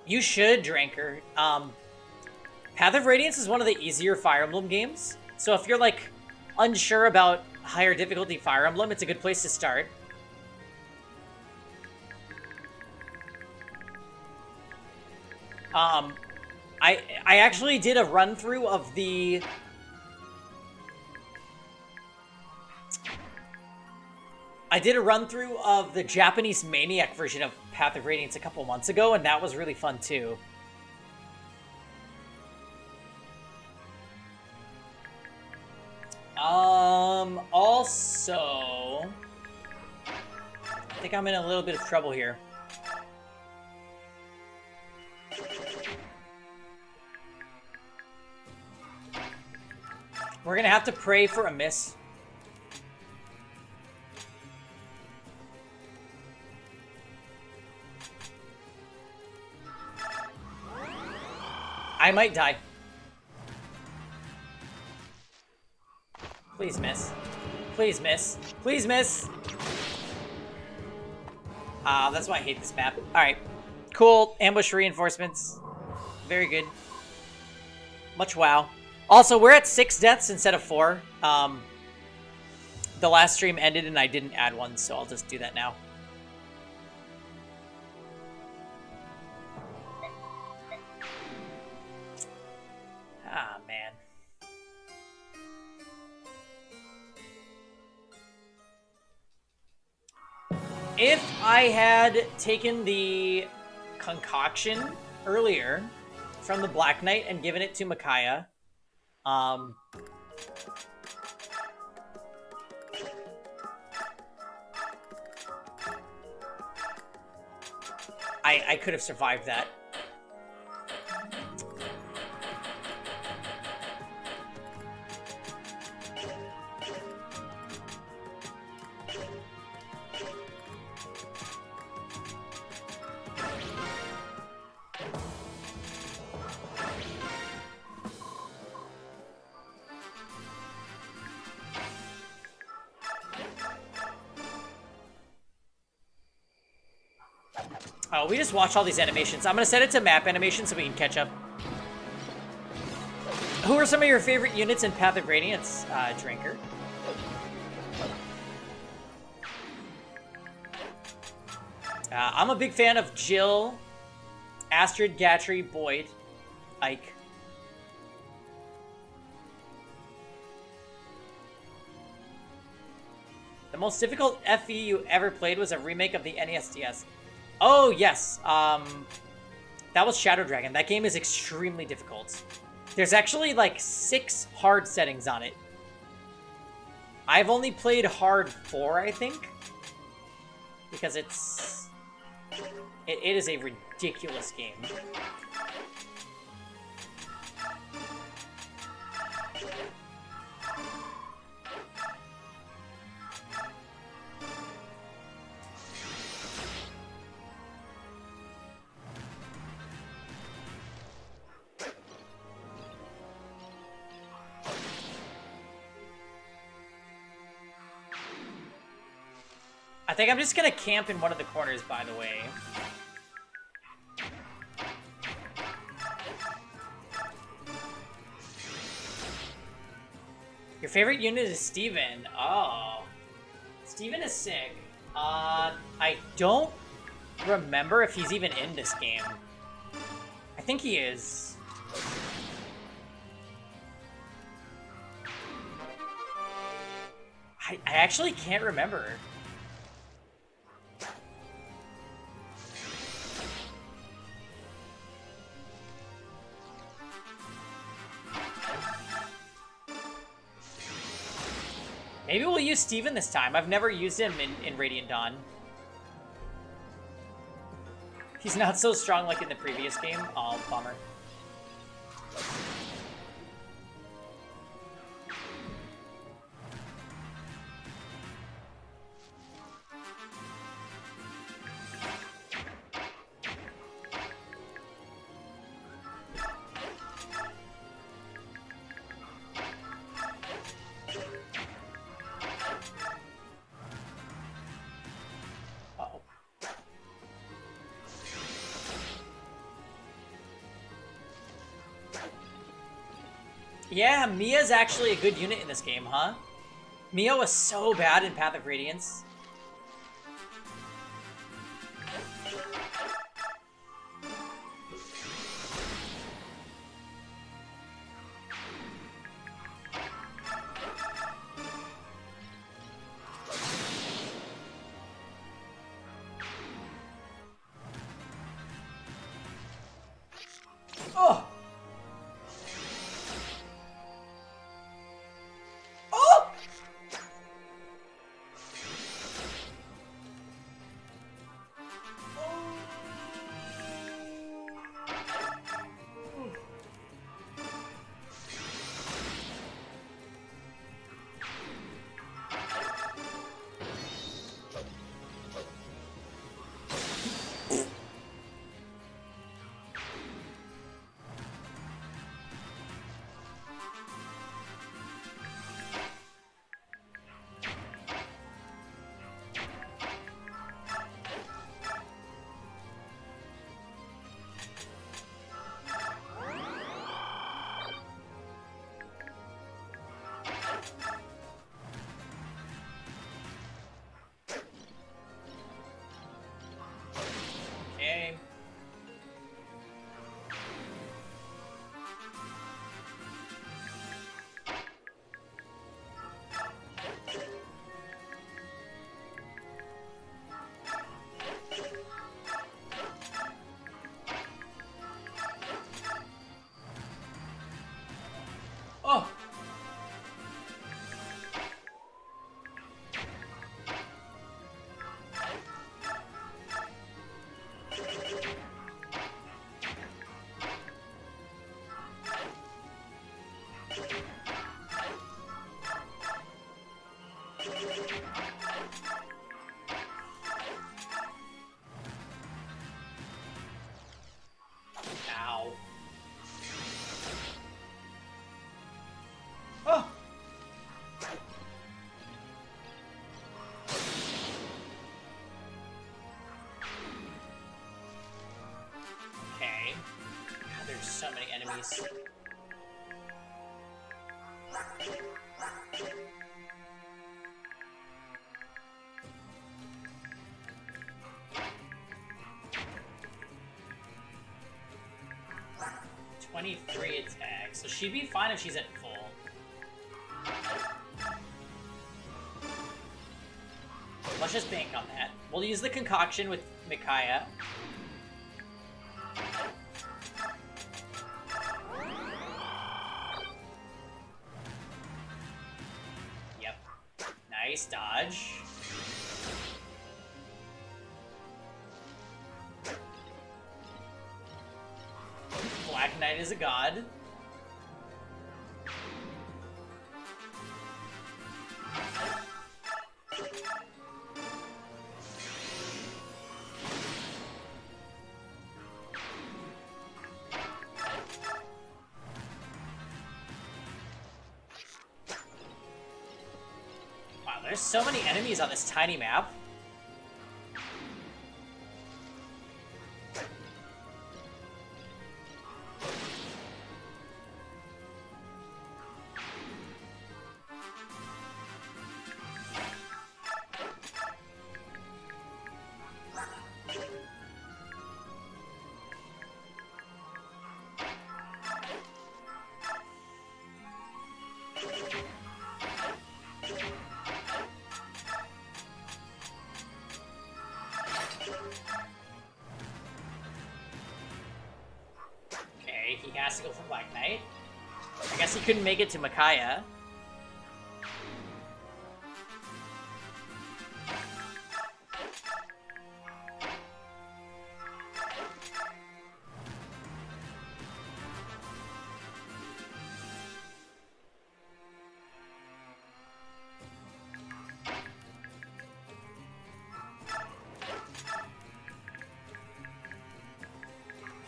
You should, Drinker. Path of Radiance is one of the easier Fire Emblem games. So if you're, like, unsure about higher difficulty Fire Emblem, it's a good place to start. I actually did a run-through of the... I did a run-through of the Japanese Maniac version of Path of Radiance a couple months ago, and that was really fun, too. Also... I think I'm in a little bit of trouble here. We're gonna have to pray for a miss. I might die. Please miss. Please miss. Please miss. That's why I hate this map. Alright. Cool. Ambush reinforcements. Very good. Much wow. Also, we're at 6 deaths instead of 4. The last stream ended and I didn't add one, so I'll just do that now. Ah, man. if I had taken the concoction earlier from the Black Knight and given it to Micaiah, I could have survived that. Oh, we just watched all these animations. I'm gonna set it to map animation so we can catch up. Who are some of your favorite units in Path of Radiance, Drinker? I'm a big fan of Jill, Astrid, Gatry, Boyd, Ike. The most difficult FE you ever played was a remake of the NES-DS. Oh, yes. That was Shadow Dragon. That game is extremely difficult. There's actually like 6 hard settings on it. I've only played hard 4, I think. Because it is a ridiculous game. I think I'm just gonna camp in one of the corners, by the way. Your favorite unit is Steven. Oh. Steven is sick. I don't remember if he's even in this game. I think he is. I actually can't remember. Maybe we'll use Steven this time. I've never used him in Radiant Dawn. He's not so strong like in the previous game. Oh, bummer. Yeah, Mia's actually a good unit in this game, huh? Mia was so bad in Path of Radiance. Oh! so many enemies. "23 attack, so she'd be fine if she's at full. Let's just bank on that. We'll use the concoction with Micaiah. Yep. Nice dodge. Black Knight is a god. Wow, there's so many enemies on this tiny map. Okay, he has to go for Black Knight. I guess he couldn't make it to Micaiah.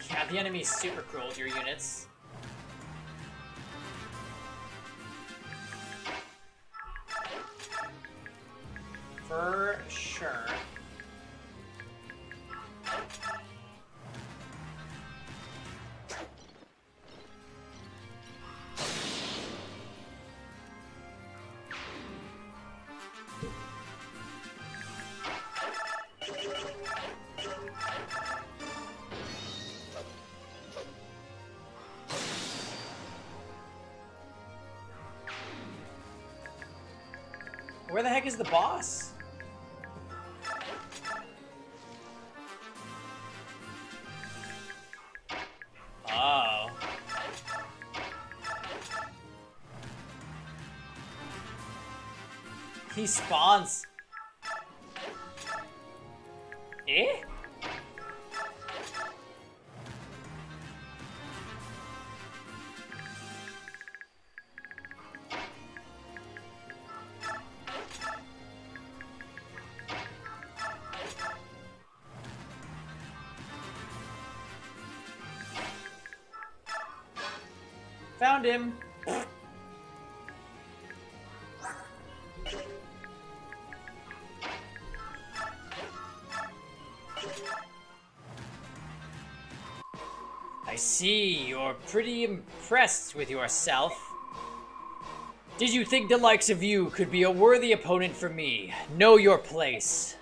Yeah, the enemy's super cruel with your units. For sure. Where the heck is the boss? Oh. He spawns. Eh? Found him. I see you're pretty impressed with yourself. Did you think the likes of you could be a worthy opponent for me? Know your place.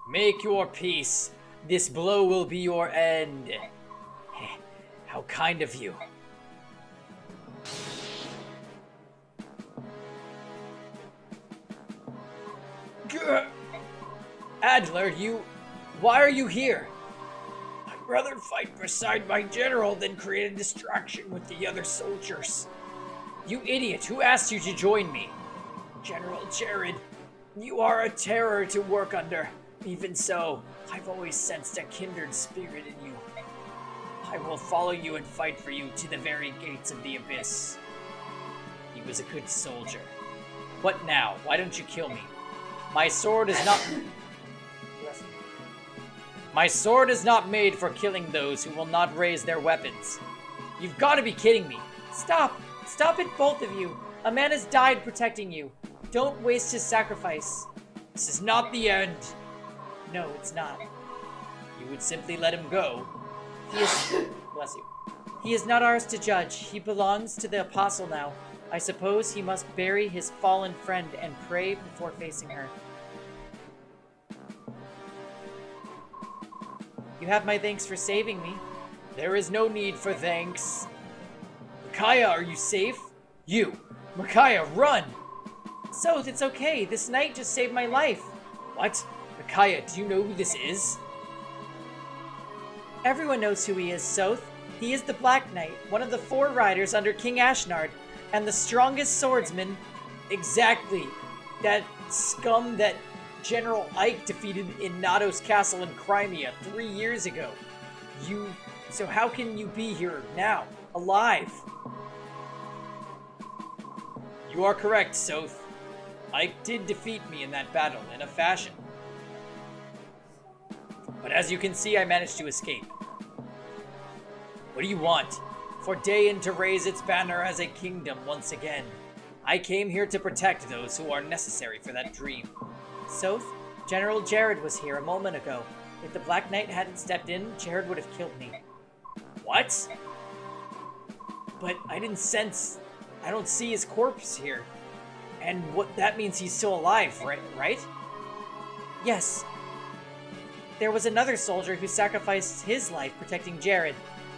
Make your peace. This blow will be your end. How kind of you. Adler, why are you here? I'd rather fight beside my general than create a distraction with the other soldiers. You idiot, who asked you to join me? General Jared, you are a terror to work under. Even so, I've always sensed a kindred spirit in you. I will follow you and fight for you to the very gates of the abyss. He was a good soldier. What now? Why don't you kill me? My sword is not... My sword is not made for killing those who will not raise their weapons. You've got to be kidding me. Stop! Stop it, both of you. A man has died protecting you. Don't waste his sacrifice. This is not the end. No, it's not. You would simply let him go. He is... Bless you. He is not ours to judge. He belongs to the apostle now. I suppose he must bury his fallen friend and pray before facing her. You have my thanks for saving me. There is no need for thanks. Micaiah, are you safe? You! Micaiah, run! Soth, it's okay. This knight just saved my life. What? Micaiah, do you know who this is? Everyone knows who he is, Soth. He is the Black Knight, one of the 4 riders under King Ashnard, and the strongest swordsman. Exactly. That scum that General Ike defeated in Nado's castle in Crimea 3 years ago. So how can you be here now, alive? You are correct, Soth. Ike did defeat me in that battle, in a fashion. But as you can see, I managed to escape. What do you want? For Dayan to raise its banner as a kingdom once again. I came here to protect those who are necessary for that dream. Soth, General Jared was here a moment ago. If the Black Knight hadn't stepped in, Jared would have killed me. What? But I don't see his corpse here. And that means he's still alive, right? Yes. There was another soldier who sacrificed his life protecting Jared.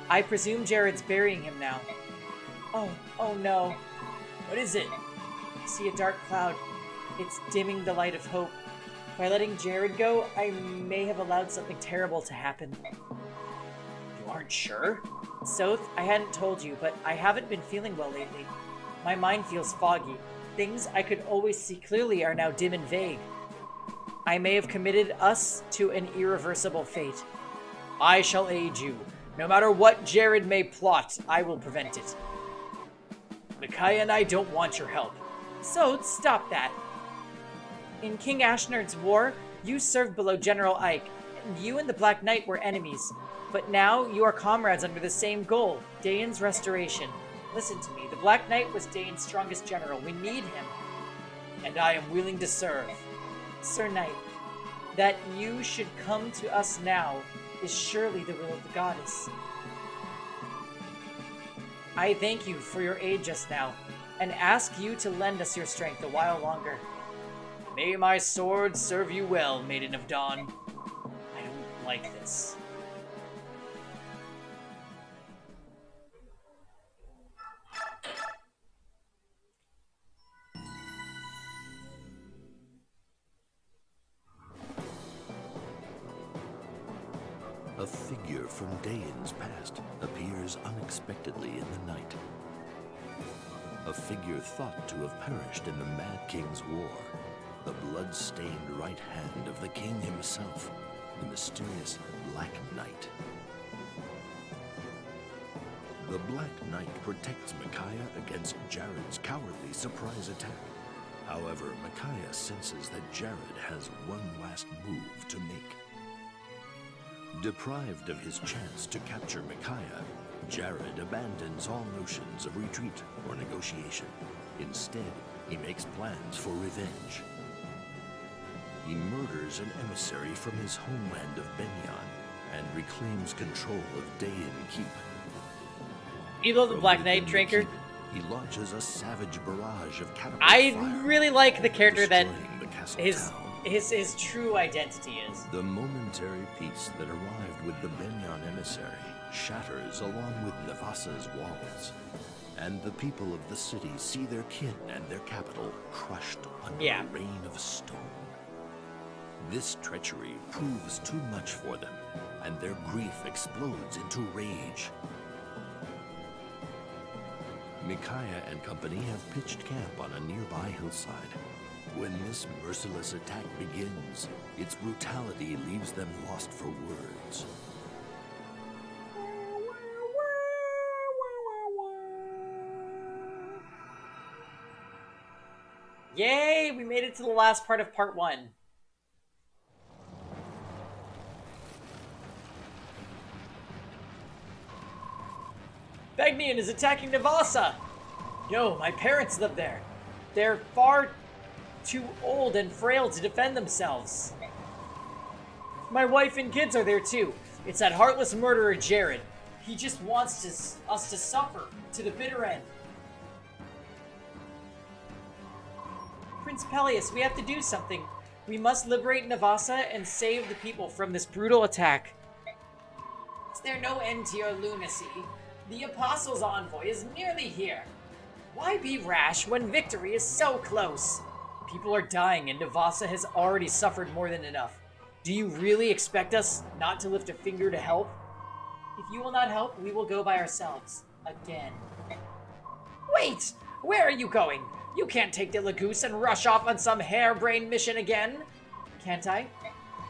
I presume Jared's burying him now. Oh no. What is it? I see a dark cloud. It's dimming the light of hope. By letting Jared go, I may have allowed something terrible to happen. You aren't sure? Soth, I hadn't told you, but I haven't been feeling well lately. My mind feels foggy. Things I could always see clearly are now dim and vague. I may have committed us to an irreversible fate. I shall aid you. No matter what Jared may plot, I will prevent it. Micaiah and I don't want your help. So, stop that. In King Ashnard's war, you served below General Ike, and you and the Black Knight were enemies. But now, you are comrades under the same goal, Dayan's restoration. Listen to me, the Black Knight was Dayan's strongest general. We need him. And I am willing to serve. Sir Knight, that you should come to us now is surely the will of the goddess. I thank you for your aid just now, and ask you to lend us your strength a while longer. May my sword serve you well, Maiden of Dawn. I don't like this. A figure from Dayan's past appears unexpectedly in the night. A figure thought to have perished in the Mad King's war. The blood-stained right hand of the king himself, the mysterious Black Knight. The Black Knight protects Micaiah against Jared's cowardly surprise attack. However, Micaiah senses that Jared has one last move to make. Deprived of his chance to capture Micaiah, Jared abandons all notions of retreat or negotiation. Instead, he makes plans for revenge. He murders an emissary from his homeland of Benyon and reclaims control of Dayan Keep. You love the From Black within Knight, the Drinker. keep, he launches a savage barrage of catapult I fire, really like the character that destroying the castle his town. his true identity is. The momentary peace that arrived with the Benyon emissary shatters along with Nevasa's walls, and the people of the city see their kin and their capital crushed under Yeah. a rain of stone. This treachery proves too much for them, and their grief explodes into rage. Micaiah and company have pitched camp on a nearby hillside. When this merciless attack begins, its brutality leaves them lost for words. Yay! We made it to the last part of part 1. Begnian is attacking Navasa! No, my parents live there. They're far too old and frail to defend themselves. My wife and kids are there too. It's that heartless murderer Jared. He just wants us to suffer to the bitter end. Prince Peleus, we have to do something. We must liberate Navassa and save the people from this brutal attack. Is there no end to your lunacy? The Apostles' envoy is nearly here. Why be rash when victory is so close? People are dying and Navassa has already suffered more than enough. Do you really expect us not to lift a finger to help? If you will not help, we will go by ourselves. Again. Wait! Where are you going? You can't take the Lagoose and rush off on some harebrained mission again. Can't I?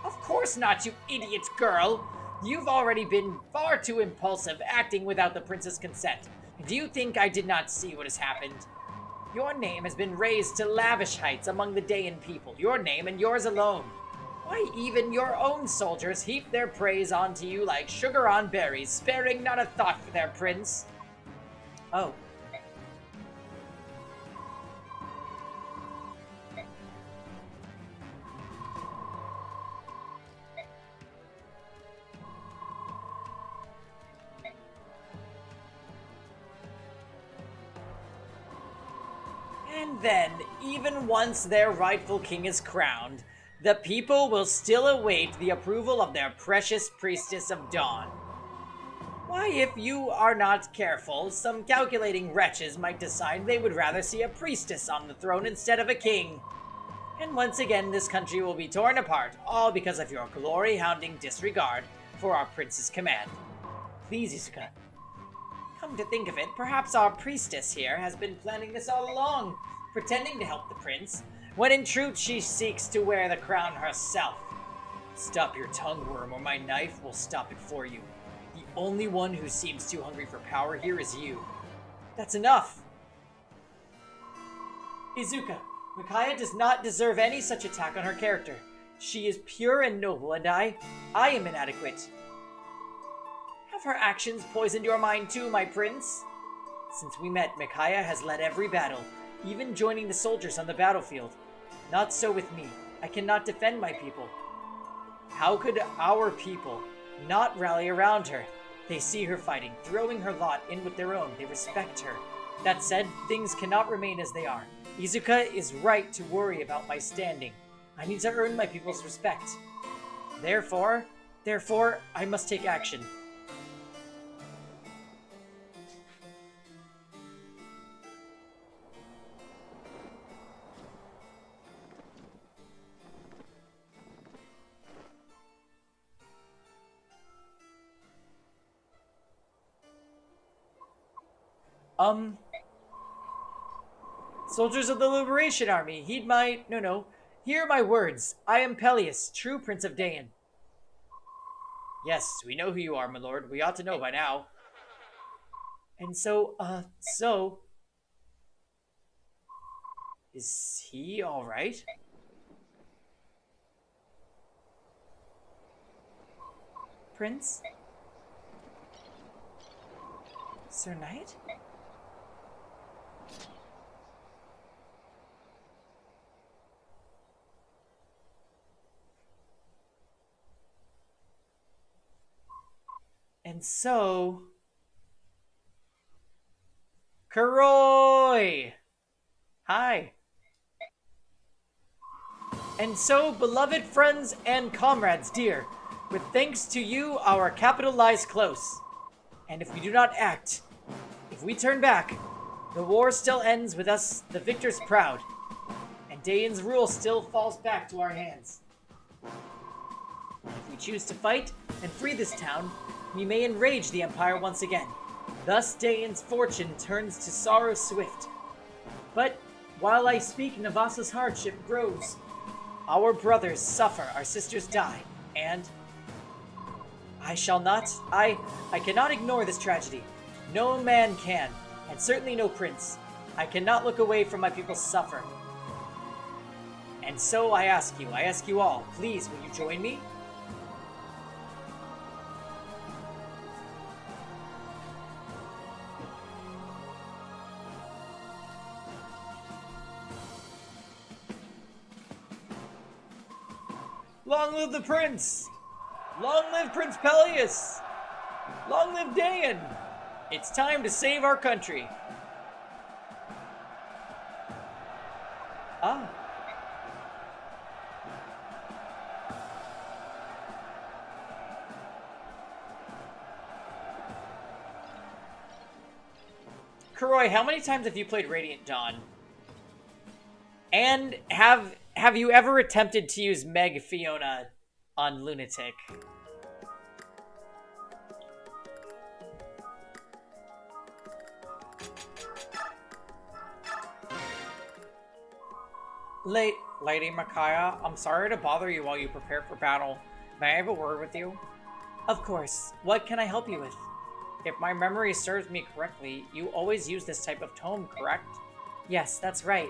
Of course not, you idiot girl! You've already been far too impulsive, acting without the prince's consent. Do you think I did not see what has happened? Your name has been raised to lavish heights among the Dayan people. Your name and yours alone. Why, even your own soldiers heap their praise onto you like sugar on berries, sparing not a thought for their prince. Oh. And then, even once their rightful king is crowned, the people will still await the approval of their precious priestess of dawn. Why, if you are not careful, some calculating wretches might decide they would rather see a priestess on the throne instead of a king. And once again, this country will be torn apart, all because of your glory-hounding disregard for our prince's command. Please, Isuka. Come to think of it, perhaps our priestess here has been planning this all along, pretending to help the prince, when in truth she seeks to wear the crown herself. Stop your tongue, worm, or my knife will stop it for you. The only one who seems too hungry for power here is you. That's enough! Izuka, Micaiah does not deserve any such attack on her character. She is pure and noble, and I am inadequate. Have her actions poisoned your mind too, my prince? Since we met, Micaiah has led every battle, even joining the soldiers on the battlefield. Not so with me. I cannot defend my people. How could our people not rally around her? They see her fighting, throwing her lot in with their own. They respect her. That said, things cannot remain as they are. Izuka is right to worry about my standing. I need to earn my people's respect. Therefore, I must take action. Soldiers of the Liberation Army, hear my words. I am Peleus, true Prince of Dayan. Yes, we know who you are, my lord. We ought to know by now. And is he alright? Prince? Sir Knight? And so... Kuroi! Hi. And so, beloved friends and comrades dear, with thanks to you, our capital lies close. And if we do not act, if we turn back, the war still ends with us, the victors, proud. And Dayan's rule still falls back to our hands. If we choose to fight and free this town, we may enrage the Empire once again. Thus Dayan's fortune turns to sorrow swift. But while I speak, Navassa's hardship grows. Our brothers suffer, our sisters die, and I cannot ignore this tragedy. No man can, and certainly no prince. I cannot look away from my people's suffer. And so I ask you all, please, will you join me? Long live the prince! Long live Prince Peleus! Long live Dayan! It's time to save our country. Ah. Kuroi, how many times have you played Radiant Dawn? And have you ever attempted to use Meg Fiona on Lunatic? Lady Micaiah, I'm sorry to bother you while you prepare for battle. May I have a word with you? Of course. What can I help you with? If my memory serves me correctly, you always use this type of tome, correct? Yes, that's right.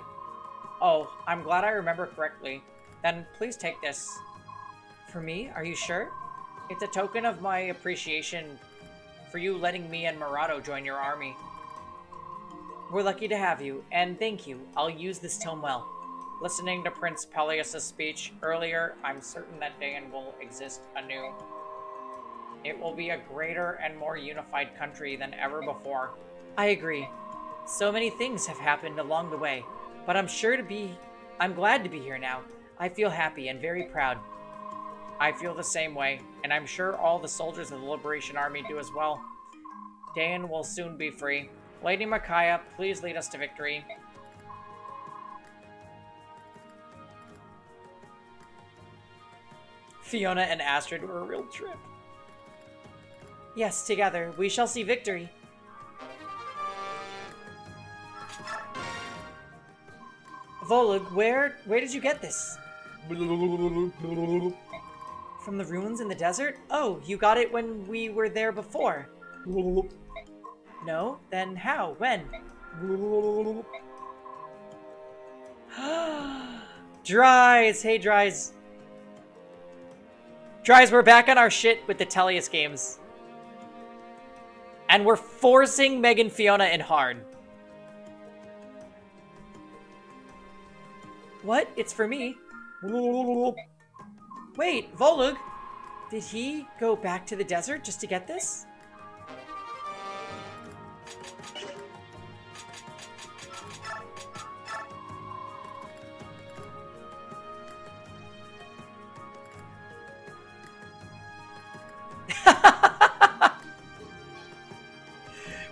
Oh, I'm glad I remember correctly. Then please take this. For me? Are you sure? It's a token of my appreciation for you letting me and Murado join your army. We're lucky to have you, and thank you. I'll use this tome well. Listening to Prince Peleus' speech earlier, I'm certain that Dayan will exist anew. It will be a greater and more unified country than ever before. I agree. So many things have happened along the way, but I'm glad to be here now. I feel happy and very proud. I feel the same way, and I'm sure all the soldiers of the Liberation Army do as well. Dayan will soon be free. Lady Micaiah, please lead us to victory. Fiona and Astrid were a real trip. Yes, together, we shall see victory. Volug, where did you get this? From the ruins in the desert? Oh, you got it when we were there before. No? Then how? When? Dries! Hey, Dries. Dries, we're back on our shit with the Teleus games. And we're forcing Meg and Fiona in hard. What? It's for me? Wait, Volug, did he go back to the desert just to get this?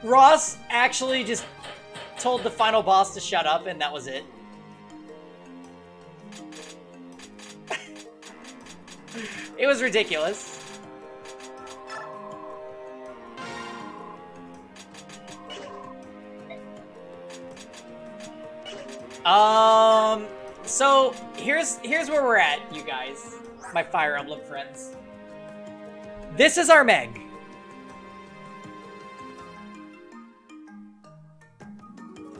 Ross actually just told the final boss to shut up, and that was it. It was ridiculous. So here's where we're at, you guys, my Fire Emblem friends. This is our Meg.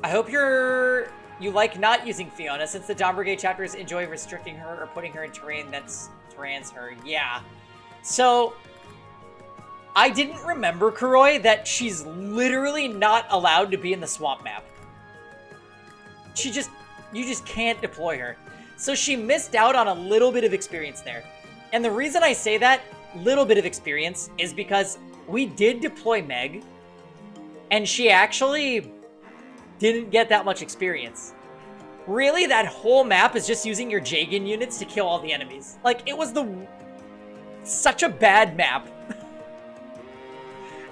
I hope you like not using Fiona, since the Dawn Brigade chapters enjoy restricting her or putting her in terrain that's trans her. Yeah. So, I didn't remember, Kuroi, that she's literally not allowed to be in the swamp map. You just can't deploy her. So she missed out on a little bit of experience there. And the reason I say that, little bit of experience, is because we did deploy Meg, and she actually didn't get that much experience. Really, that whole map is just using your Jagan units to kill all the enemies. Like, it was such a bad map.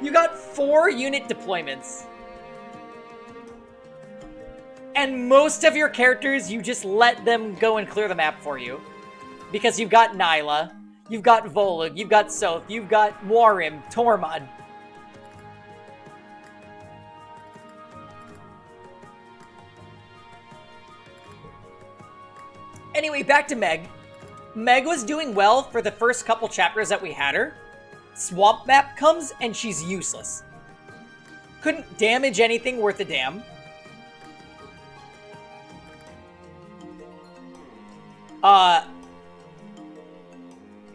You got 4 unit deployments. And most of your characters, you just let them go and clear the map for you. Because you've got Nyla, you've got Volug, you've got Soth, you've got Warim, Tormod. Anyway, back to Meg. Meg was doing well for the first couple chapters that we had her. Swamp map comes and she's useless. Couldn't damage anything worth a damn.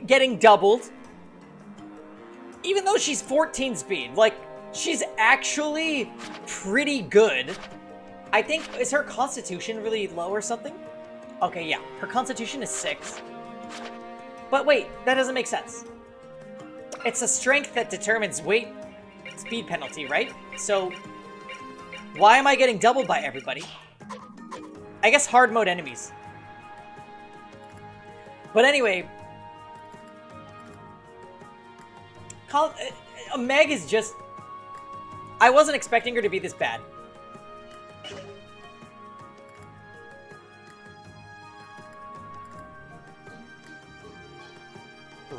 Getting doubled. Even though she's 14 speed, like, she's actually pretty good. I think, is her constitution really low or something? Okay, yeah, her constitution is 6. But wait, that doesn't make sense. It's a strength that determines weight speed penalty, right? So why am I getting doubled by everybody? I guess hard mode enemies. But anyway, Meg is just... I wasn't expecting her to be this bad.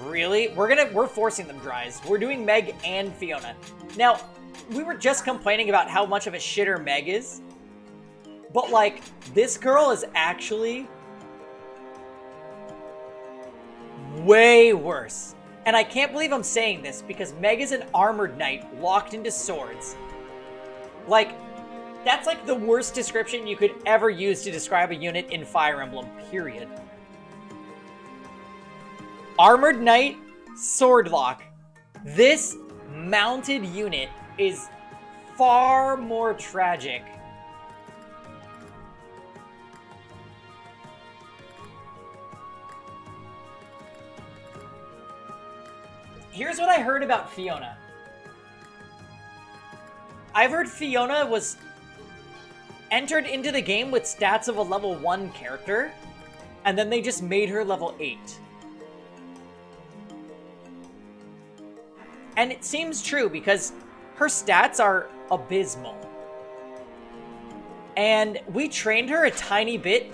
Really? We're forcing them dries. We're doing Meg and Fiona. Now, we were just complaining about how much of a shitter Meg is. But, like, this girl is actually way worse. And I can't believe I'm saying this because Meg is an armored knight locked into swords. Like, that's like the worst description you could ever use to describe a unit in Fire Emblem, period. Armored knight, sword lock. This mounted unit is far more tragic. Here's what I heard about Fiona. I've heard Fiona was entered into the game with stats of a level 1 character, and then they just made her level 8. And it seems true because her stats are abysmal. And we trained her a tiny bit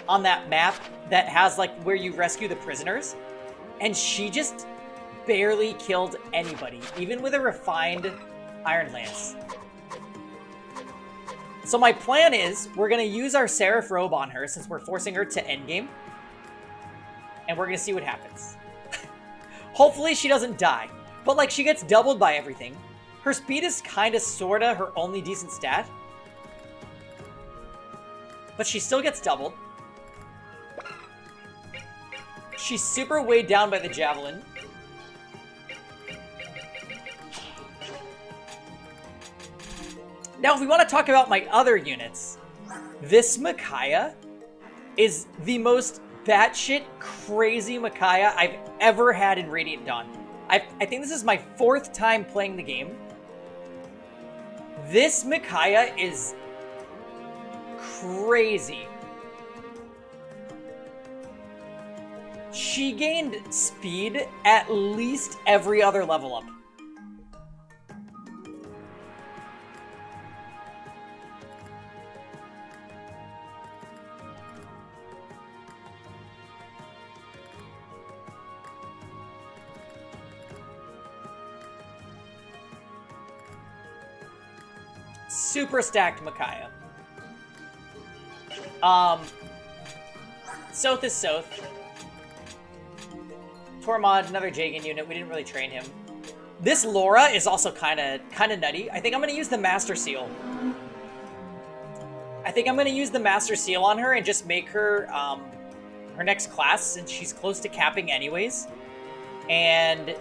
on that map that has like where you rescue the prisoners, and she just barely killed anybody, even with a refined Iron Lance. So my plan is, we're going to use our Seraph Robe on her since we're forcing her to endgame. And we're going to see what happens. Hopefully she doesn't die. But like, she gets doubled by everything. Her speed is kind of sorta her only decent stat. But she still gets doubled. She's super weighed down by the javelin. Now, if we want to talk about my other units, this Micaiah is the most batshit crazy Micaiah I've ever had in Radiant Dawn. I think this is my 4th time playing the game. This Micaiah is crazy. She gained speed at least every other level up. Super stacked Micaiah. Soth is Soth. Tormod, another Jagan unit. We didn't really train him. This Laura is also kind of nutty. I think I'm going to use the Master Seal. I think I'm going to use the Master Seal on her and just make her her next class since she's close to capping anyways. And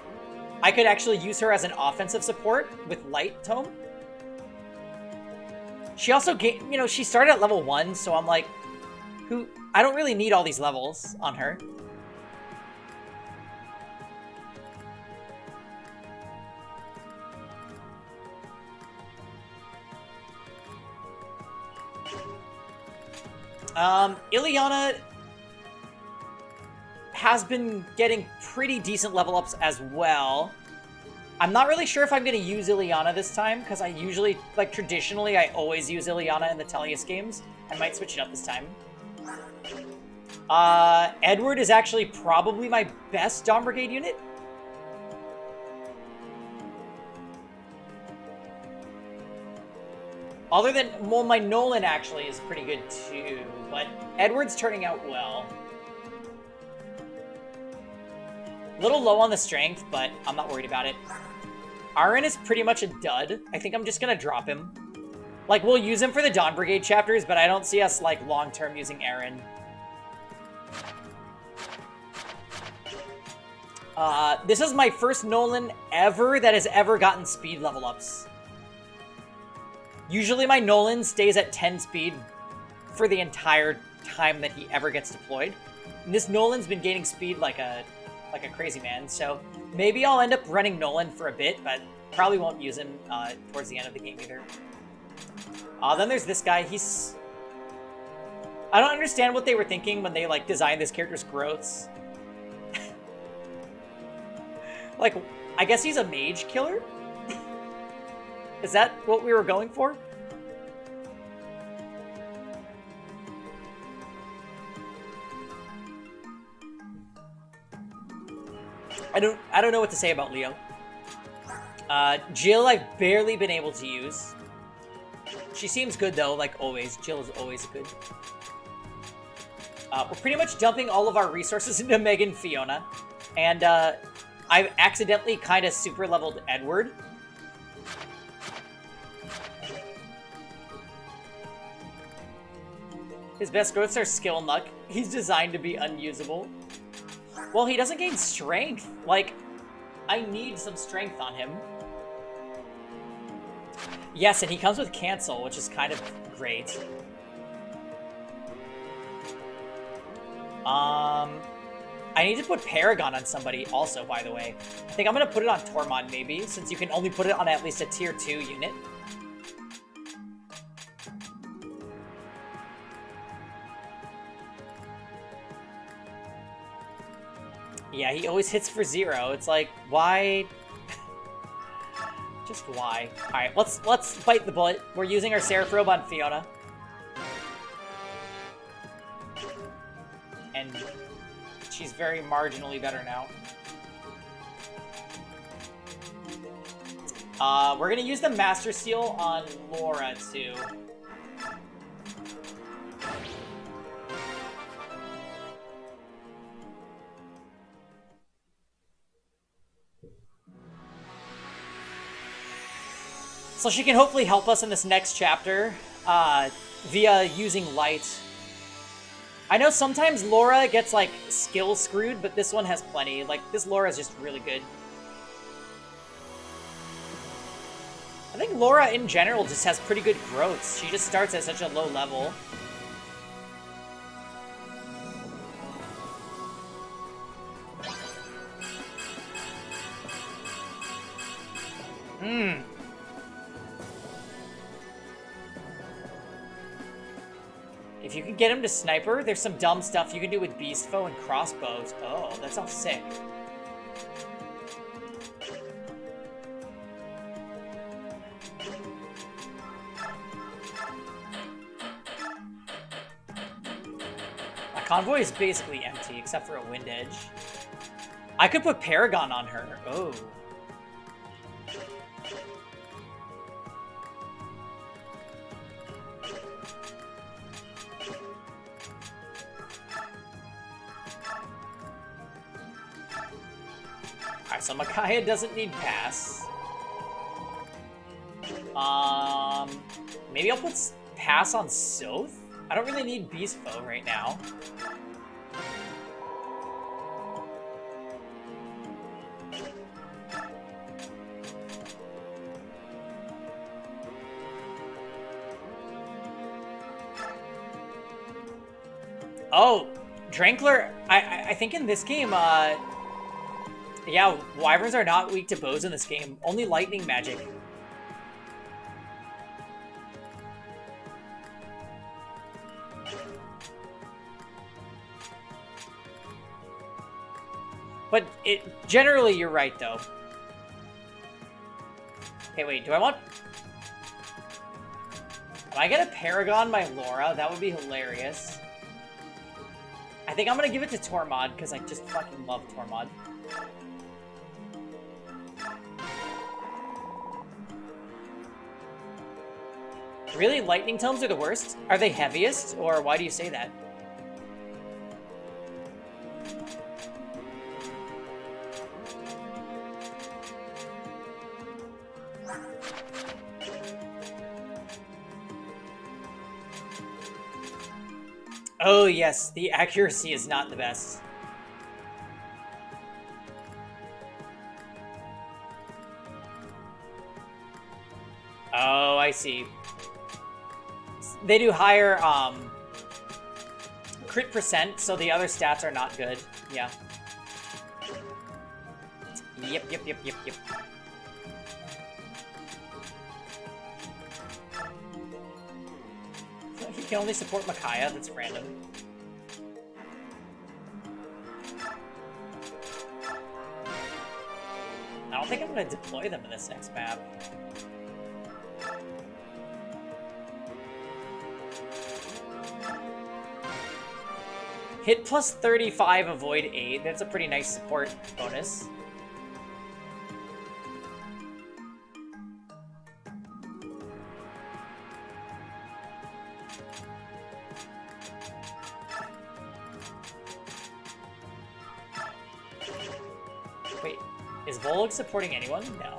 I could actually use her as an offensive support with Light Tome. She also gained, you know, she started at level 1, so I'm like, I don't really need all these levels on her. Ileana has been getting pretty decent level ups as well. I'm not really sure if I'm going to use Ileana this time, because I usually, like, traditionally, I always use Ileana in the Tellius games. I might switch it up this time. Edward is actually probably my best Dawn Brigade unit. Other than, well, my Nolan actually is pretty good too, but Edward's turning out well. A little low on the strength, but I'm not worried about it. Aaron is pretty much a dud. I think I'm just gonna drop him. Like, we'll use him for the Dawn Brigade chapters, but I don't see us, like, long-term using Aaron. This is my first Nolan ever that has ever gotten speed level ups. Usually my Nolan stays at 10 speed for the entire time that he ever gets deployed. And this Nolan's been gaining speed like a like a crazy man. So maybe I'll end up running Nolan for a bit, but probably won't use him towards the end of the game either. Then there's this guy. He's... I don't understand what they were thinking when they like designed this character's growths. Like, I guess he's a mage killer? Is that what we were going for? I don't know what to say about Leo. Jill, I've barely been able to use. She seems good though, like always. Jill is always good. We're pretty much dumping all of our resources into Megan Fiona, and I've accidentally kind of super leveled Edward. His best growths are skill and luck. He's designed to be unusable. Well, he doesn't gain strength. Like, I need some strength on him. Yes, and he comes with cancel, which is kind of great. I need to put Paragon on somebody also, by the way. I think I'm going to put it on Tormod, maybe, since you can only put it on at least a tier 2 unit. Yeah, he always hits for 0. It's like, why? Just why? Alright, let's bite the bullet. We're using our Seraph Robe on Fiona. And she's very marginally better now. We're gonna use the Master Seal on Laura, too. So she can hopefully help us in this next chapter, via using light. I know sometimes Laura gets, like, skill screwed, but this one has plenty. Like, this Laura is just really good. I think Laura, in general, just has pretty good growths. She just starts at such a low level. If you can get him to sniper, there's some dumb stuff you can do with beast foe and crossbows. Oh, that sounds sick. My convoy is basically empty except for a wind edge. I could put Paragon on her. Oh. Alright, so Micaiah doesn't need pass. Maybe I'll put pass on Soth? I don't really need Beast Foe right now. Oh, Drankler, I think in this game, yeah, Wyverns are not weak to bows in this game. Only lightning magic. But generally, you're right, though. Okay, wait, do I want... If I get a Paragon by Laura, that would be hilarious. I think I'm gonna give it to Tormod, because I just fucking love Tormod. Really? Lightning tomes are the worst? Are they heaviest? Or why do you say that? Oh yes, the accuracy is not the best. Oh, I see. They do higher crit percent, so the other stats are not good. Yeah. Yep. He can only support Micaiah, that's random. I don't think I'm gonna deploy them in this next map. Hit plus 35, avoid 8. That's a pretty nice support bonus. Wait, is Volog supporting anyone? No.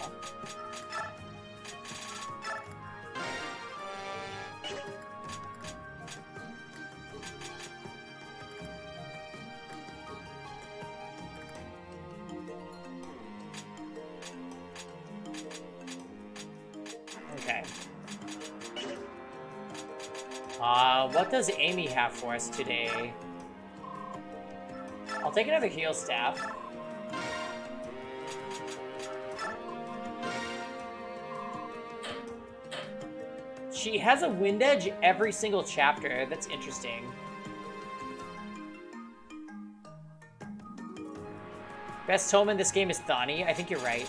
Okay. What does Amy have for us today? I'll take another heal staff. She has a wind edge every single chapter. That's interesting. Best tome in this game is Thani. I think you're right.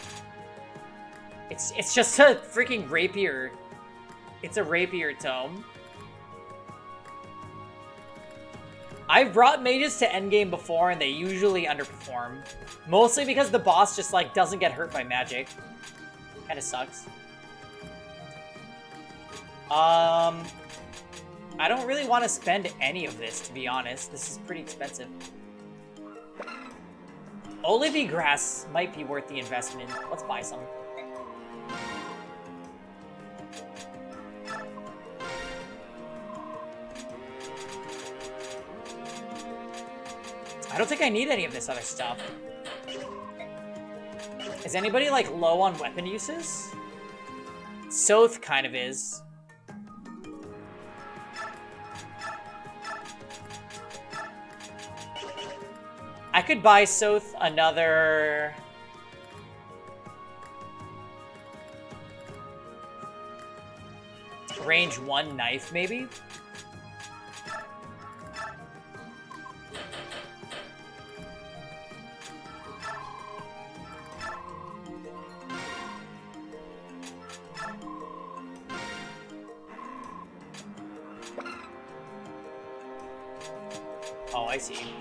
It's just a freaking rapier. It's a rapier tome. I've brought mages to endgame before and they usually underperform. Mostly because the boss just like doesn't get hurt by magic. Kinda sucks. I don't really want to spend any of this, to be honest. This is pretty expensive. Olivia grass might be worth the investment. Let's buy some. I don't think I need any of this other stuff. Is anybody like low on weapon uses? Soth kind of is. I could buy Soth another... range 1 knife, maybe? Oh, I see.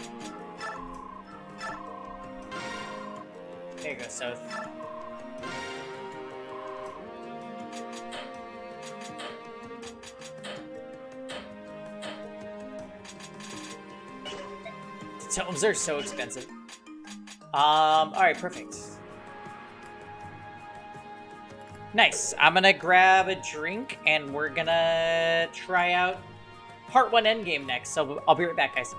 There you go, Soth. Tomes are so expensive. Alright, perfect. Nice. I'm gonna grab a drink and we're gonna try out part 1 endgame next, so I'll be right back, guys.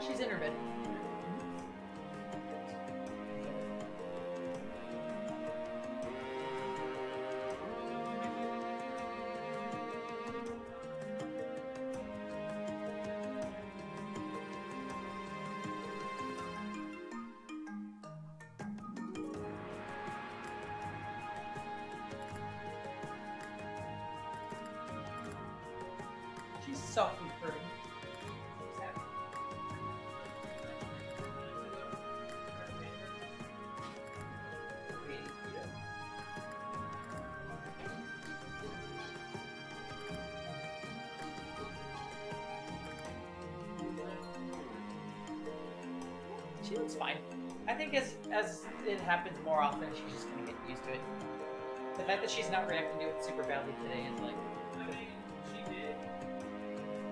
She's in her bed. She's softly purring. She looks fine. I think as it happens more often, she's just gonna get used to it. The fact that she's not reacting to it super badly today is like... I mean, she did.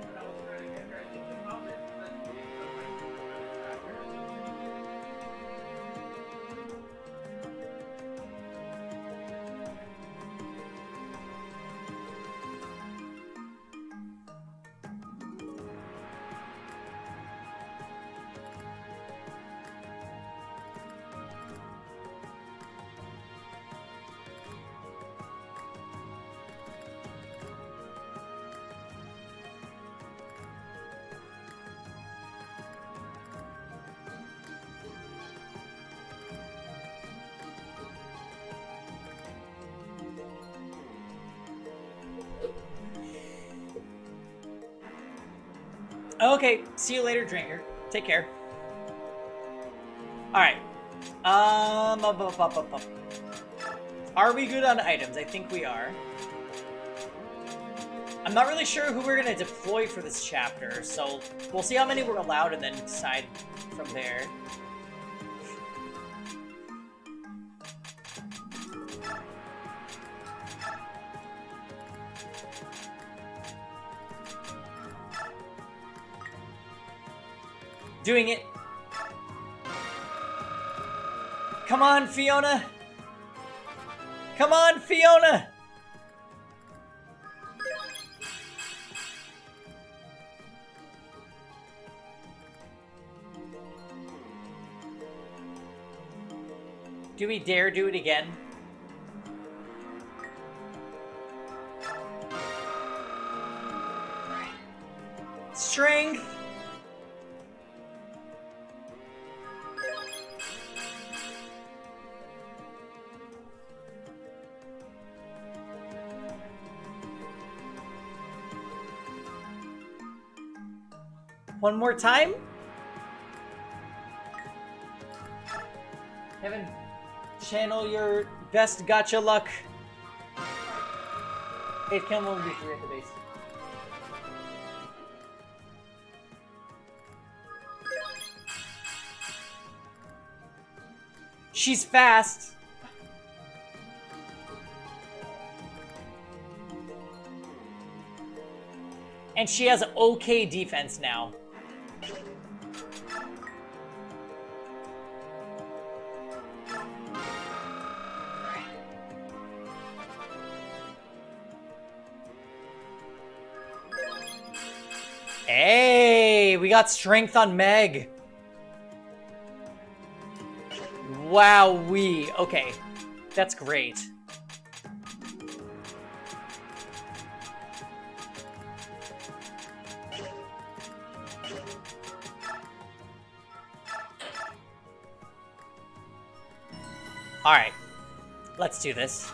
But I was trying to get her. I think the problem is that she didn't feel like she was trying to track her. Okay, see you later, Drinker. Take care. Alright. Are we good on items? I think we are. I'm not really sure who we're gonna deploy for this chapter, so we'll see how many we're allowed and then decide from there. Doing it. Come on, Fiona. Come on, Fiona. Do we dare do it again? Strength. One more time? Kevin, channel your best gacha luck. 8 kill will be free at the base. She's fast. And she has okay defense now. Hey, we got strength on Meg. Wowee. Okay, that's great. All right, let's do this.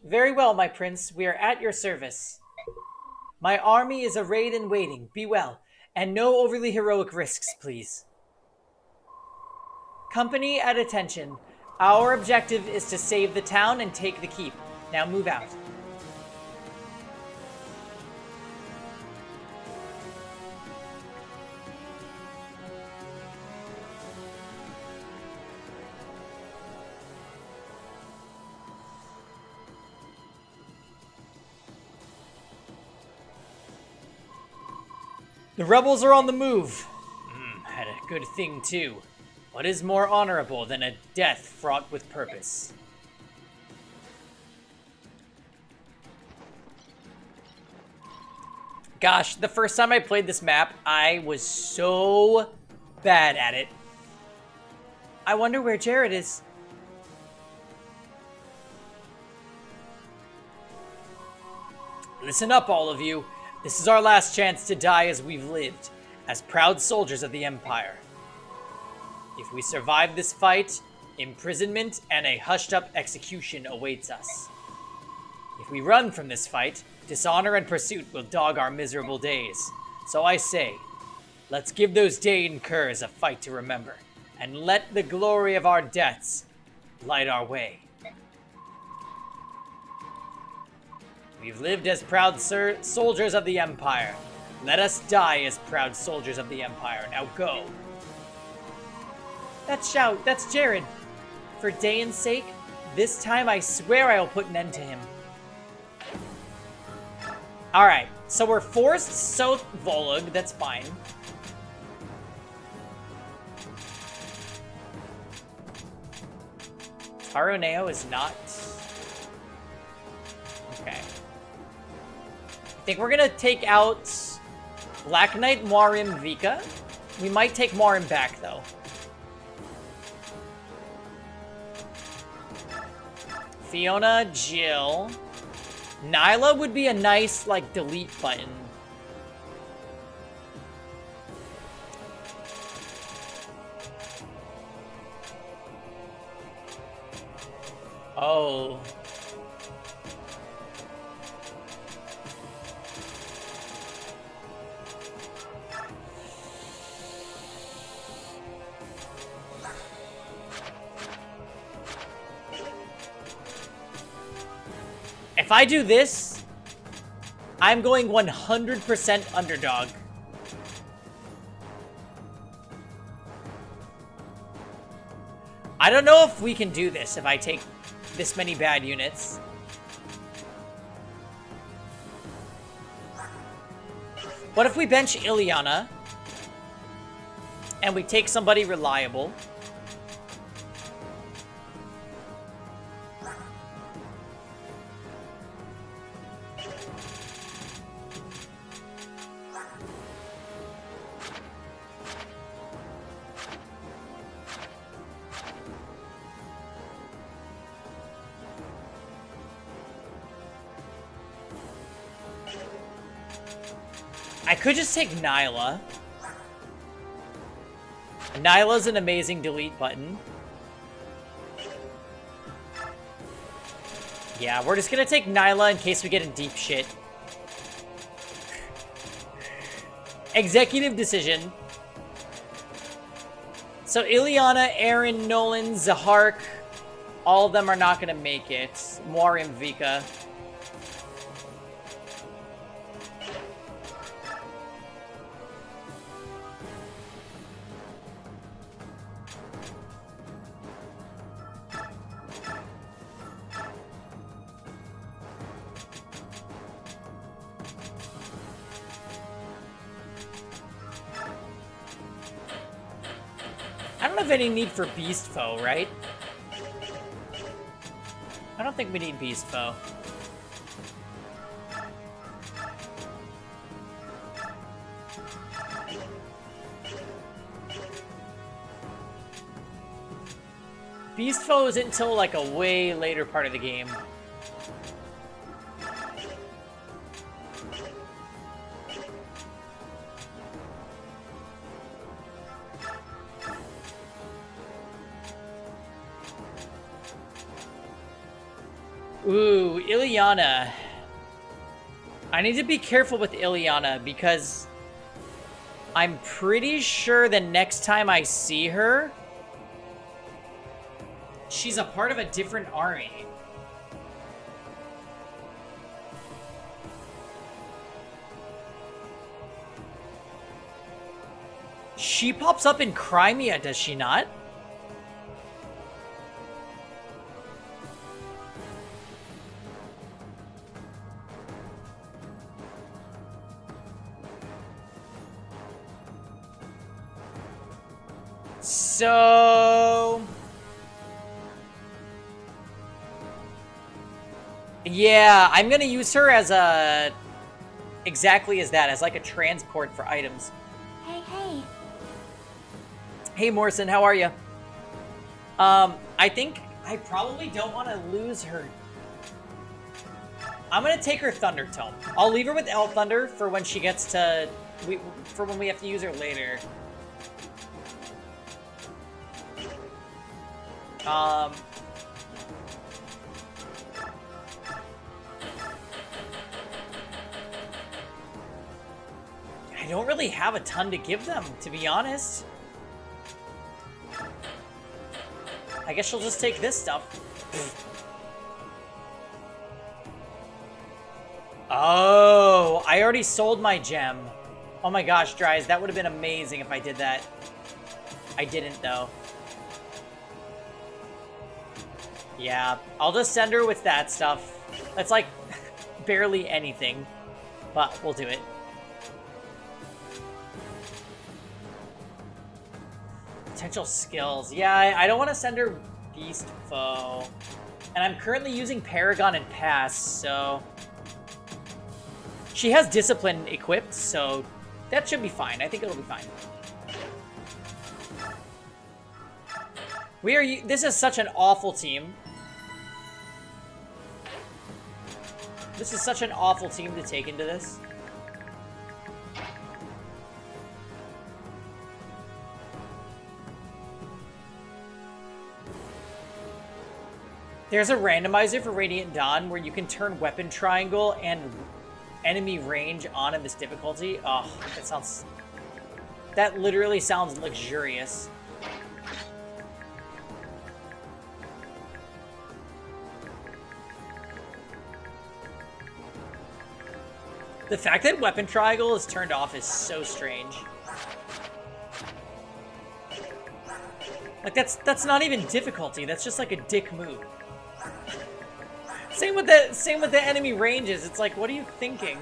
Very well, my prince. We are at your service. My army is arrayed and waiting. Be well, and no overly heroic risks, please. Company at attention. Our objective is to save the town and take the keep. Now move out. The rebels are on the move. Had a good thing, too. What is more honorable than a death fraught with purpose? Gosh, the first time I played this map, I was so bad at it. I wonder where Jared is. Listen up, all of you. This is our last chance to die as we've lived, as proud soldiers of the Empire. If we survive this fight, imprisonment and a hushed-up execution awaits us. If we run from this fight, dishonor and pursuit will dog our miserable days. So I say, let's give those Dain curs a fight to remember, and let the glory of our deaths light our way. We've lived as proud soldiers of the Empire. Let us die as proud soldiers of the Empire. Now go. That shout, that's Jared. For Dain's sake, this time I swear I'll put an end to him. Alright, so we're forced South Volug, that's fine. Taroneo is not... Okay. I think we're gonna take out Black Knight, Moirim, Vika. We might take Moirim back, though. Fiona, Jill. Nyla would be a nice, like, delete button. Oh. If I do this, I'm going 100% underdog. I don't know if we can do this if I take this many bad units. What if we bench Ileana and we take somebody reliable? I could just take Nyla. Nyla's an amazing delete button. Yeah, we're just gonna take Nyla in case we get in deep shit. Executive decision. So Ileana, Aaron, Nolan, Zahark, all of them are not gonna make it. Morim, Vika. I don't have any need for Beast Foe, right? I don't think we need Beast Foe. Beast Foe isn't until like a way later part of the game. Ooh, Ileana. I need to be careful with Ileana because I'm pretty sure the next time I see her, she's a part of a different army. She pops up in Crimea, does she not? So... yeah, I'm gonna use her as a... exactly as that, as like a transport for items. Hey, hey. Hey Morrison, how are you? I think I probably don't want to lose her. I'm gonna take her Thunder Tome. I'll leave her with El Thunder for when she gets to... for when we have to use her later. I don't really have a ton to give them, to be honest. I guess she'll just take this stuff. Oh, I already sold my gem. Oh my gosh, Dries, that would have been amazing if I did that. I didn't, though. Yeah, I'll just send her with that stuff. That's like barely anything, but we'll do it. Potential skills. Yeah, I don't want to send her Beast Foe. And I'm currently using Paragon and Pass, so... she has Discipline equipped, so that should be fine. I think it'll be fine. This is such an awful team. This is such an awful team to take into this. There's a randomizer for Radiant Dawn where you can turn Weapon Triangle and enemy range on in this difficulty. Oh, that sounds... that literally sounds luxurious. The fact that weapon triangle is turned off is so strange. Like that's not even difficulty. That's just like a dick move. Same with the enemy ranges. It's like, what are you thinking?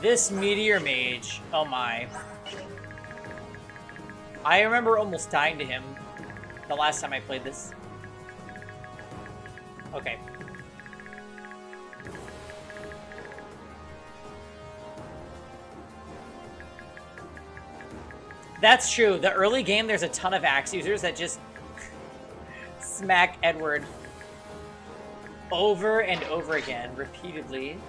This Meteor Mage, oh my. I remember almost dying to him the last time I played this. Okay. That's true. The early game, there's a ton of axe users that just smack Edward over and over again, repeatedly.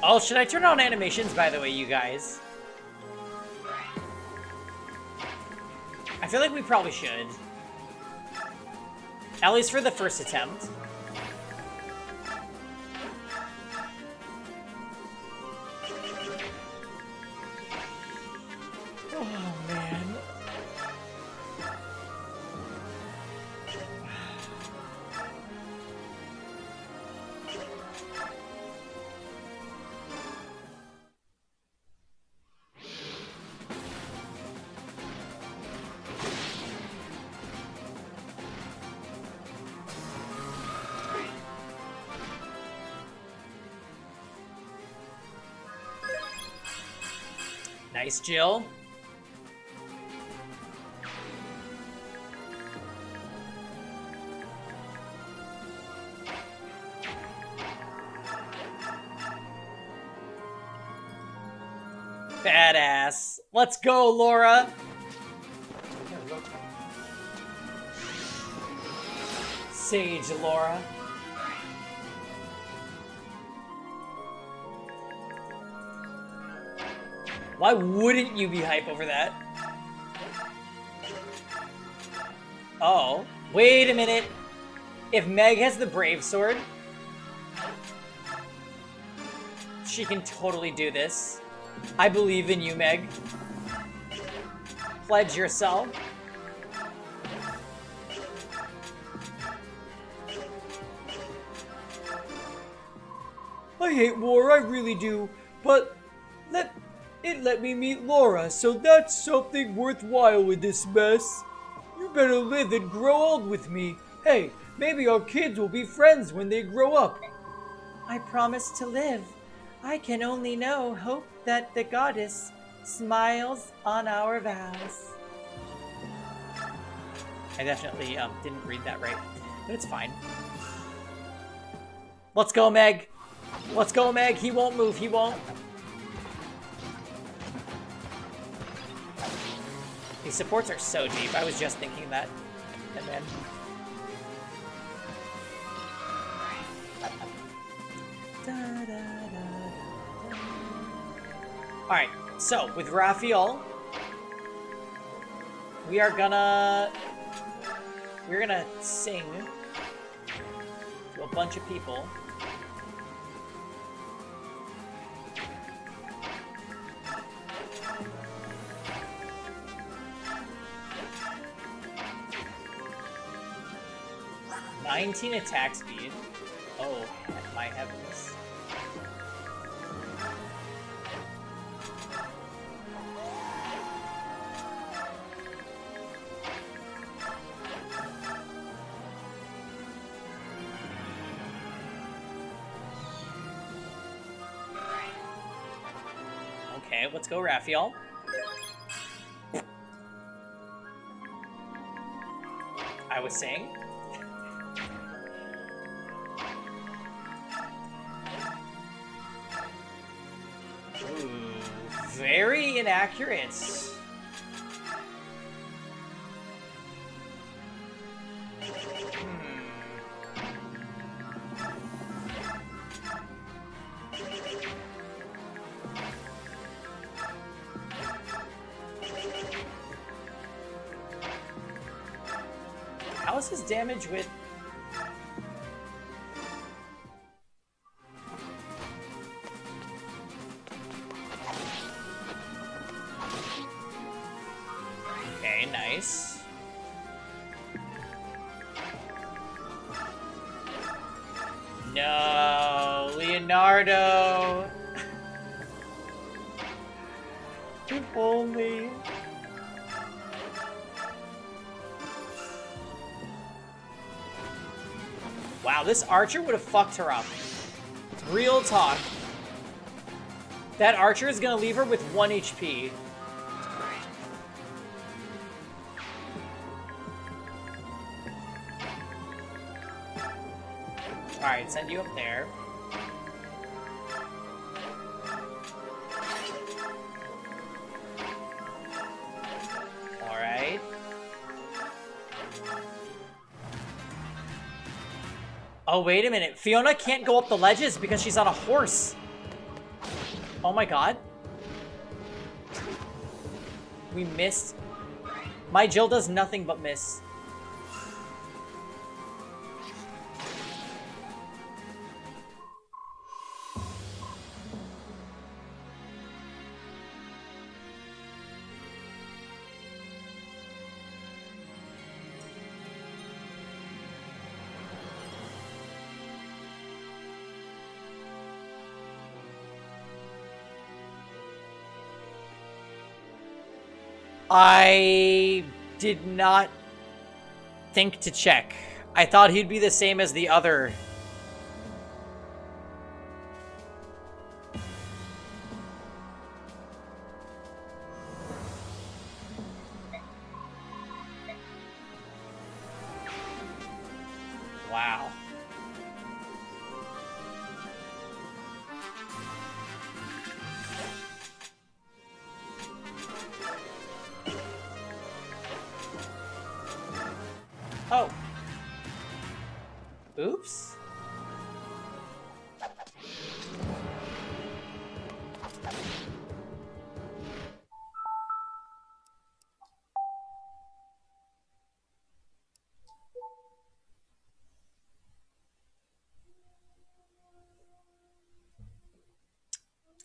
Oh, should I turn on animations, by the way, you guys? I feel like we probably should. At least for the first attempt. Oh, man. Nice, Jill. Badass. Let's go, Laura. Sage Laura. Why wouldn't you be hype over that? Oh, wait a minute. If Meg has the Brave Sword, she can totally do this. I believe in you, Meg. Pledge yourself. I hate war, I really do, but let me meet Laura, so that's something worthwhile in this mess. You better live and grow old with me. Hey, maybe our kids will be friends when they grow up. I promise to live. I can only hope that the goddess smiles on our vows. I definitely didn't read that right, but it's fine. Let's go, Meg. Let's go, Meg. He won't move. He won't. These supports are so deep. I was just thinking that. And then... Alright, so with Raphael, we're gonna sing to a bunch of people. (19 attack speed. Oh, my my heavens. Okay, let's go, Raphael. I was saying. Ooh, very inaccurate. How is his damage with... Okay, nice. No, Leonardo. If only. Wow, this archer would have fucked her up. Real talk. That archer is gonna leave her with 1 HP. Alright, send you up there. Alright. Oh, wait a minute. Fiona can't go up the ledges because she's on a horse. Oh my god. We missed. My Jill does nothing but miss. I did not think to check. I thought he'd be the same as the other. Wow. Oh. Oops.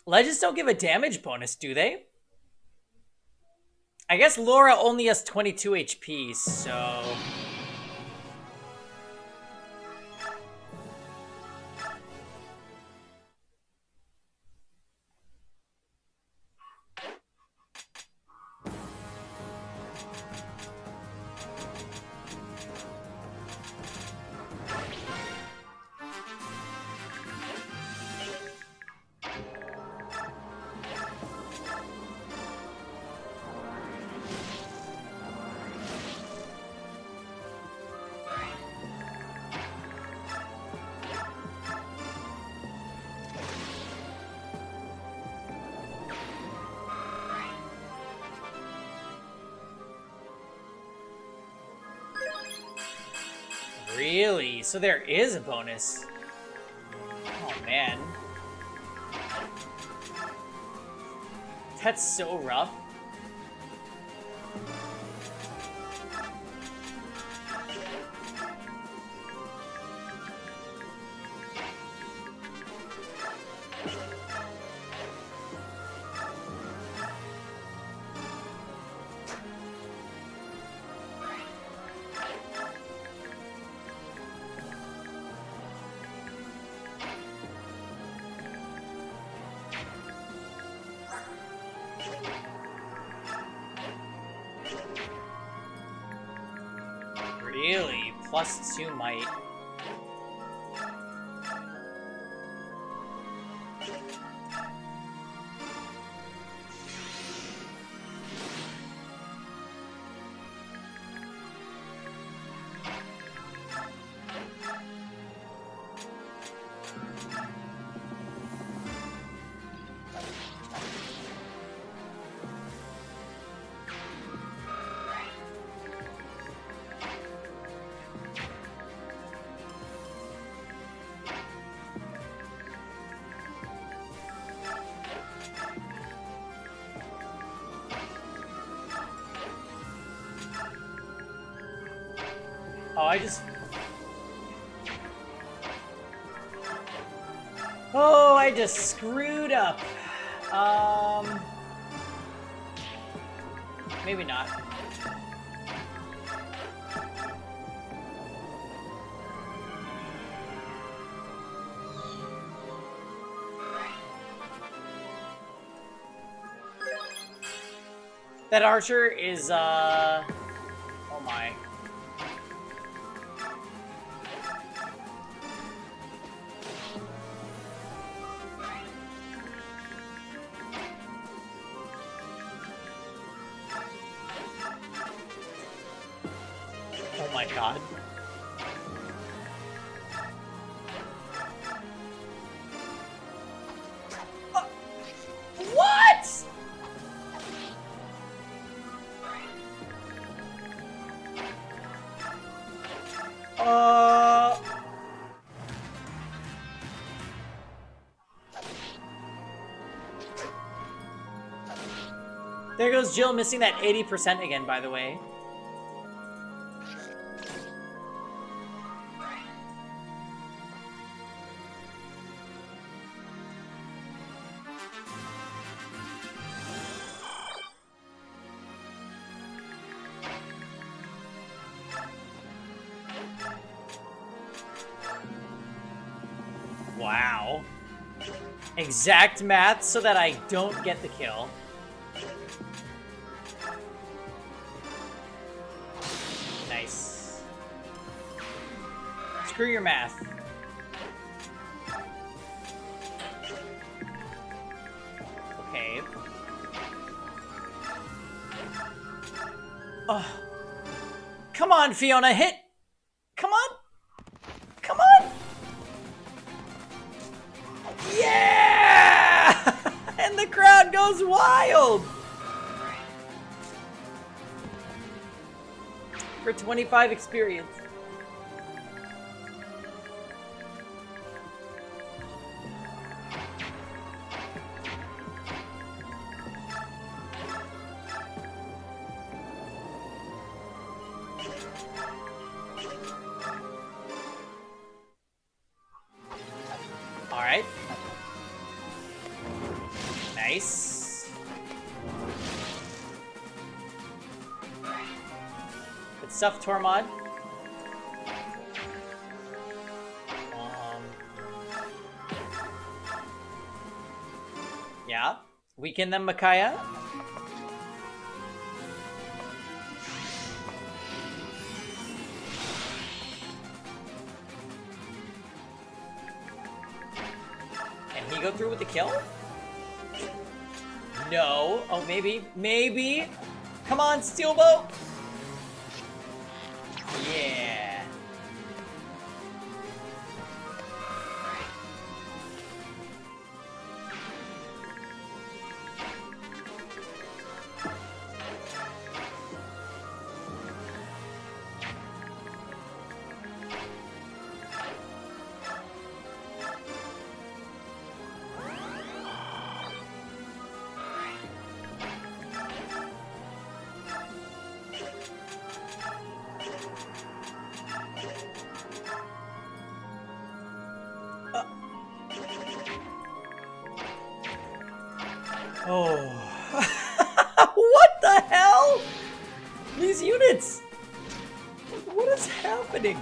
Legends don't give a damage bonus, do they? I guess Laura only has 22 HP, so... Really? So there is a bonus. Oh, man. That's so rough. Really? +2 might. Oh, I just screwed up. Maybe not. That archer is, oh my. Oh my god. What? There goes Jill missing that 80% again, by the way. Wow. Exact math so that I don't get the kill. Nice. Screw your math. Okay. Oh. Come on, Fiona, hit! Come on! Come on! Yeah! And the crowd goes wild! For 25 experience. Alright. Nice. Good stuff, Tormod. Yeah. Weaken them, Micaiah. Can he go through with the kill? No. Oh, maybe. Maybe. Come on, Steelboat. Yeah. Oh. What the hell? These units! What is happening?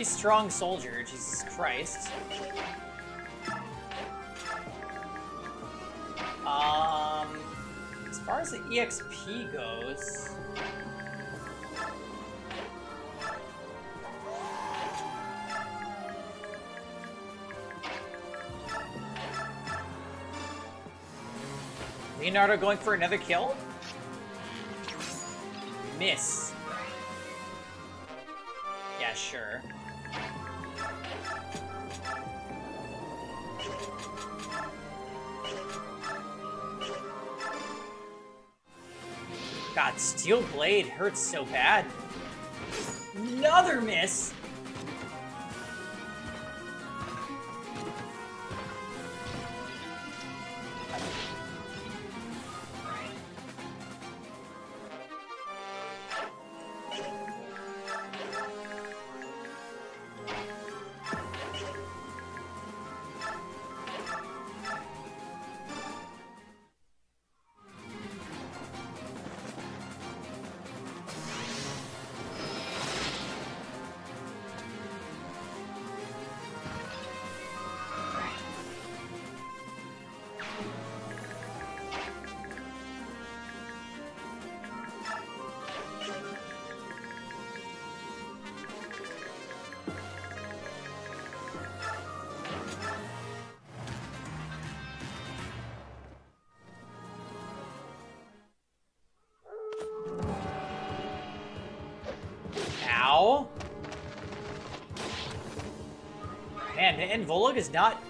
pretty strong soldier, Jesus Christ. As far as the EXP goes... Leonardo going for another kill? Miss. Yeah, sure. God, Steel Blade hurts so bad. Another miss! Ow. Man, and Volog is not...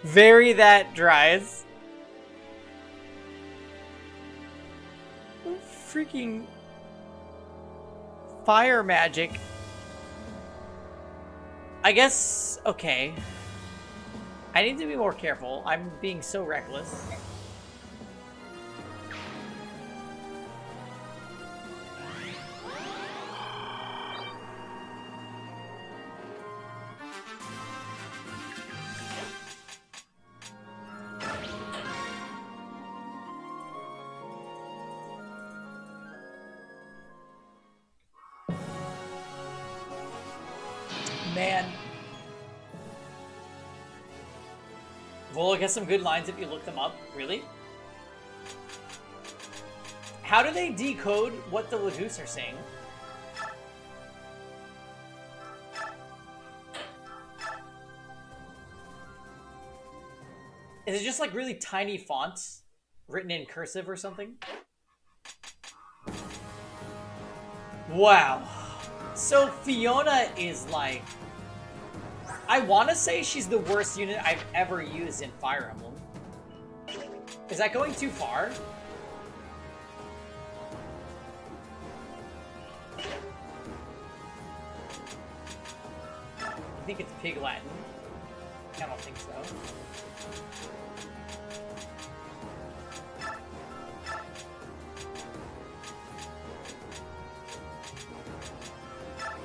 Very that dries. Freaking fire magic. I guess, okay. I need to be more careful. I'm being so reckless. Man. Volog has some good lines if you look them up. Really? How do they decode what the Lagoose are saying? Is it just like really tiny fonts written in cursive or something? Wow. So Fiona is like... I want to say she's the worst unit I've ever used in Fire Emblem. Is that going too far? I think it's Pig Latin. I don't think so.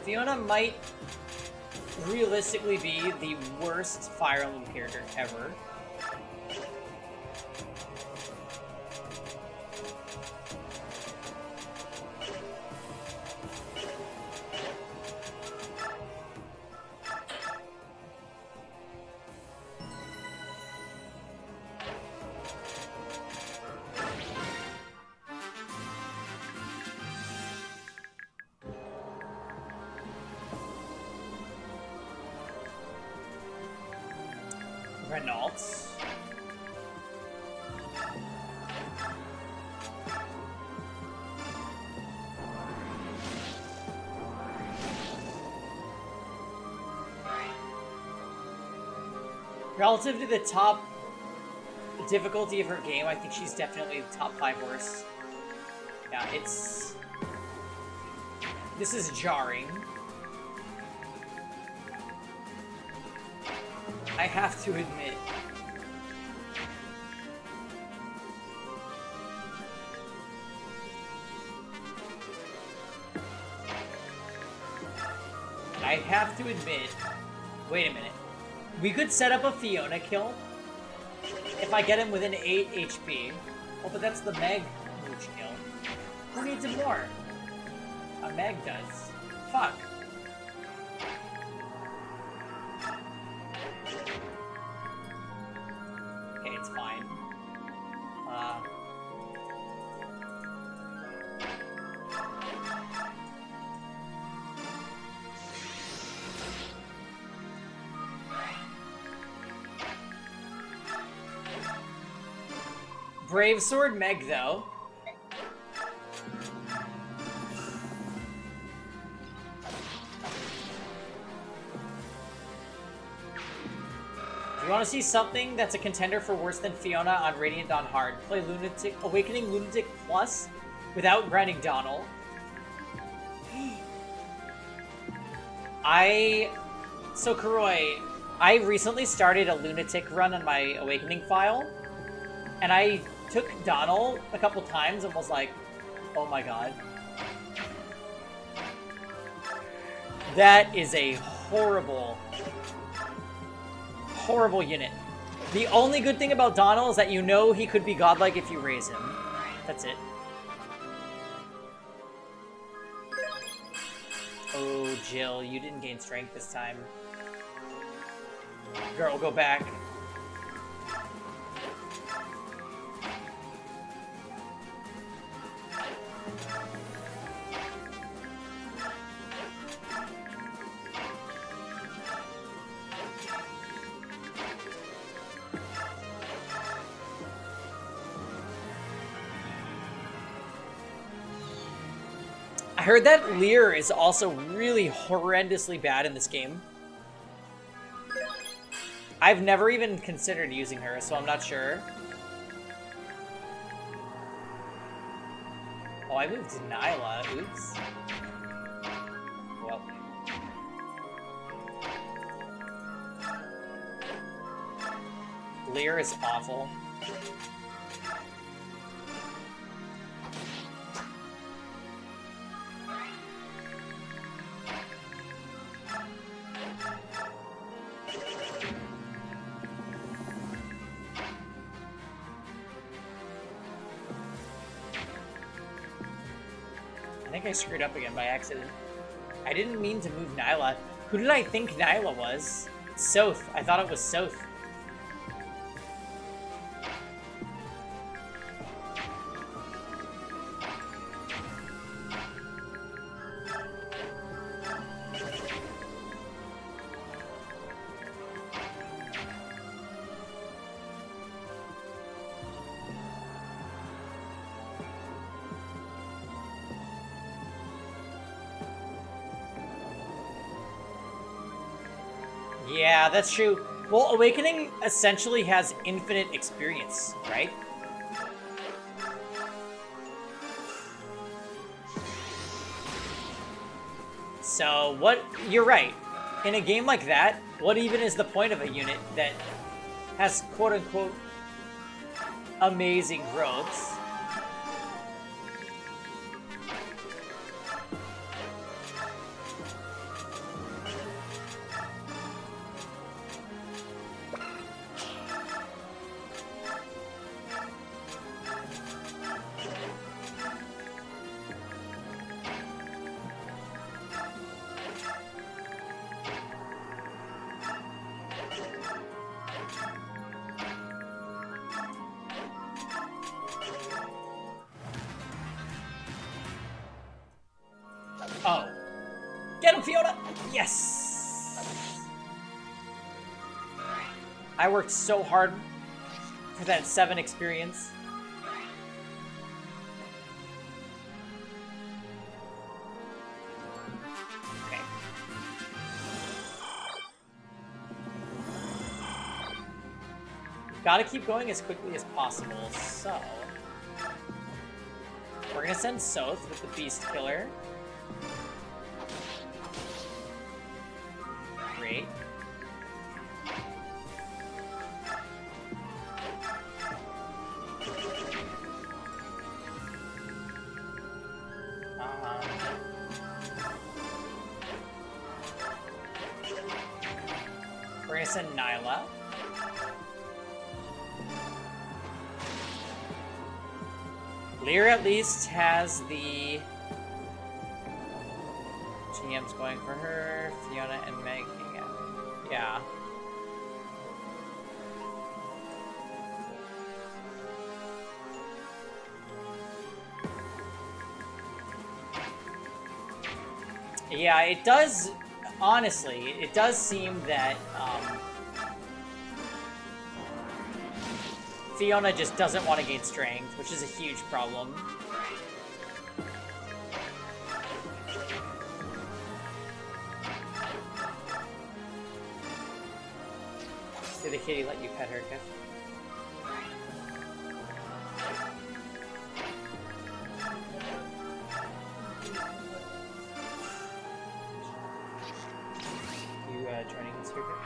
Fiona might realistically be the worst Fire Emblem character ever. Renault. Relative to the top difficulty of her game, I think she's definitely the top 5 worst. Yeah, it's... This is jarring. I have to admit. I have to admit... Wait a minute. We could set up a Fiona kill if I get him within 8 HP. Oh, but that's the Meg mooch kill. Who needs it more? A Meg does. Fuck. Okay, it's fine. Brave Sword Meg, though. If you want to see something that's a contender for worse than Fiona on Radiant Dawn Hard, play Lunatic, Awakening Lunatic Plus without grinding Donal. So Kuroi, I recently started a Lunatic run on my Awakening file, and I took Donal a couple times and was like, oh my god. That is a horrible, horrible unit. The only good thing about Donal is that you know he could be godlike if you raise him. That's it. Oh, Jill, you didn't gain strength this time. Girl, go back. I heard that Lear is also really horrendously bad in this game. I've never even considered using her, so I'm not sure. Oh, I moved to Nyla. Oops. Well. Lear is awful. I think I screwed up again by accident. I didn't mean to move Nyla. Who did I think Nyla was? Soth. I thought it was Soth. Yeah, that's true. Well, Awakening essentially has infinite experience, right? So, what... You're right. In a game like that, what even is the point of a unit that has quote-unquote amazing growths? Oh. Get him, Fiona! Yes! I worked so hard for that 7 experience. Okay. Gotta keep going as quickly as possible, so... We're gonna send Soth with the Beast Killer. Great. Bring us in Nyla. Lyra at least has the GM's going for her. Fiona and Meg. Yeah. Yeah, it does, honestly, it does seem that Fiona just doesn't want to gain strength, which is a huge problem. Did the kitty let you pet her, Kev? Joining us here, Kev?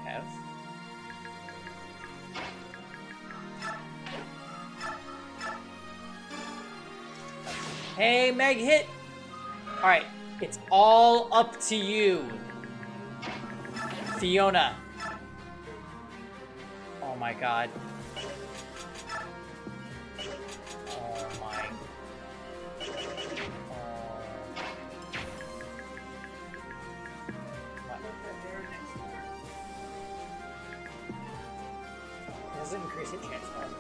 Kev? Hey, Meg hit! Alright, it's all up to you. Fiona. Oh my god. Does it increase your chance though?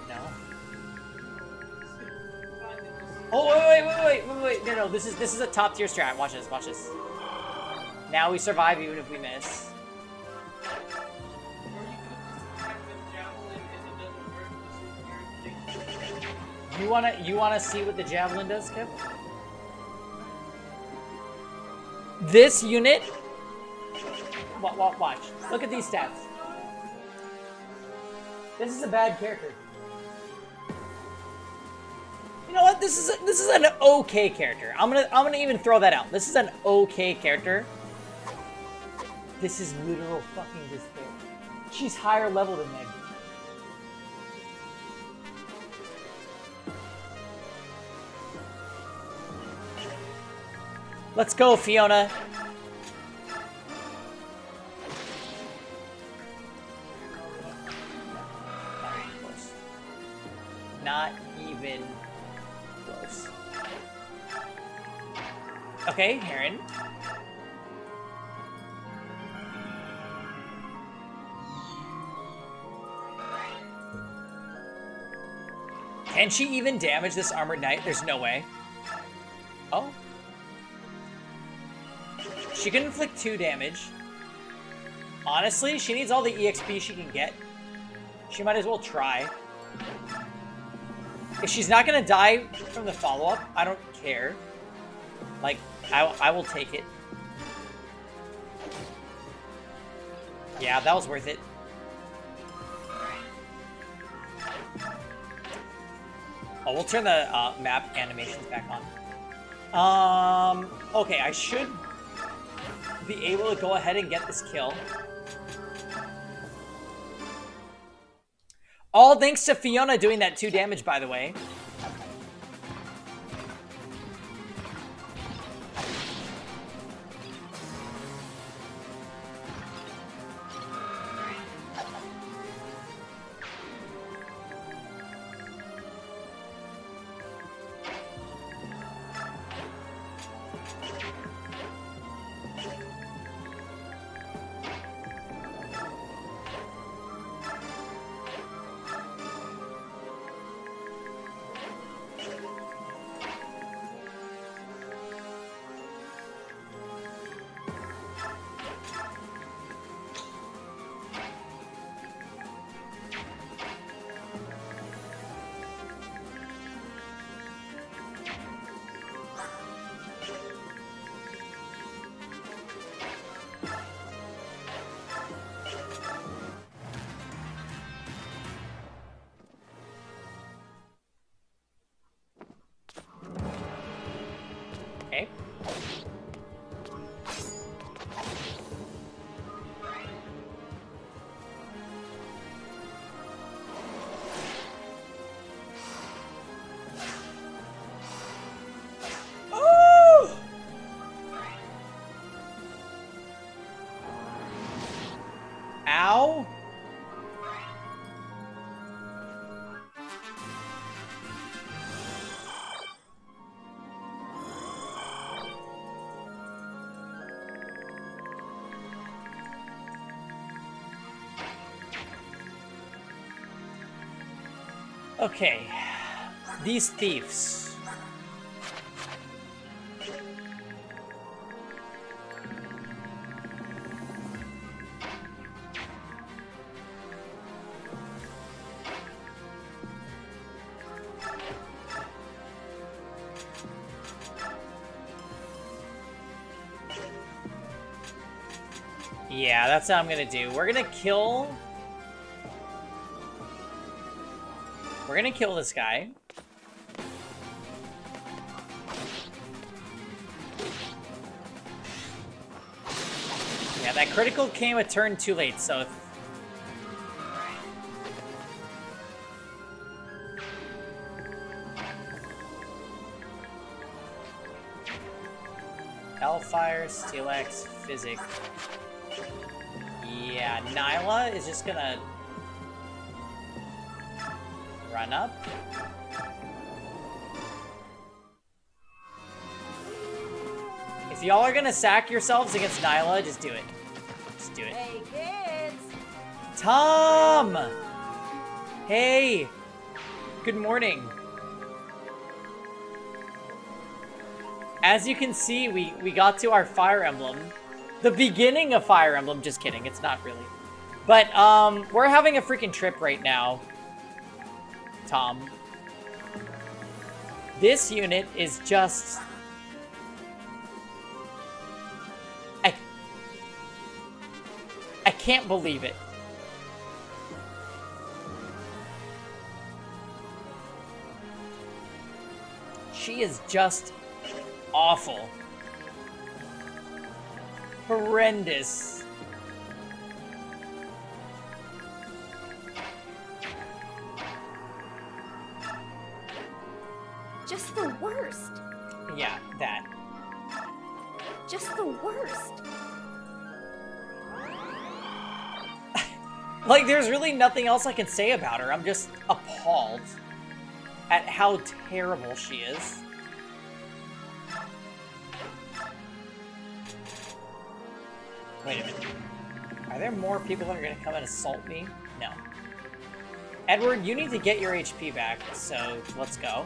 No. Oh wait! No, this is a top tier strat. Watch this, watch this. Now we survive even if we miss. You wanna see what the javelin does, Kev? This unit. Watch. Look at these stats. This is a bad character. You know what? This is an okay character. I'm gonna even throw that out. This is an okay character. This is literal fucking despair. She's higher level than Meg. Let's go, Fiona. Not even close. Okay, Heron. Can she even damage this armored knight? There's no way. Oh. She can inflict 2 damage. Honestly, she needs all the EXP she can get. She might as well try. If she's not gonna die from the follow-up, I don't care. Like, I will take it. Yeah, that was worth it. Oh, we'll turn the map animations back on. Okay, I should be able to go ahead and get this kill. All thanks to Fiona doing that 2 damage, by the way. Okay. These thieves. Yeah, that's what I'm gonna do. We're gonna kill this guy. Yeah, that critical came a turn too late, so... Hellfire, Steelix, Physic. Yeah, Nyla is just gonna... run up. If y'all are gonna sack yourselves against Nyla, just do it. Just do it. Hey, kids! Tom! Hey! Good morning. As you can see, we got to our Fire Emblem. The beginning of Fire Emblem. Just kidding, it's not really. But, we're having a freaking trip right now, Tom. This unit is just... I can't believe it. She is just awful. Horrendous. Just the worst. Yeah, that. Just the worst. Like, there's really nothing else I can say about her. I'm just appalled at how terrible she is. Wait a minute. Are there more people that are going to come and assault me? No. Edward, you need to get your HP back, so let's go.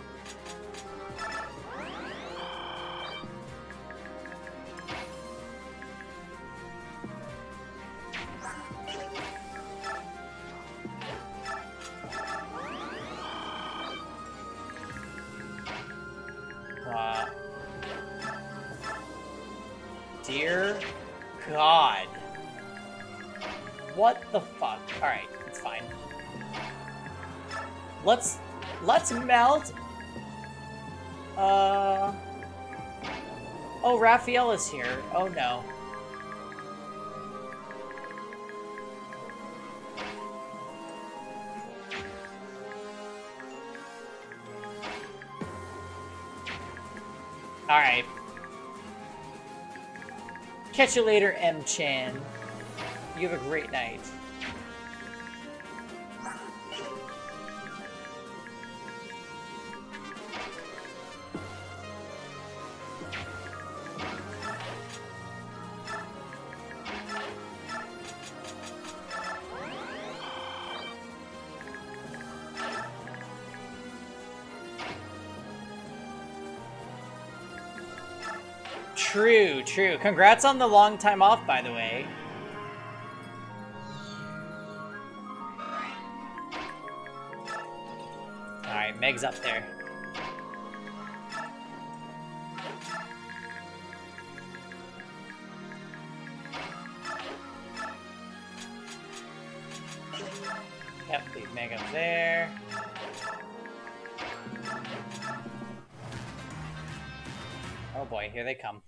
Dear God. What the fuck? Alright, it's fine. Let's melt. Oh, Raphael is here. Oh no. Alright. Catch you later, M-Chan. You have a great night. True, true. Congrats on the long time off, by the way. Alright, Meg's up there. Yep, leave Meg up there. Oh boy, here they come.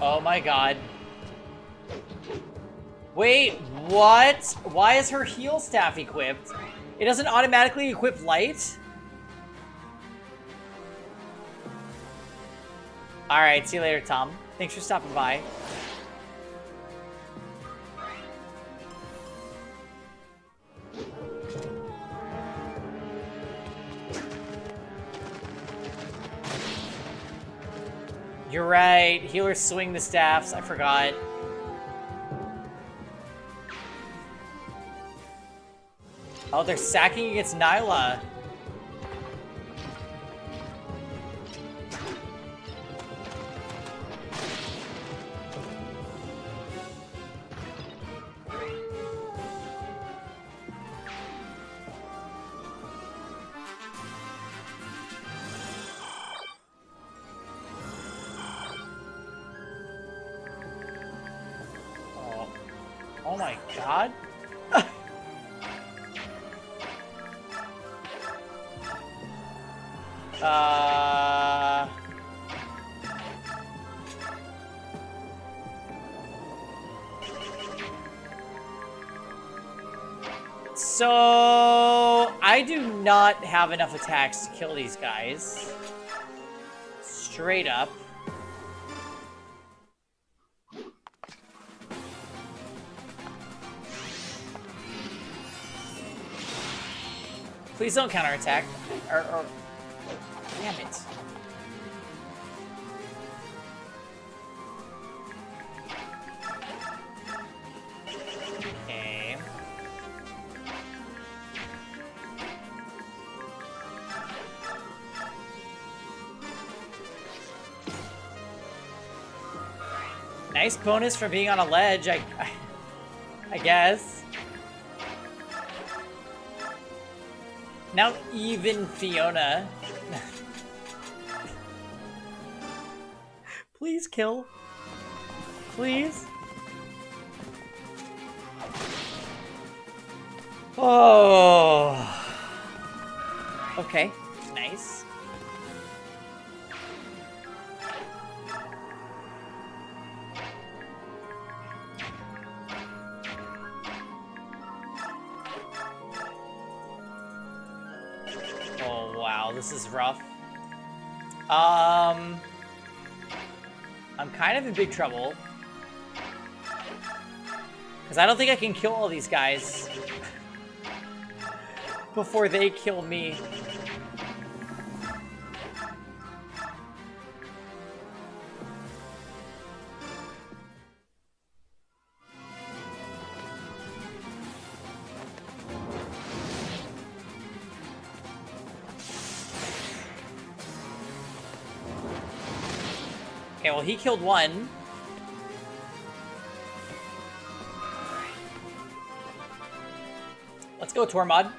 Oh my god. Wait, what? Why is her heal staff equipped? It doesn't automatically equip light? Alright, see you later, Tom. Thanks for stopping by. You're right. Healers swing the staffs. I forgot. Oh, they're sacking against Nyla. Oh my god. So I do not have enough attacks to kill these guys. Straight up. Please don't counterattack. Or damn it. Okay. Nice bonus for being on a ledge, I guess. Now even Fiona. Please kill. Please. Oh. Okay, nice. Oh wow, this is rough. I'm kind of in big trouble. Because I don't think I can kill all these guys before they kill me. Okay, well, he killed one. Let's go, Tormod.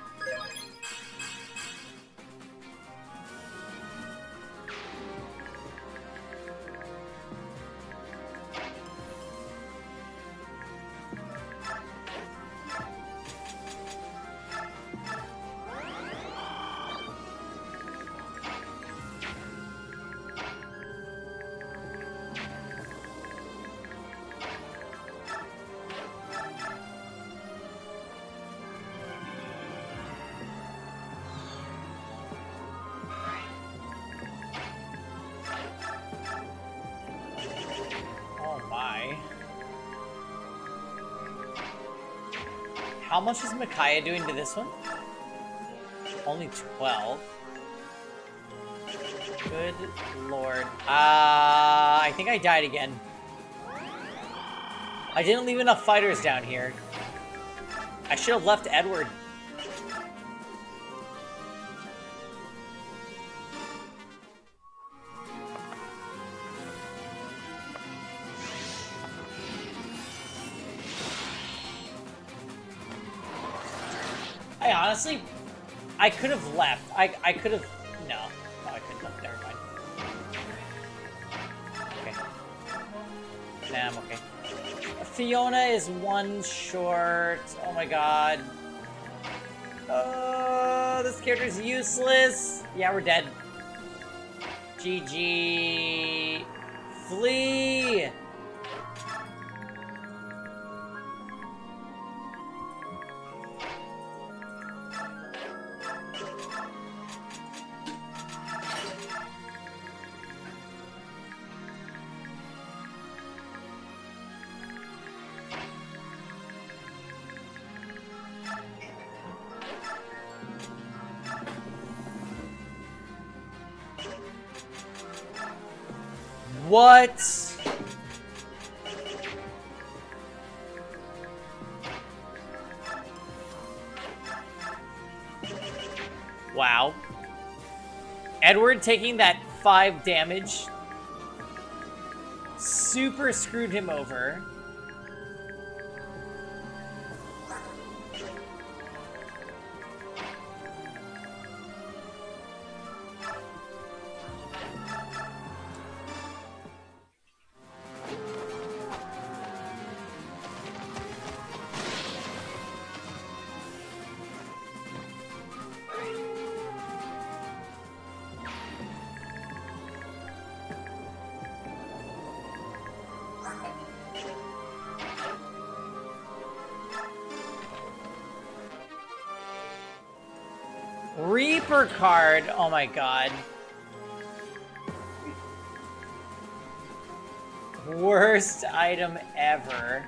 How much is Micaiah doing to this one? Only 12. Good lord. I think I died again. I didn't leave enough fighters down here. I should have left Edward. Honestly, I could have left. I could have... No, I couldn't have. Never mind. Okay. Nah, I'm okay. Fiona is one short. Oh my god. This character's useless. Yeah, we're dead. GG. Flee! What? Wow. Edward taking that 5 damage super screwed him over. Reaper card. Oh my god. Worst item ever.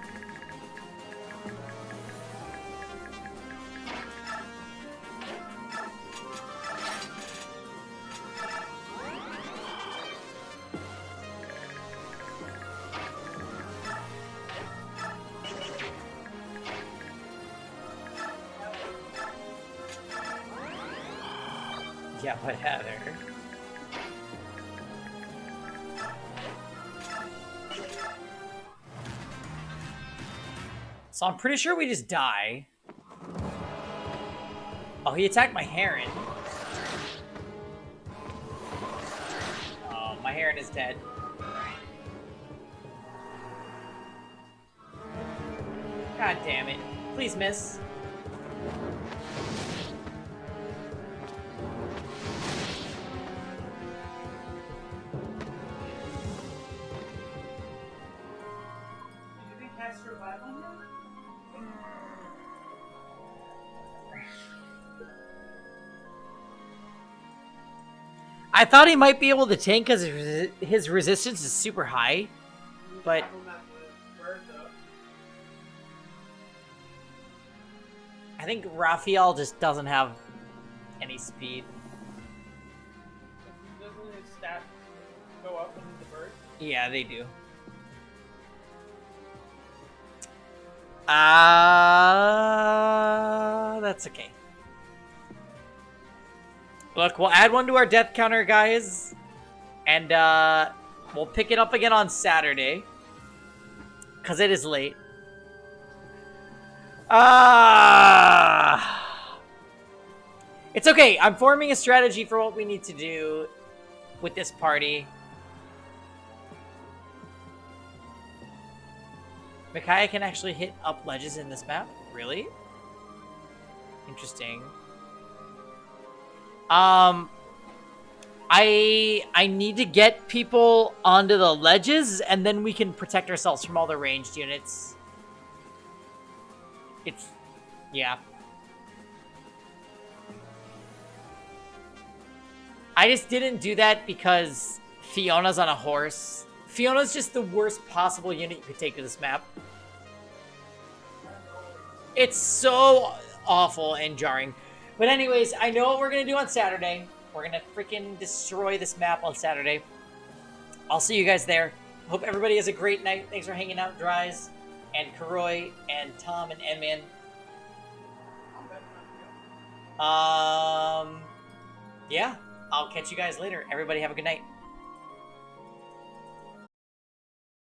Yeah, whatever. So I'm pretty sure we just die. Oh, he attacked my heron. Oh, my heron is dead. God damn it. Please miss. I thought he might be able to tank because his resistance is super high, but I think Raphael just doesn't have any speed. Doesn't his stats go up when he's a bird? Yeah, they do. That's okay. Look, we'll add one to our death counter, guys. And, we'll pick it up again on Saturday. Because it is late. It's okay. I'm forming a strategy for what we need to do with this party. Micaiah can actually hit up ledges in this map? Really? Interesting. I need to get people onto the ledges, and then we can protect ourselves from all the ranged units. Yeah. I just didn't do that because Fiona's on a horse. Fiona's just the worst possible unit you could take to this map. It's so awful and jarring. But anyways, I know what we're going to do on Saturday. We're going to freaking destroy this map on Saturday. I'll see you guys there. Hope everybody has a great night. Thanks for hanging out, Dries, and Karoy, and Tom, and N-Man. Yeah, I'll catch you guys later. Everybody have a good night.